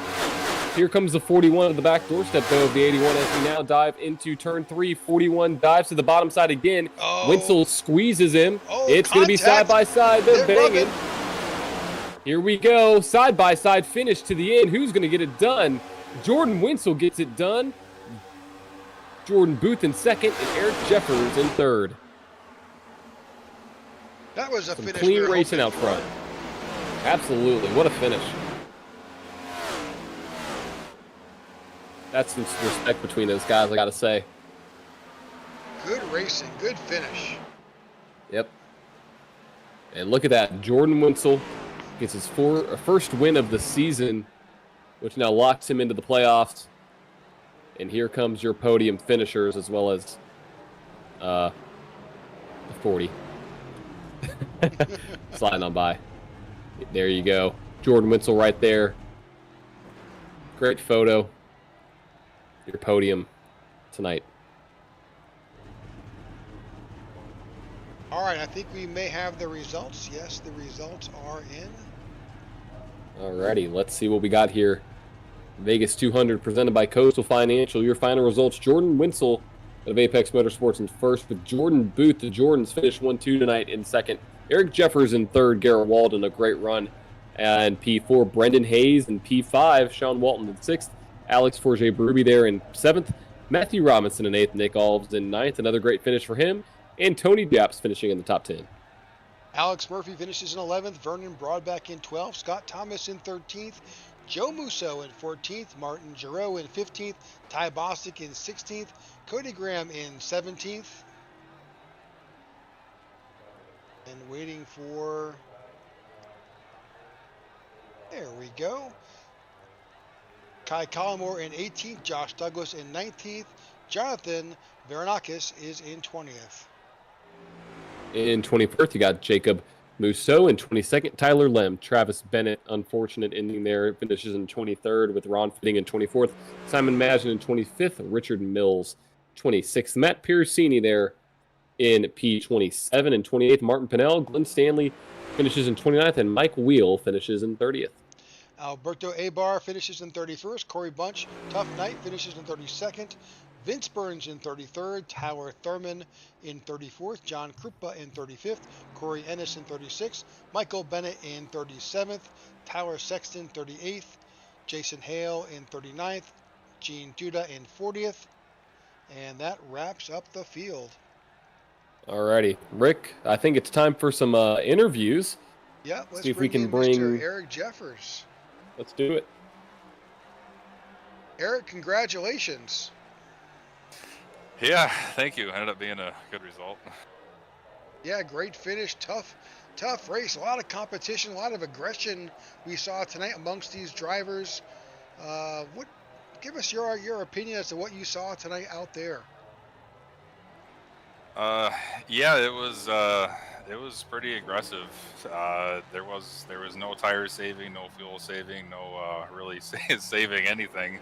Here comes the 41 at the back doorstep, though, of the 81 as we now dive into turn 3. 41 dives to the bottom side again. Wenzel squeezes him. It's going to be side by side. They're banging. Rubbing. Here we go. Side by side finish to the end. Who's going to get it done? Jordan Wenzel gets it done. Jordan Booth in second and Eric Jeffers in third. That was a Some finish. clean racing out front. Absolutely. What a finish. That's some respect between those guys, I got to say. Good racing. Good finish. Yep. And look at that. Jordan Wenzel gets his first win of the season, which now locks him into the playoffs. And here comes your podium finishers as well as the 40. Sliding on by. There you go. Jordan Wenzel right there. Great photo. Your podium tonight. All right, I think we may have the results. Yes, the results are in. Alrighty, let's see what we got here. Vegas 200 presented by Coastal Financial. Your final results: Jordan Wenzel of Apex Motorsports in first, with Jordan Booth. The Jordans finished 1-2 tonight in second. Eric Jeffers in third. Garrett Walden, a great run. And P4, Brendan Hayes. And P5, Sean Walton in sixth. Alex Forget Berube there in seventh. Matthew Robinson in eighth. Nick Alves in ninth. Another great finish for him. And Tony Diap's finishing in the top 10. Alex Murphy finishes in 11th, Vernon Broadback in 12th, Scott Thomas in 13th, Joe Musso in 14th, Martin Giroux in 15th, Ty Bostic in 16th, Cody Graham in 17th, and waiting for, there we go, Kai Collymore in 18th, Josh Douglas in 19th, Jonathan Varanakis is in 20th. In 21st, you got Jacob Musso. In 22nd, Tyler Lem. Travis Bennett, unfortunate ending there, finishes in 23rd, with Ron Fitting in 24th. Simon Magin in 25th. Richard Mills, 26th. Matt Piercini there in P27. In 28th, Martin Pinnell. Glenn Stanley finishes in 29th, and Mike Wheel finishes in 30th. Alberto Abar finishes in 31st. Corey Bunch, Tough Night, finishes in 32nd. Vince Burns in 33rd. Tyler Thurman in 34th. John Krupa in 35th. Corey Ennis in 36th. Michael Bennett in 37th. Tyler Sexton 38th. Jason Hale in 39th. Gene Duda in 40th. And that wraps up the field. Alrighty, Rick, I think it's time for some interviews. Yeah, let's see if we can in bring Mr. Eric Jeffers. Let's do it. Eric, congratulations. Yeah, thank you. Ended up being a good result. Yeah, great finish. Tough race. A lot of competition, a lot of aggression we saw tonight amongst these drivers. Give us your opinion as to what you saw tonight out there. Yeah, it was pretty aggressive. There was no tire saving, no fuel saving, no really saving anything.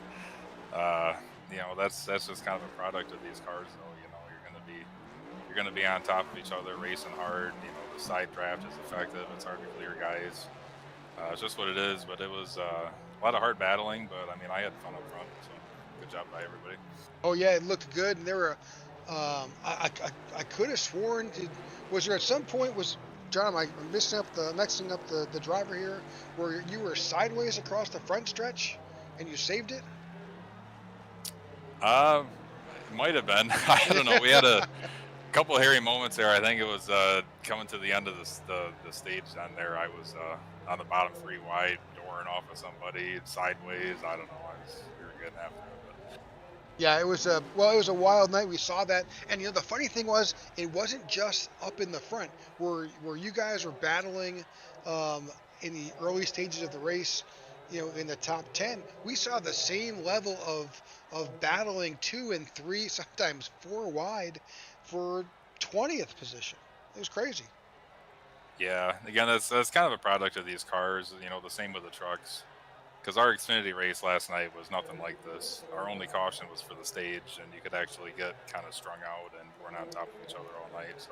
That's just kind of a product of these cars, though. You're gonna be on top of each other, racing hard. The side draft is effective. It's hard to clear guys. It's just what it is. But it was a lot of hard battling. But I mean, I had fun up front. So good job by everybody. Oh yeah, it looked good, and there were. I could have sworn. Was there at some point John? Am I mixing up the driver here, where you were sideways across the front stretch, and you saved it? It might have been. I don't know. We had a couple of hairy moments there. I think it was coming to the end of the stage on there. I was on the bottom 3 wide, dooring off of somebody sideways. I don't know. We were getting after it. But. Yeah, it was a wild night. We saw that, and the funny thing was, it wasn't just up in the front where you guys were battling in the early stages of the race. In the top 10, we saw the same level of battling 2 and 3, sometimes 4 wide for 20th position. It was crazy. Yeah, again, that's kind of a product of these cars. The same with the trucks. Because our Xfinity race last night was nothing like this. Our only caution was for the stage, and you could actually get kind of strung out and weren't on top of each other all night. So,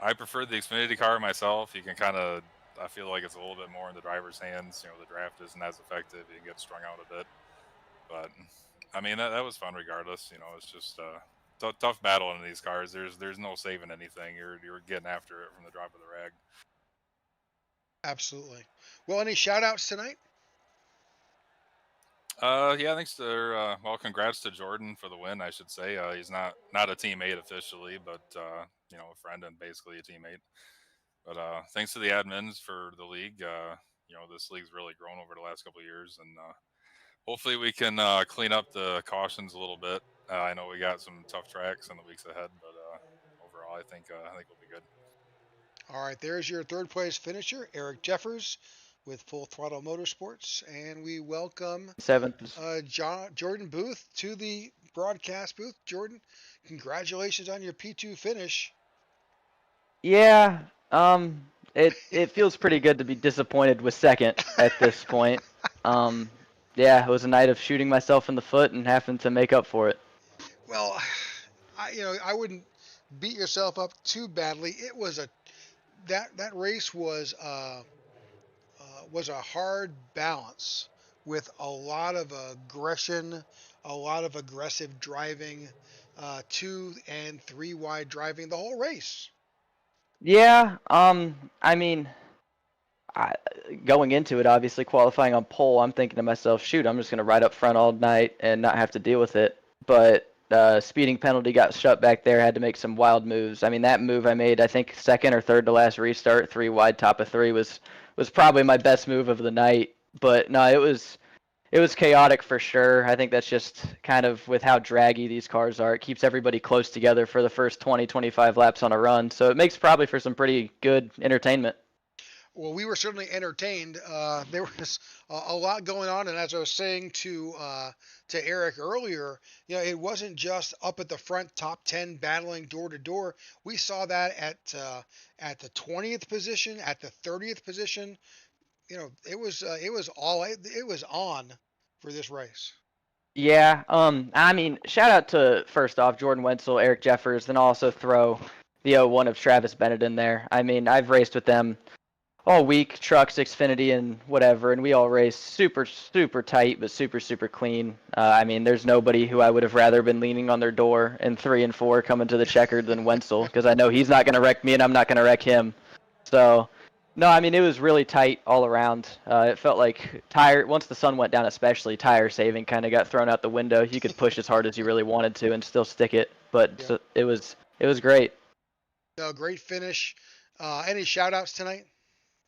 I prefer the Xfinity car myself. You can I feel like it's a little bit more in the driver's hands. The draft isn't as effective. You can get strung out a bit. But, I mean, that was fun regardless. It's just a tough battle in these cars. There's no saving anything. You're getting after it from the drop of the rag. Absolutely. Well, any shout outs tonight? Yeah, thanks to congrats to Jordan for the win, I should say. He's not a teammate officially, but a friend and basically a teammate. But thanks to the admins for the league. This league's really grown over the last couple of years, and hopefully we can clean up the cautions a little bit. I know we got some tough tracks in the weeks ahead, but overall, I think we'll be good. All right, there's your third place finisher, Eric Jeffers, with Full Throttle Motorsports, and we welcome Jordan Booth to the broadcast booth. Jordan, congratulations on your P2 finish. Yeah, it feels pretty good to be disappointed with second at this point. Yeah, it was a night of shooting myself in the foot and having to make up for it. Well, I wouldn't beat yourself up too badly. It was that race was a hard balance with a lot of aggression, a lot of aggressive driving, 2 and 3 wide driving the whole race. Yeah, I mean, going into it, obviously qualifying on pole, I'm thinking to myself, shoot, I'm just gonna ride up front all night and not have to deal with it. But speeding penalty got shut back there. Had to make some wild moves. I mean, that move I made, I think second or third to last restart, 3 wide, top of 3 was probably my best move of the night. But no, it was chaotic for sure. I think that's just kind of with how draggy these cars are. It keeps everybody close together for the first 20, 25 laps on a run. So it makes probably for some pretty good entertainment. Well, we were certainly entertained. There was a lot going on, and as I was saying to Eric earlier, it wasn't just up at the front, top 10 battling door to door. We saw that at the 20th position, at the 30th position. It was on for this race. Yeah, I mean, shout out to first off Jordan Wenzel, Eric Jeffers, then also throw the '01 of Travis Bennett in there. I mean, I've raced with them all week, trucks, Xfinity, and whatever, and we all race super, super tight, but super, super clean. I mean, there's nobody who I would have rather been leaning on their door in 3 and 4 coming to the checkered than Wenzel, because I know he's not going to wreck me and I'm not going to wreck him. So, no, I mean, it was really tight all around. It felt like once the sun went down especially, tire saving kind of got thrown out the window. You could push as hard as you really wanted to and still stick it, but Yeah. so it was great. No, great finish. Any shout outs tonight?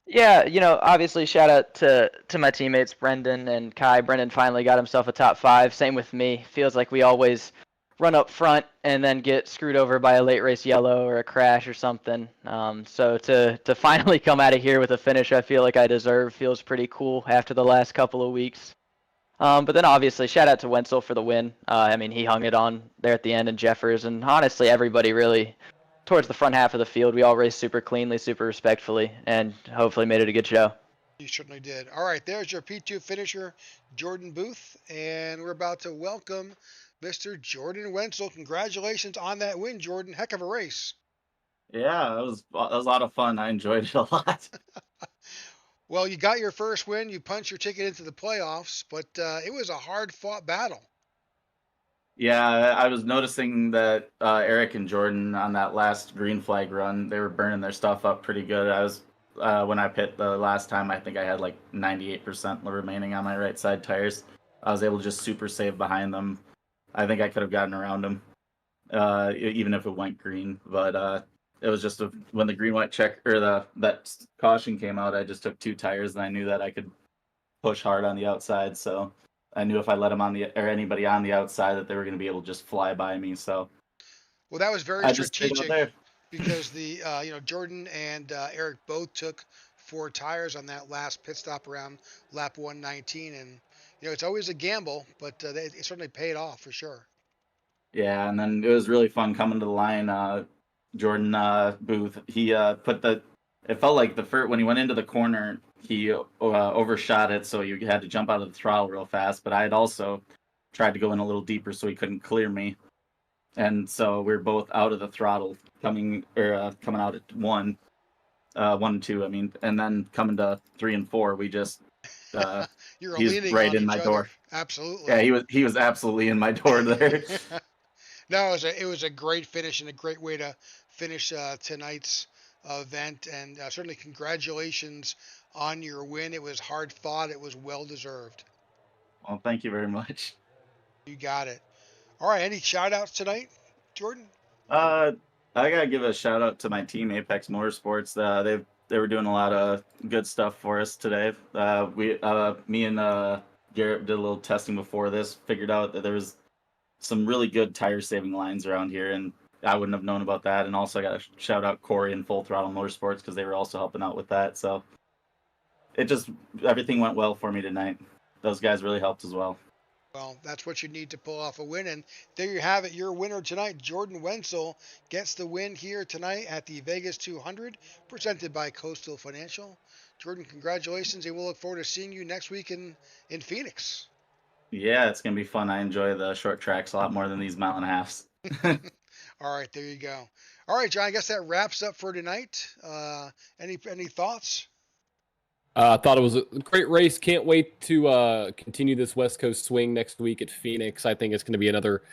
Yeah, obviously shout out to my teammates Brendan and Kai. Brendan finally got himself a top 5. Same with me. Feels like we always run up front and then get screwed over by a late race yellow or a crash or something. So to finally come out of here with a finish I feel like I deserve feels pretty cool after the last couple of weeks. But then obviously shout out to Wenzel for the win. I mean, he hung it on there at the end, and Jeffers, and honestly everybody really towards the front half of the field. We all raced super cleanly, super respectfully, and hopefully made it a good show. You certainly did. All right, there's your P2 finisher, Jordan Booth, and we're about to welcome Mr. Jordan Wenzel. Congratulations on that win, Jordan. Heck of a race. Yeah, that was a lot of fun. I enjoyed it a lot. Well, you got your first win. You punched your ticket into the playoffs, but it was a hard-fought battle. Yeah, I was noticing that Eric and Jordan on that last green flag run, they were burning their stuff up pretty good. I was when I pit the last time, I think I had like 98% remaining on my right side tires. I was able to just super save behind them. I think I could have gotten around them, even if it went green. But it was just when the green white check or that caution came out, I just took 2 tires and I knew that I could push hard on the outside. So I knew if I let them anybody on the outside that they were going to be able to just fly by me. So Well, that was very I just stayed out strategic there. because Jordan and Eric both took 4 tires on that last pit stop around lap 119, and it's always a gamble, but it certainly paid off for sure. Yeah, and then it was really fun coming to the line. Jordan Booth, he put the. It felt like when he went into the corner, he overshot it, so you had to jump out of the throttle real fast. But I had also tried to go in a little deeper so he couldn't clear me, and so we were both out of the throttle coming out at 1 and 2. I mean, and then coming to 3 and 4, we just. You're He's leaning right on in each my other. door. Absolutely. Yeah, he was absolutely in my door there. No, it was a great finish and a great way to finish tonight's event, and certainly congratulations on your win. It was hard fought. It was well deserved. Well, thank you very much. You got it. All right. Any shout outs tonight, Jordan? I gotta give a shout out to my team, Apex Motorsports. They were doing a lot of good stuff for us today. Me and Garrett did a little testing before this. Figured out that there was some really good tire saving lines around here, and I wouldn't have known about that. And also, I got to shout out Corey and Full Throttle Motorsports because they were also helping out with that. So everything went well for me tonight. Those guys really helped as well. Well, that's what you need to pull off a win. And there you have it. Your winner tonight, Jordan Wenzel, gets the win here tonight at the Vegas 200, presented by Coastal Financial. Jordan, congratulations, and we'll look forward to seeing you next week in Phoenix. Yeah, it's going to be fun. I enjoy the short tracks a lot more than these mile and a halves. All right, there you go. All right, John, I guess that wraps up for tonight. Any thoughts? I thought it was a great race. Can't wait to continue this West Coast swing next week at Phoenix. I think it's going to be another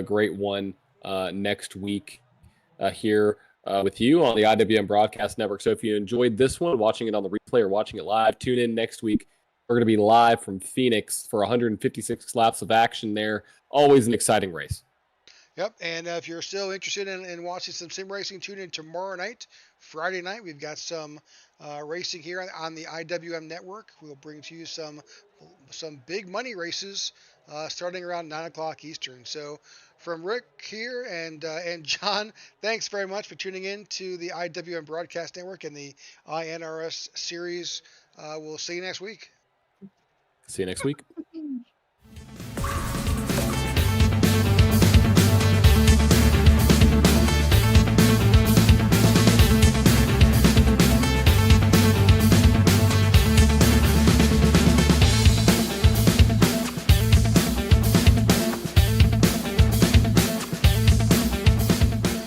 great one next week here with you on the IWM Broadcast Network. So if you enjoyed this one, watching it on the replay or watching it live, tune in next week. We're going to be live from Phoenix for 156 laps of action there. Always an exciting race. Yep, and if you're still interested in watching some sim racing, tune in tomorrow night, Friday night. We've got some racing here on the IWM network. We'll bring to you some big money races starting around 9 o'clock Eastern. So, from Rick here and John, thanks very much for tuning in to the IWM Broadcast Network and the iNRS series. We'll see you next week. See you next week.